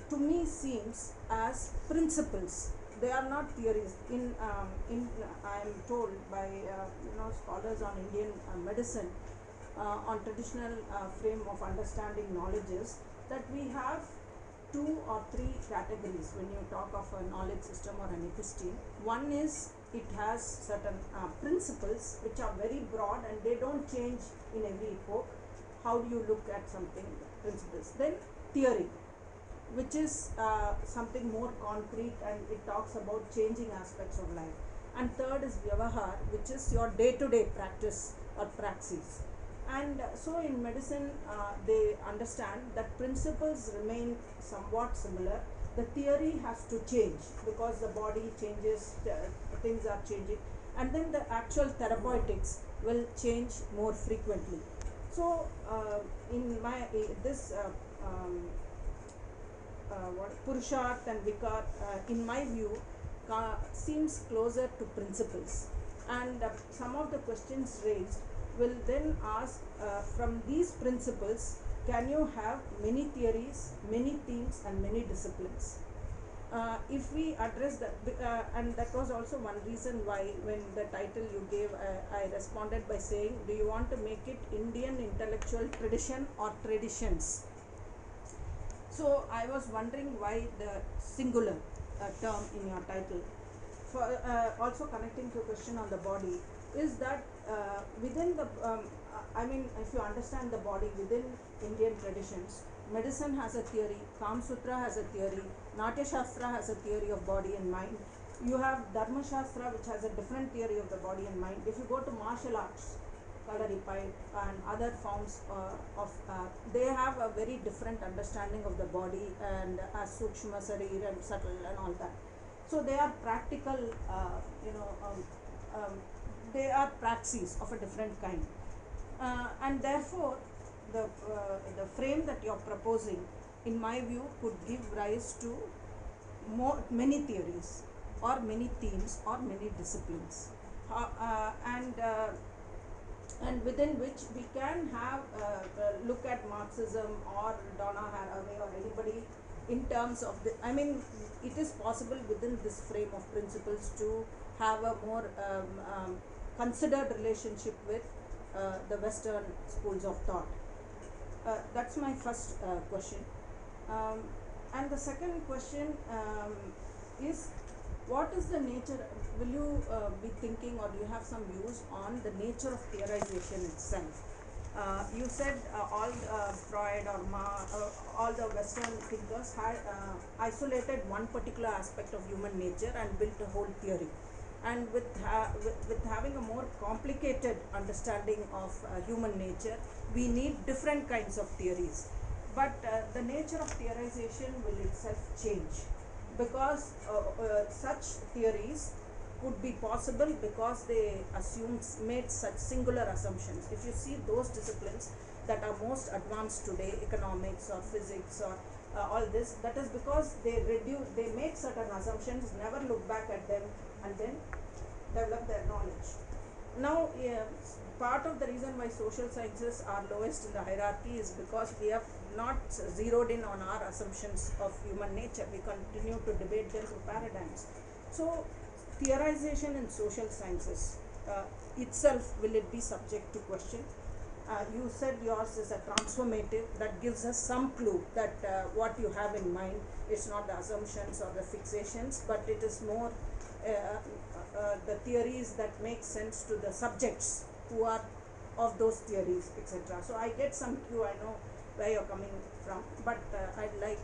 to me seems as principles. They are not theories. I am told by scholars on Indian medicine on traditional frame of understanding knowledge is that we have two or three categories when you talk of a knowledge system or an episteme. One is it has certain principles which are very broad and they don't change in every epoch. How do you look at something? Principles. Then theory, which is something more concrete and it talks about changing aspects of life. And third is vyavahar, which is your day-to-day practice or praxis. And so in medicine, they understand that principles remain somewhat similar. The theory has to change because the body changes, things are changing, and then the actual therapeutics will change more frequently. So in my this Purusharth and Vikar, in my view, seems closer to principles. And some of the questions raised will then ask from these principles, can you have many theories, many themes, and many disciplines? If we address that, and that was also one reason why, when the title you gave, I responded by saying, do you want to make it Indian intellectual tradition or traditions? So I was wondering why the singular term in your title. For also connecting to a question on the body, is that within the if you understand the body within Indian traditions, medicine has a theory, Kam Sutra has a theory, Natya Shastra has a theory of body and mind. You have Dharma Shastra, which has a different theory of the body and mind. If you go to martial arts, Kalarippai and other forms they have a very different understanding of the body and as Sukshma, Sarir and subtle and all that. So they are practical, they are praxis of a different kind. And therefore, the frame that you are proposing, in my view, could give rise to many theories or many themes or many disciplines. And within which we can have look at Marxism or Donna Haraway or anybody in terms of it is possible within this frame of principles to have a more considered relationship with the Western schools of thought. That's my first question. And the second question is, what is the nature, will you be thinking or do you have some views on the nature of theorization itself? You said all Freud or all the Western thinkers had isolated one particular aspect of human nature and built a whole theory. And with having a more complicated understanding of human nature, we need different kinds of theories. But the nature of theorization will itself change, because such theories could be possible because they made such singular assumptions. If you see those disciplines that are most advanced today, economics or physics or all this, that is because they make certain assumptions, never look back at them, and then develop their knowledge. Now, part of the reason why social sciences are lowest in the hierarchy is because we have not zeroed in on our assumptions of human nature. We continue to debate them through paradigms. So, theorization in social sciences itself, will it be subject to question? You said yours is a transformative, that gives us some clue that what you have in mind is not the assumptions or the fixations, but it is more the theories that make sense to the subjects who are of those theories, etc. So I get some clue, I know where you're coming from, but I'd like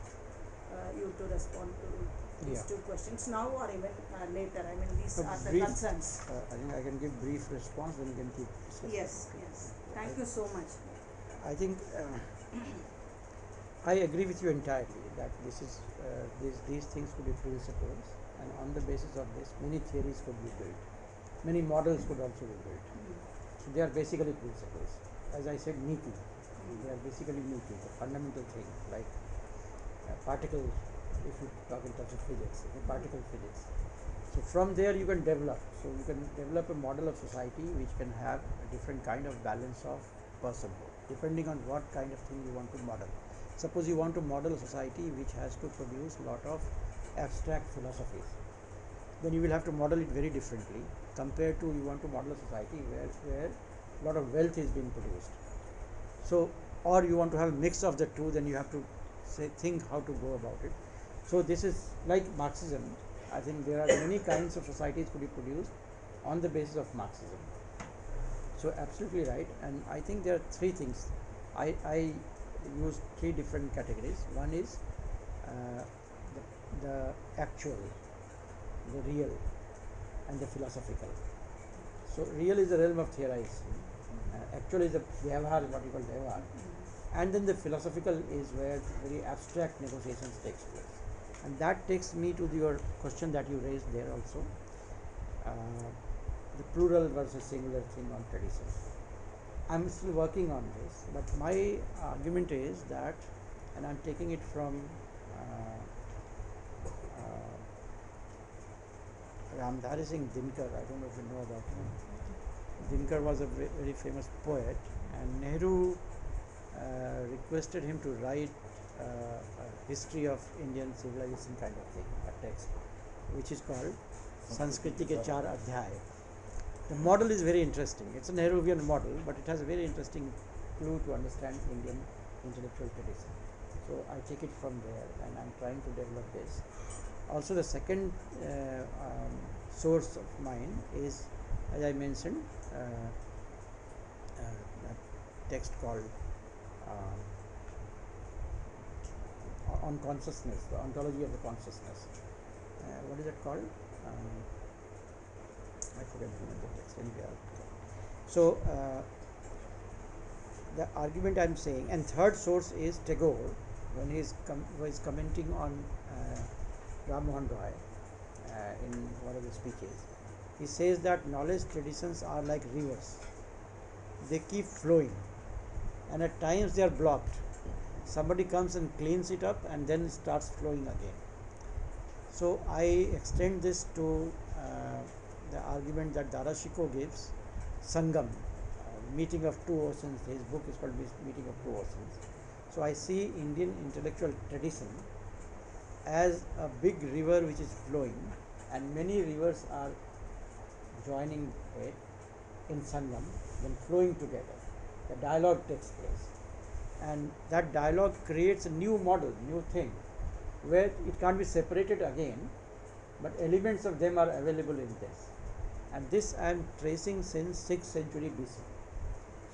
you to respond to these two questions now or even later. These are the concerns. I think I can give brief response, then you can keep discussing. Yes. Thank you so much. I think I agree with you entirely that this is these things could be principles, and on the basis of this, many theories could be built, many models could also be built. So they are basically principles. As I said, niti. They are basically niti, the fundamental thing, like particles. If you talk in terms of physics, particle physics. So from there you can develop. So you can develop a model of society which can have a different kind of balance of personhood, depending on what kind of thing you want to model. Suppose you want to model a society which has to produce a lot of abstract philosophies, then you will have to model it very differently compared to you want to model a society where a lot of wealth is being produced. So, or you want to have a mix of the two, then you have to think how to go about it. So this is like Marxism. I think there are many kinds of societies could be produced on the basis of Marxism. So absolutely right, and I think there are three things. I use three different categories. One is the actual, the real, and the philosophical. So real is the realm of theorizing, actual is the vyavhar, what you call vyavhar, and then the philosophical is where very abstract negotiations takes place. And that takes me to your question that you raised there also, the plural versus singular thing on tradition. I'm still working on this, but my argument is that, and I'm taking it from Ramdhari Singh Dinkar. I don't know if you know about him. Dinkar was a very famous poet, and Nehru requested him to write a history of Indian civilization kind of thing, a text, which is called Sanskriti ke Char Adhyay. The model is very interesting. It's a Nehruvian model, but it has a very interesting clue to understand Indian intellectual tradition. So I take it from there, and I'm trying to develop this. Also, the second source of mine is, as I mentioned, a text called on consciousness, the ontology of the consciousness. What is it called? I forget the name of the text. Anyway, so the argument I'm saying, and third source is Tagore, when he is commenting on Ram Mohan Roy in one of the speeches. He says that knowledge traditions are like rivers. They keep flowing, and at times they are blocked. Somebody comes and cleans it up, and then it starts flowing again. So I extend this to the argument that Darashiko gives, Sangam, meeting of two oceans. His book is called Meeting of Two Oceans. So I see Indian intellectual tradition as a big river which is flowing, and many rivers are joining it in Sangam, then flowing together. The dialogue takes place, and that dialogue creates a new model, new thing, where it can't be separated again, but elements of them are available in this. And this I am tracing since 6th century BC.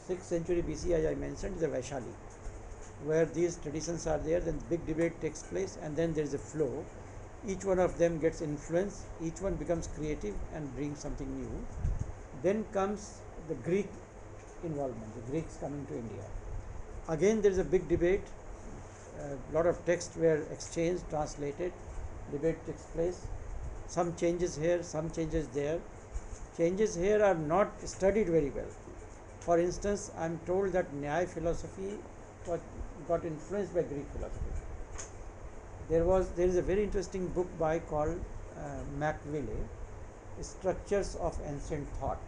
6th century BC, as I mentioned, is a Vaishali, where these traditions are there, then big debate takes place, and then there is a flow. Each one of them gets influence, each one becomes creative and brings something new. Then comes the Greek involvement, the Greeks coming to India. Again there is a big debate, a lot of texts were exchanged, translated, debate takes place. Some changes here, some changes there. Changes here are not studied very well. For instance, I am told that Nyaya philosophy got influenced by Greek philosophy. There is a very interesting book by called Macville, Structures of Ancient Thought.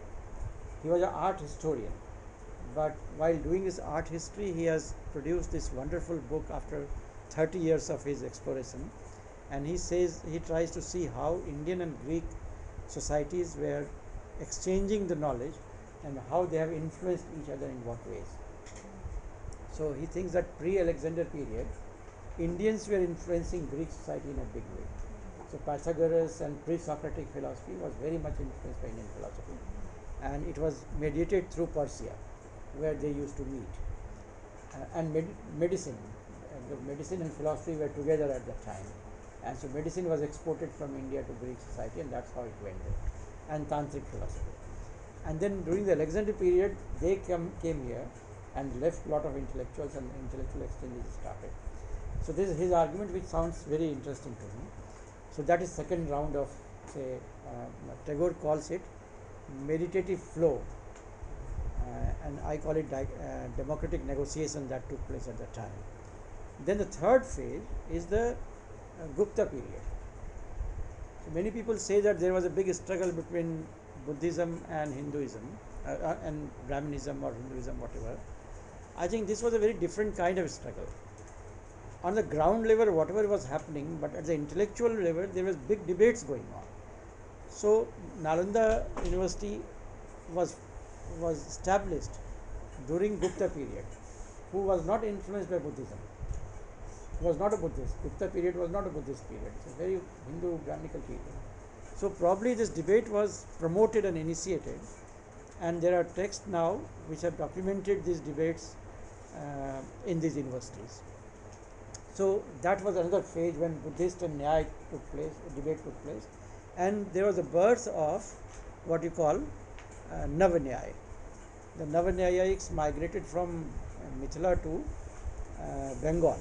He was an art historian, but while doing his art history, he has produced this wonderful book after 30 years of his exploration, and he says he tries to see how Indian and Greek societies were exchanging the knowledge and how they have influenced each other in what ways. So he thinks that pre-Alexander period, Indians were influencing Greek society in a big way. So Pythagoras and pre-Socratic philosophy was very much influenced by Indian philosophy, and it was mediated through Persia, where they used to meet. And medicine, the medicine and philosophy were together at that time, and so medicine was exported from India to Greek society, and that's how it went there. And Tantric philosophy. And then during the Alexander period, they came here and left a lot of intellectuals, and intellectual exchanges started. So this is his argument, which sounds very interesting to me. So that is second round of, say, Tagore calls it meditative flow, and I call it democratic negotiation that took place at that time. Then the third phase is the Gupta period. So many people say that there was a big struggle between Buddhism and Hinduism, and Brahmanism or Hinduism, whatever. I think this was a very different kind of struggle. on the ground level, whatever was happening, but at the intellectual level, there was big debates going on. So Nalanda University was established during Gupta period, who was not influenced by Buddhism. He was not a Buddhist. Gupta period was not a Buddhist period. It's a very Hindu Brahminical period. So probably this debate was promoted and initiated, and there are texts now which have documented these debates in these universities. So that was another phase when Buddhist and Nyaya took place, debate took place, and there was a birth of what you call Navanyaya. The Navanyayics migrated from Mithila to Bengal,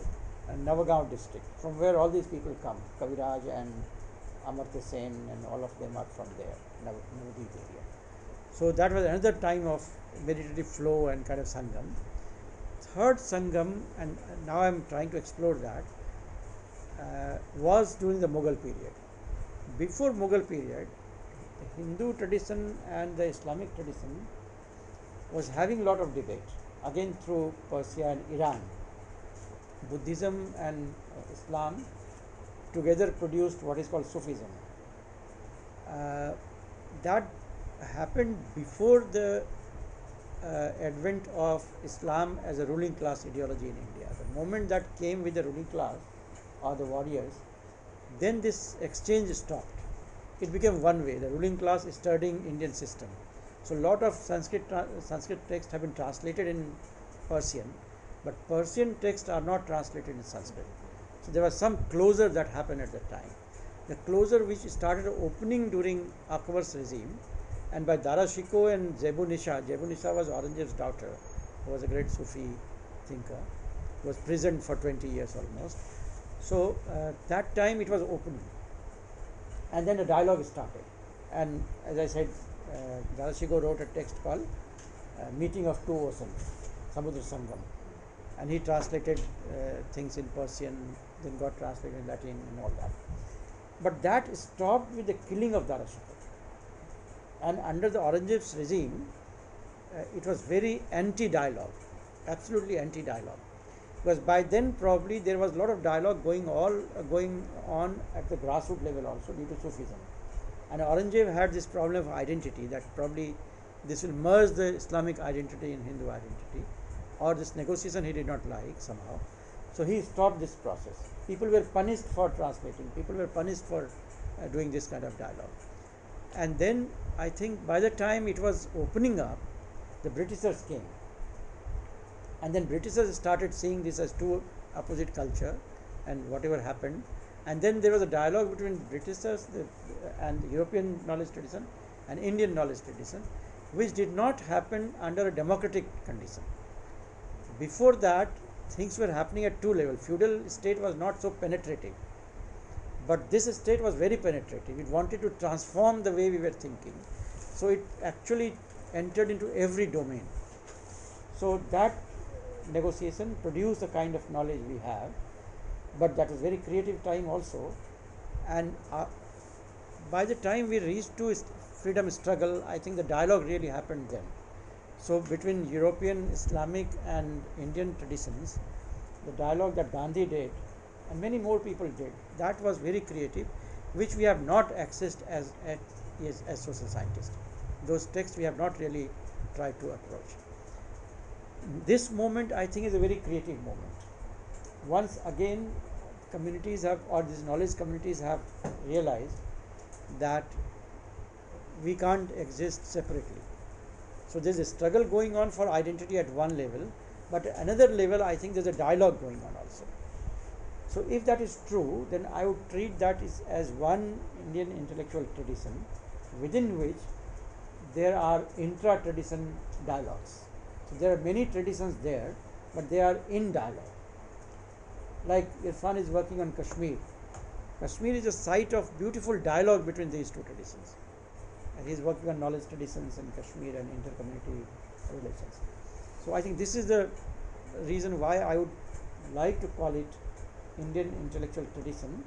Navagaon district, from where all these people come. Kaviraj and Amartya Sen and all of them are from there, Navadvip area. So that was another time of meditative flow and kind of Sangam. Third Sangam, and now I am trying to explore that, was during the Mughal period. Before Mughal period, the Hindu tradition and the Islamic tradition was having a lot of debate, again through Persia and Iran. Buddhism and Islam together produced what is called Sufism. That happened before the advent of Islam as a ruling class ideology in India. The moment that came with the ruling class or the warriors, then this exchange stopped. It became one way. The ruling class is studying Indian system. So a lot of Sanskrit texts have been translated in Persian, but Persian texts are not translated in Sanskrit. So there was some closure that happened at that time. The closure which started opening during Akbar's regime, and by Dara Shikoh and Zebu Nisha. Zebu Nisha was Aurangzeb's daughter, who was a great Sufi thinker, was prisoned for 20 years almost. So that time it was opening, and then the dialogue started. And as I said, Dara Shikoh wrote a text called Meeting of Two Oceans, Samudra Sangam, and he translated things in Persian, then got translated in Latin and all that. But that stopped with the killing of Dara Shikoh. And under the Aurangzeb's regime, it was very anti-dialogue, absolutely anti-dialogue. Because by then probably there was a lot of dialogue going on at the grassroots level also due to Sufism. And Aurangzeb had this problem of identity, that probably this will merge the Islamic identity in Hindu identity, or this negotiation he did not like somehow. So he stopped this process. People were punished for translating, people were punished for doing this kind of dialogue. And then I think by the time it was opening up, the Britishers came. And then Britishers started seeing this as two opposite culture and whatever happened. And then there was a dialogue between Britishers and European knowledge tradition and Indian knowledge tradition, which did not happen under a democratic condition. Before that, things were happening at two levels. Feudal state was not so penetrative, but this state was very penetrative. It wanted to transform the way we were thinking. So it actually entered into every domain. So that negotiation produced the kind of knowledge we have, but that was very creative time also. And by the time we reached to freedom struggle, I think the dialogue really happened then. So between European, Islamic and Indian traditions, the dialogue that Gandhi did and many more people did, that was very creative, which we have not accessed as social scientists. Those texts we have not really tried to approach. This moment I think is a very creative moment. Once again communities have, or these knowledge communities have realized that we can't exist separately. So there's a struggle going on for identity at one level, but at another level I think there's a dialogue going on also. So if that is true, then I would treat that as one Indian intellectual tradition within which there are intra-tradition dialogues. So there are many traditions there, but they are in dialogue. Like Irfan is working on Kashmir. Kashmir is a site of beautiful dialogue between these two traditions. And he is working on knowledge traditions in Kashmir and inter-community relations. So I think this is the reason why I would like to call it Indian intellectual tradition.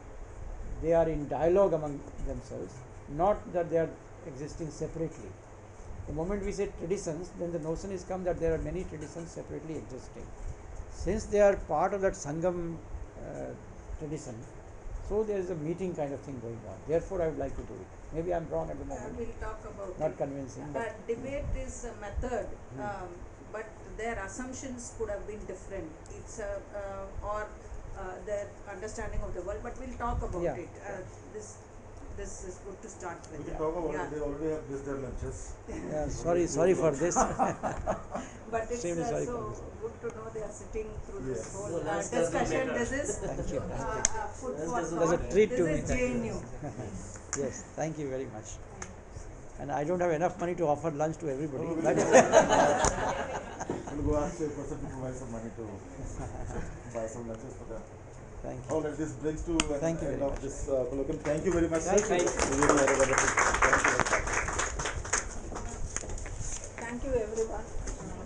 They are in dialogue among themselves, not that they are existing separately. The moment we say traditions, then the notion is come that there are many traditions separately existing. Since they are part of that Sangam tradition. So there is a meeting kind of thing going on. Therefore, I would like to do it. Maybe I'm wrong at the moment. We'll talk about Not it. convincing, but Debate is a method, but their assumptions could have been different. It's or their understanding of the world. But we'll talk about Yeah. it. This is good to start with. We can talk about Yeah. it. They already have missed their lunches. yeah, sorry for this. But it's Extremely sorry so for this. good to know they are sitting through this Yes. whole No, lunch does not discussion. matter. This is Thank you. food Lunch for does not thought. That's a treat to me. This is JNU. Yes, thank you very much. And I don't have enough money to offer lunch to everybody. Oh, But We'll go ask the person to provide some money to buy some lunches for them. thank you. All right, this brings to an Thank you end very of much. this colloquium. Thank you very much. Thank you. We really had a wonderful. Thank you very much. Thank you everyone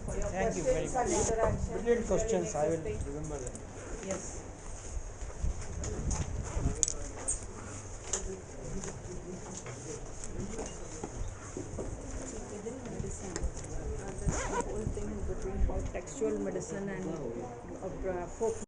for your Thank you questions very and much. interaction. Brilliant Very questions. I will interesting. remember them. Yes. Within medicine, this whole thing between textual medicine and folk